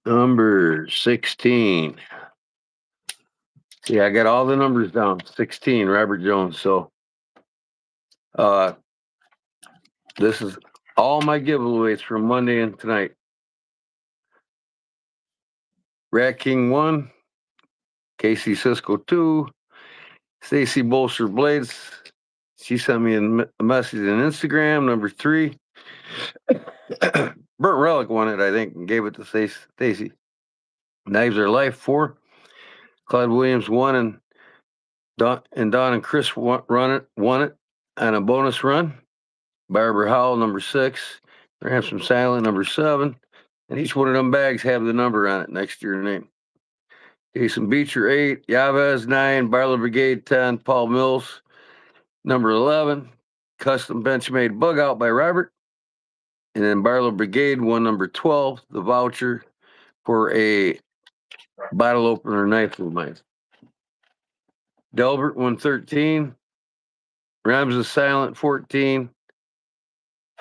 Number 16. See, I got all the numbers down. 16, Robert Jones. So this is all my giveaways from Monday and tonight. Rat King 1, Casey Cisco 2, Stacy Bolster Blades. She sent me a message on Instagram. Number 3. Burnt Relic won it, I think, and gave it to Stacy. Knives Are Life 4. Clyde Williams 1, and Don and Chris won it on a bonus run. Barbara Howell, number 6. Ransom Silent, number 7. And each one of them bags have the number on it next to your name. Jason Beecher, 8. Yavez, 9. Barlow Brigade, 10. Paul Mills, number 11. Custom Benchmade Bug Out by Robert. And then Barlow Brigade won number 12, the voucher for a bottle opener knife of mine. Delbert won 13. Rhymes is Silent, 14.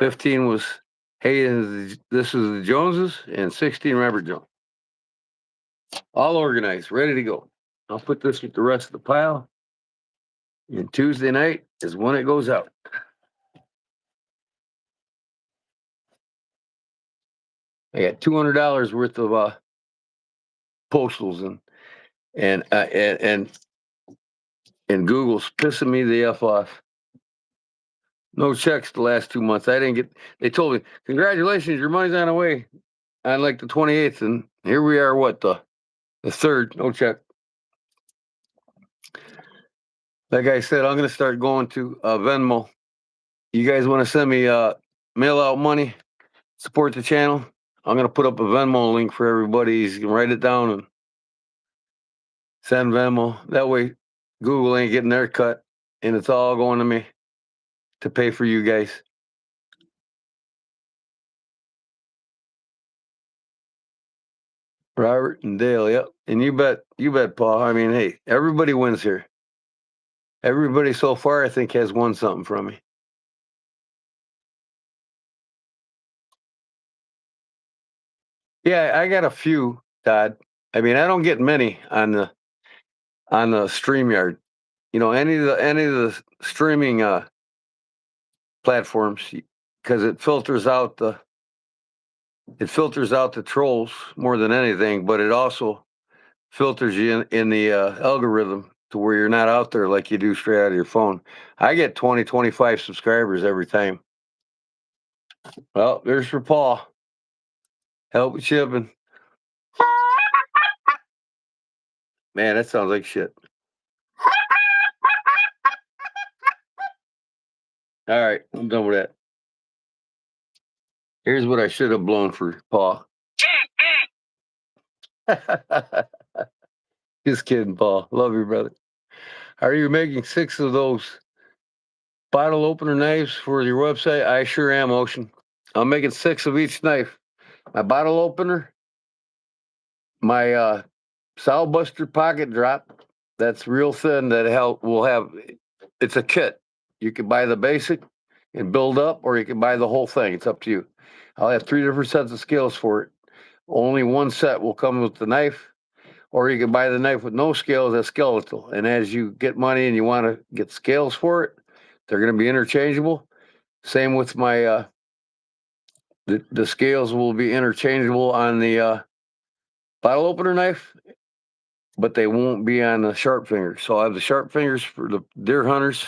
15 was Hey, this is the Joneses, and 16 Robert Jones. All organized, ready to go. I'll put this with the rest of the pile. And Tuesday night is when it goes out. I got $200 worth of postals and Google's pissing me the F off. No checks the last 2 months. I didn't get. They told me, congratulations, your money's on the way on like the 28th, and here we are. What the 3rd? No check. Like I said, I'm going to start going to Venmo. You guys want to send me mail out money, support the channel? I'm going to put up a Venmo link for everybody. You can write it down and send Venmo. That way, Google ain't getting their cut, and it's all going to me to pay for you guys. Robert and Dale, yep. And you bet, Paul. I mean, hey, everybody wins here. Everybody so far, I think, has won something from me. Yeah, I got a few, Todd. I mean, I don't get many on the StreamYard. You know, any of the streaming platforms, because it filters out the trolls more than anything, but it also filters you in the algorithm to where you're not out there like you do straight out of your phone. I get 20, 25 subscribers every time. Well, there's for Paul. Help with shipping. Man, that sounds like shit. All right, I'm done with that. Here's what I should have blown for Paul. Just kidding, Paul. Love you, brother. Are you making 6 of those bottle opener knives for your website? I sure am, Ocean. I'm making 6 of each knife. My bottle opener, my Sow Buster pocket drop, that's real thin, that will have, it's a kit. You can buy the basic and build up, or you can buy the whole thing. It's up to you. I'll have 3 different sets of scales for it. Only one set will come with the knife, or you can buy the knife with no scales, that's skeletal. And as you get money and you want to get scales for it, they're going to be interchangeable. Same with my, the scales will be interchangeable on the bottle opener knife, but they won't be on the sharp fingers. So I have the sharp fingers for the deer hunters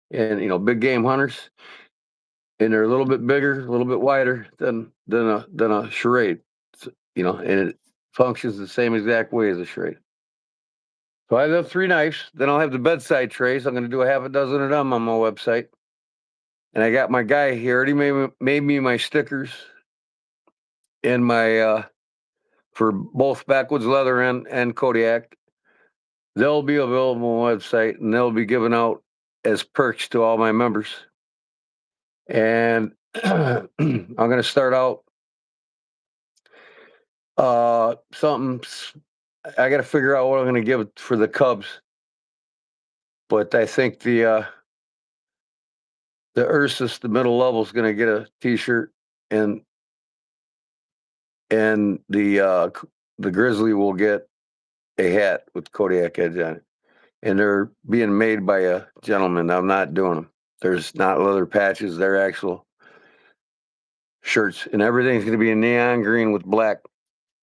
and, big game hunters. And they're a little bit bigger, a little bit wider than a charade, and it functions the same exact way as a charade. So I have 3 knives. Then I'll have the bedside trays. I'm going to do a half a dozen of them on my website. And I got my guy here already made me my stickers and my for both Backwoods Leather and Kodiak. They'll be available on the website, and they'll be given out as perks to all my members. And I'm going to start out something. I got to figure out what I'm going to give for the Cubs, but I think the Ursus, the middle level, is going to get a T-shirt, and and the grizzly will get a hat with Kodiak Edge on it. And they're being made by a gentleman. I'm not doing them. There's not leather patches. They're actual shirts. And everything's going to be in neon green with black.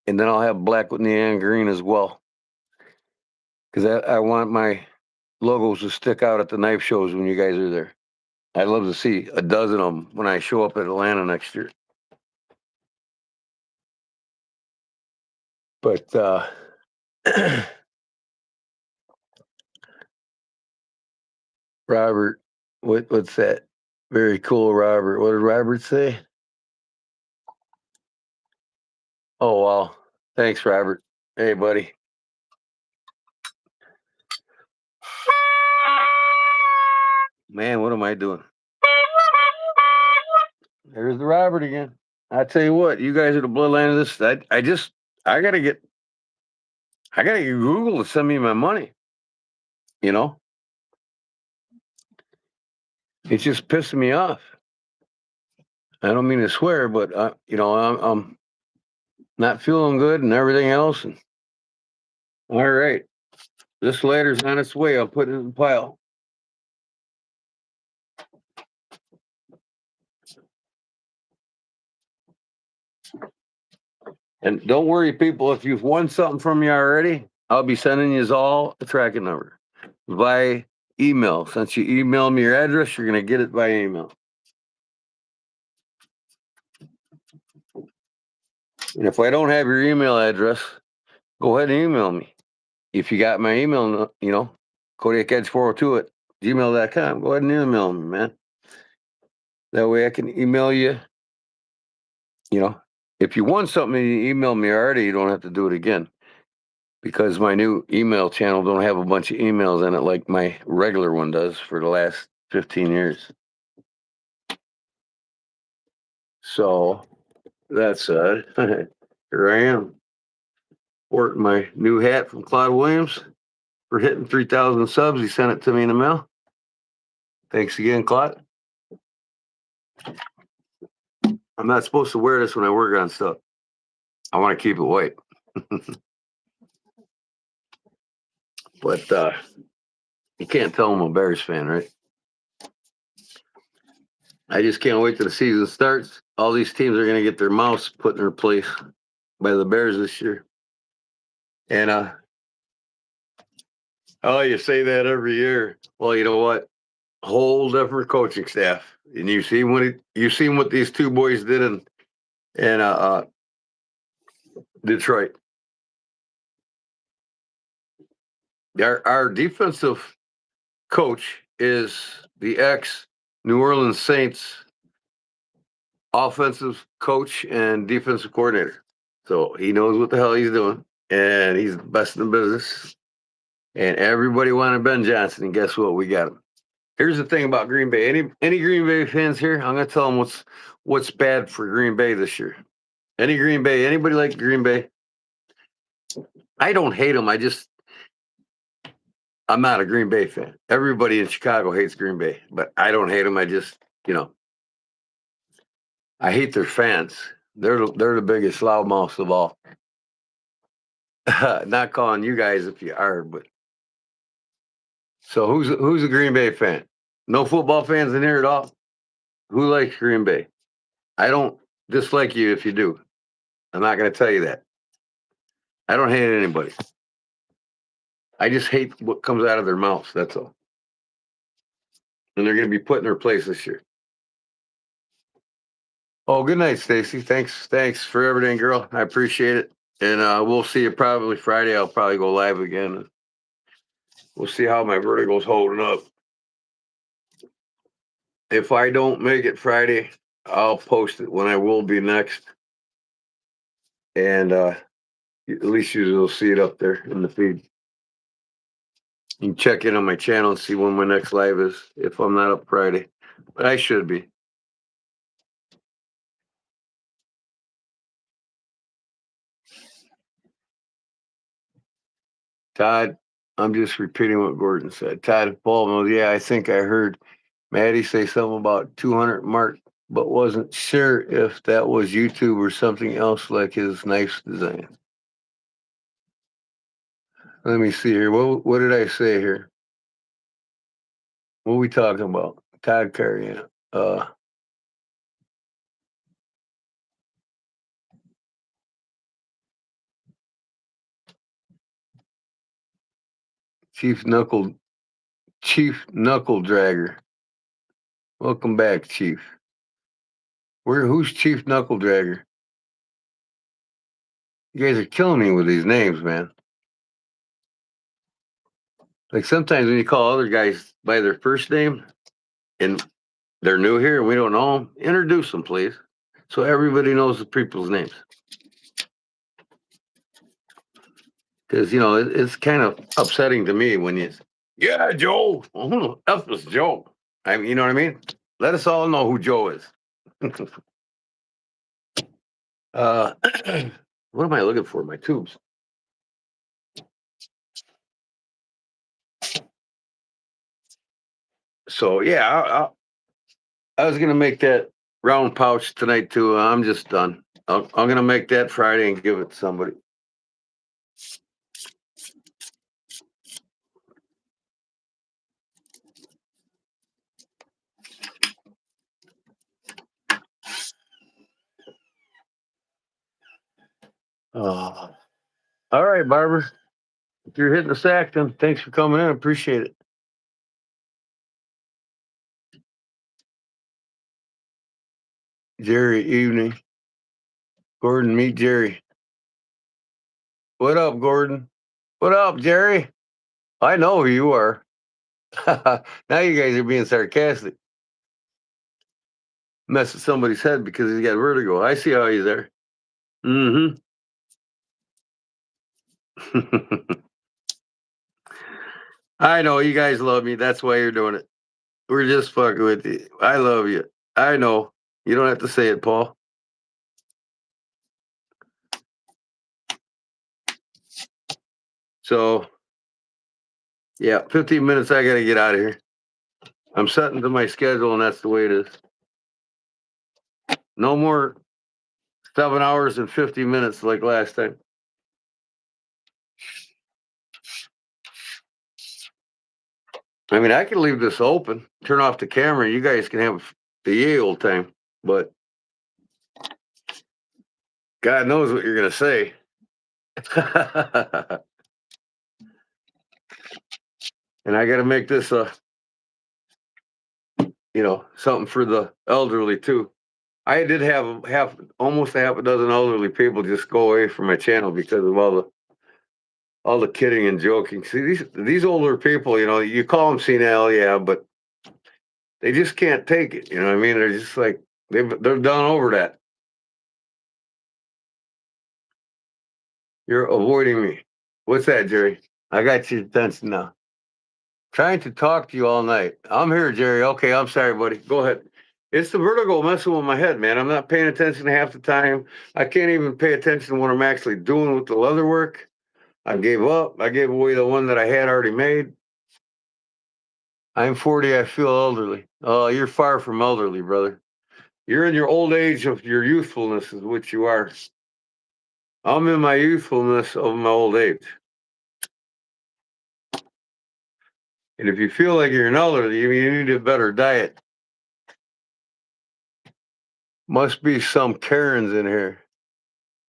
And then I'll have black with neon green as well. Because I want my logos to stick out at the knife shows when you guys are there. I'd love to see a dozen of them when I show up at Atlanta next year. But Robert, what's that? Very cool, Robert. What did Robert say? Oh wow. Thanks, Robert. Hey buddy. Man, what am I doing? There's the Robert again. I tell you what, you guys are the bloodline of this. I gotta get Google to send me my money. You know, it's just pissing me off. I don't mean to swear, but I'm not feeling good and everything else. And all right, this letter's on its way. I'll put it in the pile. And don't worry, people, if you've won something from me already, I'll be sending you all a tracking number by email. Since you email me your address, you're going to get it by email. And if I don't have your email address, go ahead and email me. If you got my email, Kodiak Edge 402 at gmail.com, go ahead and email me, man. That way I can email you. If you want something and you email me already, you don't have to do it again. Because my new email channel don't have a bunch of emails in it like my regular one does for the last 15 years. So that's here I am. Working my new hat from Claude Williams for hitting 3,000 subs. He sent it to me in the mail. Thanks again, Claude. I'm not supposed to wear this when I work on stuff. I want to keep it white. But you can't tell I'm a Bears fan, right? I just can't wait till the season starts. All these teams are going to get their mouths put in their place by the Bears this year. And oh, you say that every year. Well, you know what? Whole different coaching staff. And you've seen what these two boys did in Detroit. Our defensive coach is the ex New Orleans Saints offensive coach and defensive coordinator. So he knows what the hell he's doing, and he's the best in the business. And everybody wanted Ben Johnson, and guess what? We got him. Here's the thing about Green Bay. Any Green Bay fans here? I'm gonna tell them what's bad for Green Bay this year. Anybody like Green Bay? I don't hate them. I'm not a Green Bay fan. Everybody in Chicago hates Green Bay, but I don't hate them. I just, I hate their fans. They're the biggest loudmouths of all. Not calling you guys if you are, but so who's a Green Bay fan? No football fans in here at all. Who likes Green Bay? I don't dislike you if you do. I'm not going to tell you that. I don't hate anybody. I just hate what comes out of their mouths. That's all. And they're going to be put in their place this year. Oh, good night, Stacy. Thanks for everything, girl. I appreciate it. And we'll see you probably Friday. I'll probably go live again. We'll see how my vertigo's holding up. If I don't make it Friday, I'll post it when I will be next. And at least you'll see it up there in the feed. You can check in on my channel and see when my next live is, if I'm not up Friday. But I should be. Todd, I'm just repeating what Gordon said. Todd Paul, yeah, I think I heard Maddie say something about 200 mark but wasn't sure if that was YouTube or something else like his knife design. Let me see here. What did I say here? What are we talking about? Todd Carey. Chief Knuckle Dragger. Welcome back, Chief. Who's Chief Knuckle Dragger? You guys are killing me with these names, man. Like sometimes when you call other guys by their first name and they're new here and we don't know them, introduce them, please, so everybody knows the people's names. Because, you know, it's kind of upsetting to me when yeah, Joe. Well, who the F is Joe? I mean, you know what I mean? Let us all know who Joe is. What am I looking for? My tubes. So, yeah, I was going to make that round pouch tonight, too. I'm just done. I'm going to make that Friday and give it to somebody. All right, Barbara. If you're hitting the sack, then thanks for coming in. Appreciate it. Jerry, evening. Gordon, meet Jerry. What up, Gordon? What up, Jerry? I know who you are. Now you guys are being sarcastic. Mess with somebody's head because he's got vertigo. I see how he's there. Mm-hmm. I know you guys love me. That's why you're doing it. We're just fucking with you. I love you. I know. You don't have to say it, Paul. So, yeah, 15 minutes. I got to get out of here. I'm setting to my schedule, and that's the way it is. No more 7 hours and 50 minutes like last time. I mean, I can leave this open, turn off the camera. You guys can have the ye old time, but God knows what you're going to say. And I got to make this something for the elderly too. I did have almost a half a dozen elderly people just go away from my channel because of all the kidding and joking. See, these older people, you call them senile, yeah, but they just can't take it. You know what I mean? They're just like they're done over that. You're avoiding me. What's that, Jerry? I got your attention now. Trying to talk to you all night. I'm here, Jerry. Okay, I'm sorry, buddy. Go ahead. It's the vertigo messing with my head, man. I'm not paying attention half the time. I can't even pay attention to what I'm actually doing with the leather work. I gave up. I gave away the one that I had already made. I'm 40. I feel elderly. Oh, you're far from elderly, brother. You're in your old age of your youthfulness, is what you are. I'm in my youthfulness of my old age. And if you feel like you're an elderly, you need a better diet. Must be some Karens in here.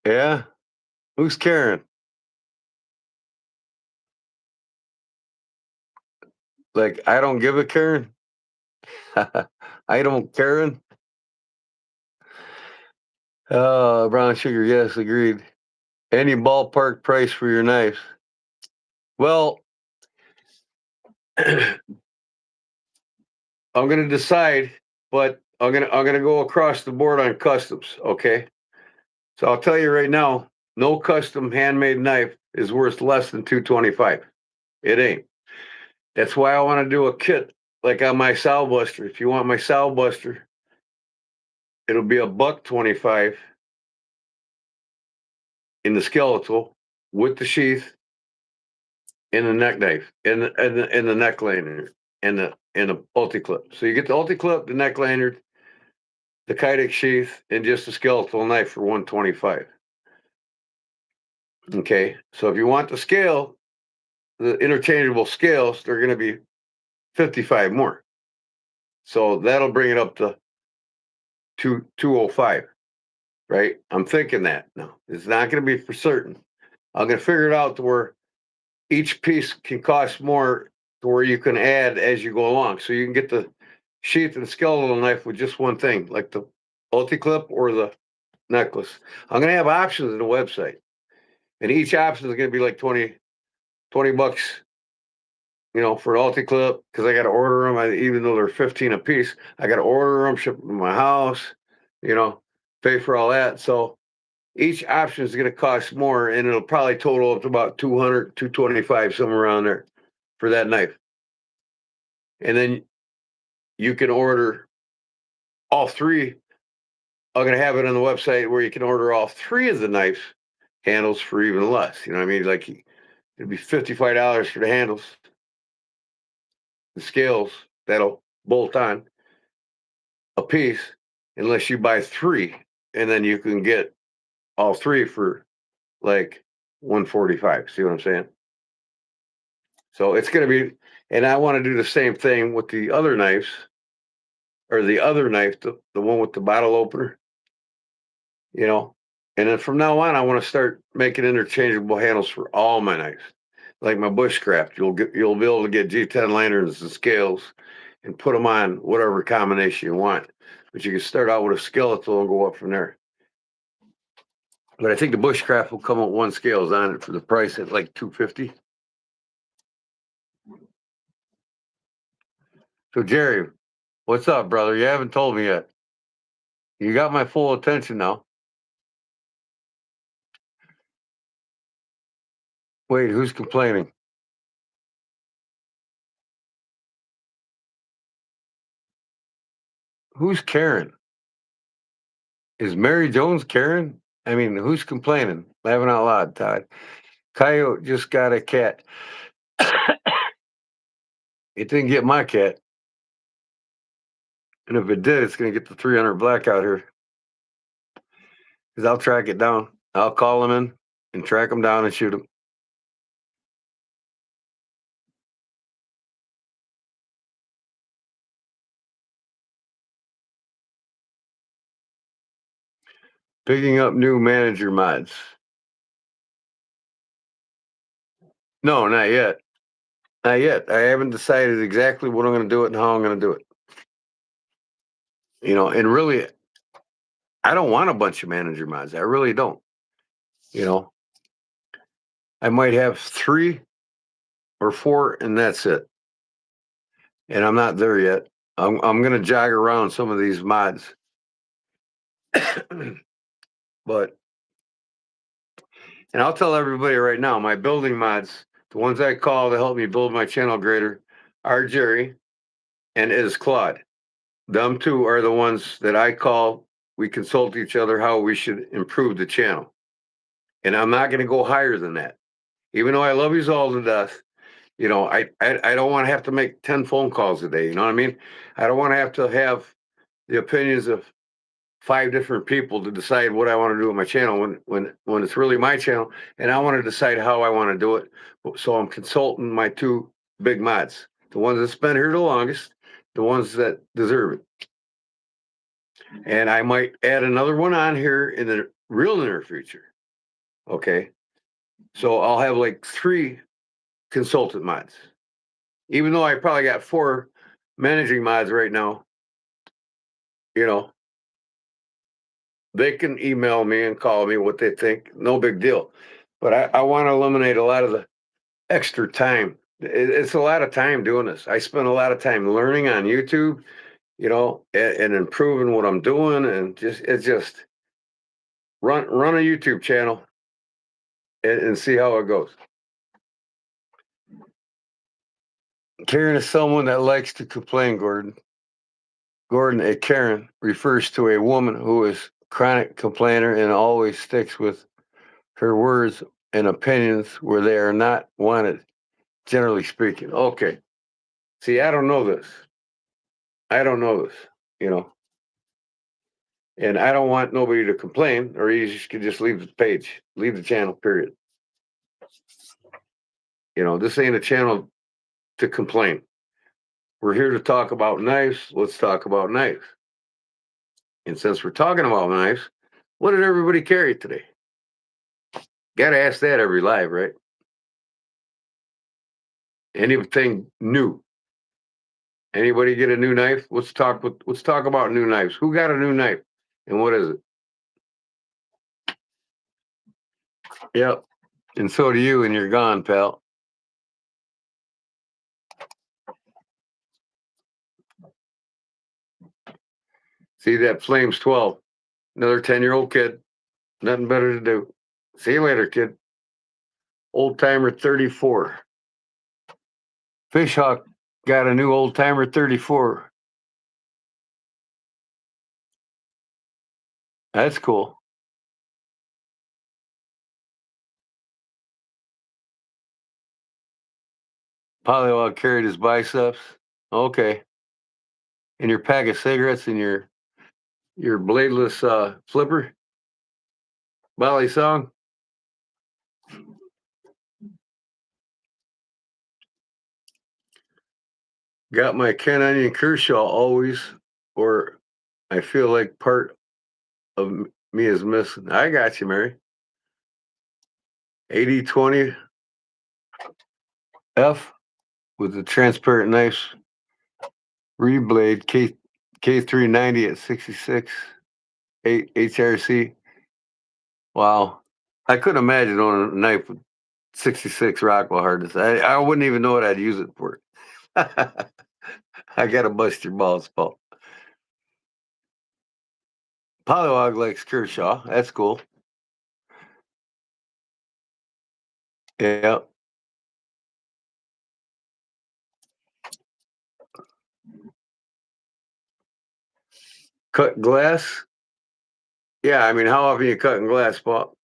Yeah? Who's Karen? Like, I don't give a Karen? I don't Karen? Brown sugar, yes, agreed. Any ballpark price for your knives? Well, I'm gonna decide, but I'm gonna go across the board on customs, okay? So I'll tell you right now, no custom handmade knife is worth less than $225. It ain't. That's why I want to do a kit like on my sow buster. If you want my sow buster, it'll be $125 in the skeletal with the sheath in the neck knife and the neck lanyard and the ulti clip. So you get the ulti clip, the neck lanyard, the Kydex sheath, and just a skeletal knife for 125. Okay, so if you want the scale, the interchangeable scales, they're going to be 55 more. So that'll bring it up to 205, right? I'm thinking that. No, it's not going to be for certain. I'm going to figure it out to where each piece can cost more, to where you can add as you go along. So you can get the sheath and skeletal knife with just one thing, like the multi-clip or the necklace. I'm going to have options in the website, and each option is going to be like 20 bucks, for an ulti-clip, because I got to order them. Even though they're 15 a piece, I got to order them, ship them to my house, pay for all that. So each option is going to cost more, and it'll probably total up to about 200, 225, somewhere around there for that knife. And then you can order all three. I'm going to have it on the website where you can order all three of the knife handles for even less. You know what I mean? Like, it'd be $55 for the handles, the scales that'll bolt on a piece, unless you buy three, and then you can get all three for like 145. See what I'm saying? So it's going to be, and I want to do the same thing with the other knives, or the other knife, the one with the bottle opener, and then from now on, I want to start making interchangeable handles for all my knives. Like my bushcraft, you'll be able to get G10 lanterns and scales and put them on whatever combination you want. But you can start out with a skeletal and go up from there. But I think the bushcraft will come with one scales on it for the price at like $250. So Jerry, what's up, brother? You haven't told me yet. You got my full attention now. Wait, who's complaining? Who's Karen? Is Mary Jones Karen? I mean, who's complaining? Laughing out loud, Todd. Coyote just got a cat. It didn't get my cat. And if it did, it's going to get the 300 black out here. Because I'll track it down. I'll call him in and track him down and shoot him. Picking up new manager mods. No, not yet. Not yet. I haven't decided exactly what I'm going to do it and how I'm going to do it. And really, I don't want a bunch of manager mods. I really don't. I might have 3 or 4, and that's it. And I'm not there yet. I'm going to jog around some of these mods. But, and I'll tell everybody right now, my building mods, the ones I call to help me build my channel greater, are Jerry and is Claude. Them two are the ones that I call. We consult each other how we should improve the channel. And I'm not going to go higher than that. Even though I love you all to death, I don't want to have to make 10 phone calls a day. You know what I mean? I don't want to have the opinions of 5 different people to decide what I want to do with my channel when it's really my channel, and I want to decide how I want to do it. So I'm consulting my 2 big mods, the ones that's been here the longest, the ones that deserve it. And I might add another one on here in the real near future. Okay. So I'll have like 3 consultant mods. Even though I probably got 4 managing mods right now, they can email me and call me what they think. No big deal. But I want to eliminate a lot of the extra time. It's a lot of time doing this. I spend a lot of time learning on YouTube, and improving what I'm doing, and just run a YouTube channel and see how it goes. Karen is someone that likes to complain, Gordon. Gordon, a Karen refers to a woman who is chronic complainer and always sticks with her words and opinions where they are not wanted, generally speaking. Okay. See, I don't know this. You know. And I don't want nobody to complain, or you could just leave the page, leave the channel, period. This ain't a channel to complain. We're here to talk about knives. Let's talk about knives. And since we're talking about knives, what did everybody carry today? Got to ask that every live, right? Anything new? Anybody get a new knife? Let's talk about new knives. Who got a new knife? And what is it? Yep. And so do you, and you're gone, pal. See that Flames 12. Another 10-year-old kid. Nothing better to do. See you later, kid. Old timer 34. Fishhawk got a new old timer 34. That's cool. Pollywog carried his biceps. Okay. And your pack of cigarettes and your bladeless flipper. Bali song. Got my Ken Onion Kershaw always, or I feel like part of me is missing. I got you, Mary. 80-20 F with the transparent knife reblade K390 at 66 8 HRC. Wow. I couldn't imagine owning a knife with 66 Rockwell hardness. I wouldn't even know what I'd use it for. I gotta bust your balls, Paul. Pollywog likes Kershaw. That's cool. Yeah. Cut glass. Yeah, I mean, how often you cutting glass, Paul?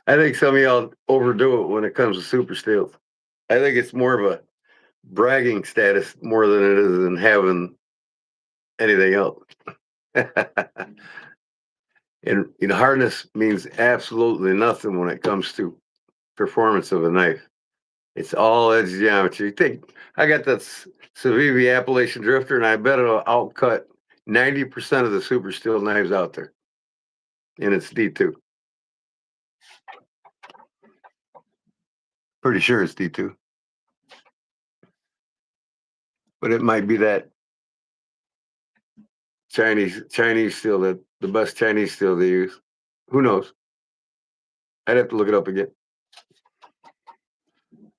I think some of y'all overdo it when it comes to super steels. I think it's more of a bragging status more than it is in having anything else. And hardness means absolutely nothing when it comes to performance of a knife. It's all edge geometry. Think I got that Civivi Appalachian Drifter, and I bet it'll outcut 90% of the super steel knives out there. And it's D2. Pretty sure it's D2. But it might be that Chinese steel, that the best Chinese steel they use. Who knows? I'd have to look it up again.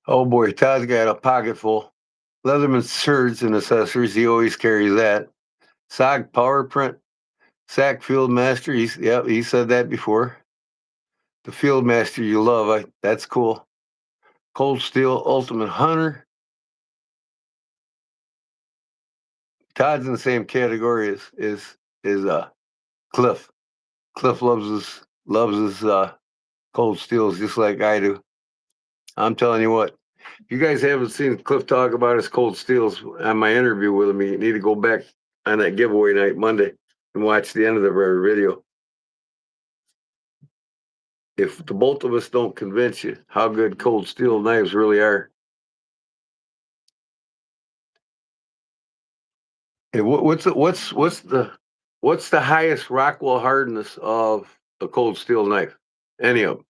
Oh boy, Todd's got a pocket full. Leatherman shirts and accessories. He always carries that. SOG Power Print. SAC Field Master. He said that before. The Field Master you love. That's cool. Cold Steel Ultimate Hunter. Todd's in the same category as Cliff. Cliff loves his cold steels just like I do. I'm telling you what, if you guys haven't seen Cliff talk about his cold steels on my interview with him, you need to go back on that giveaway night Monday and watch the end of the video. If the both of us don't convince you how good cold steel knives really are. And what's the highest Rockwell hardness of a cold steel knife? Any of them?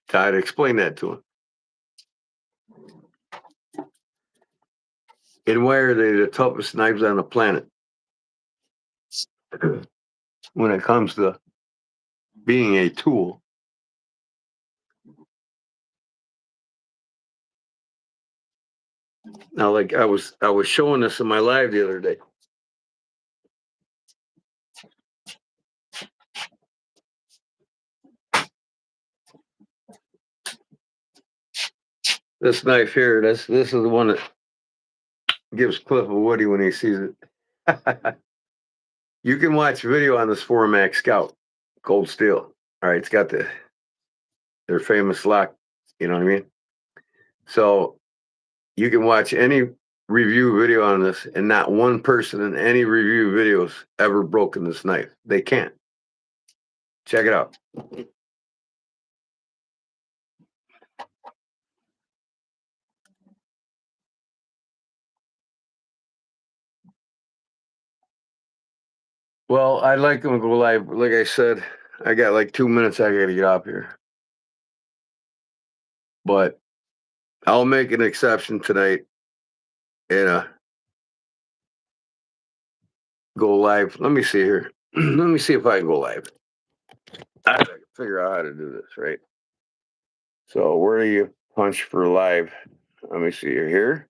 Todd, explain that to him. And why are they the toughest knives on the planet? When it comes to being a tool. Now, like I was showing this in my live the other day. This knife here, this is the one that gives Cliff a woody when he sees it. You can watch video on this 4MAX Scout, cold steel. All right, it's got their famous lock, you know what I mean? So you can watch any review video on this, and not one person in any review videos ever broken this knife. They can't. Check it out. Well, I'd like them to go live. Like I said, I got like 2 minutes. I gotta get up here, but I'll make an exception tonight and go live. Let me see here. Let me see if I can go live. I gotta figure out how to do this, right? So where do you punch for live? Let me see here.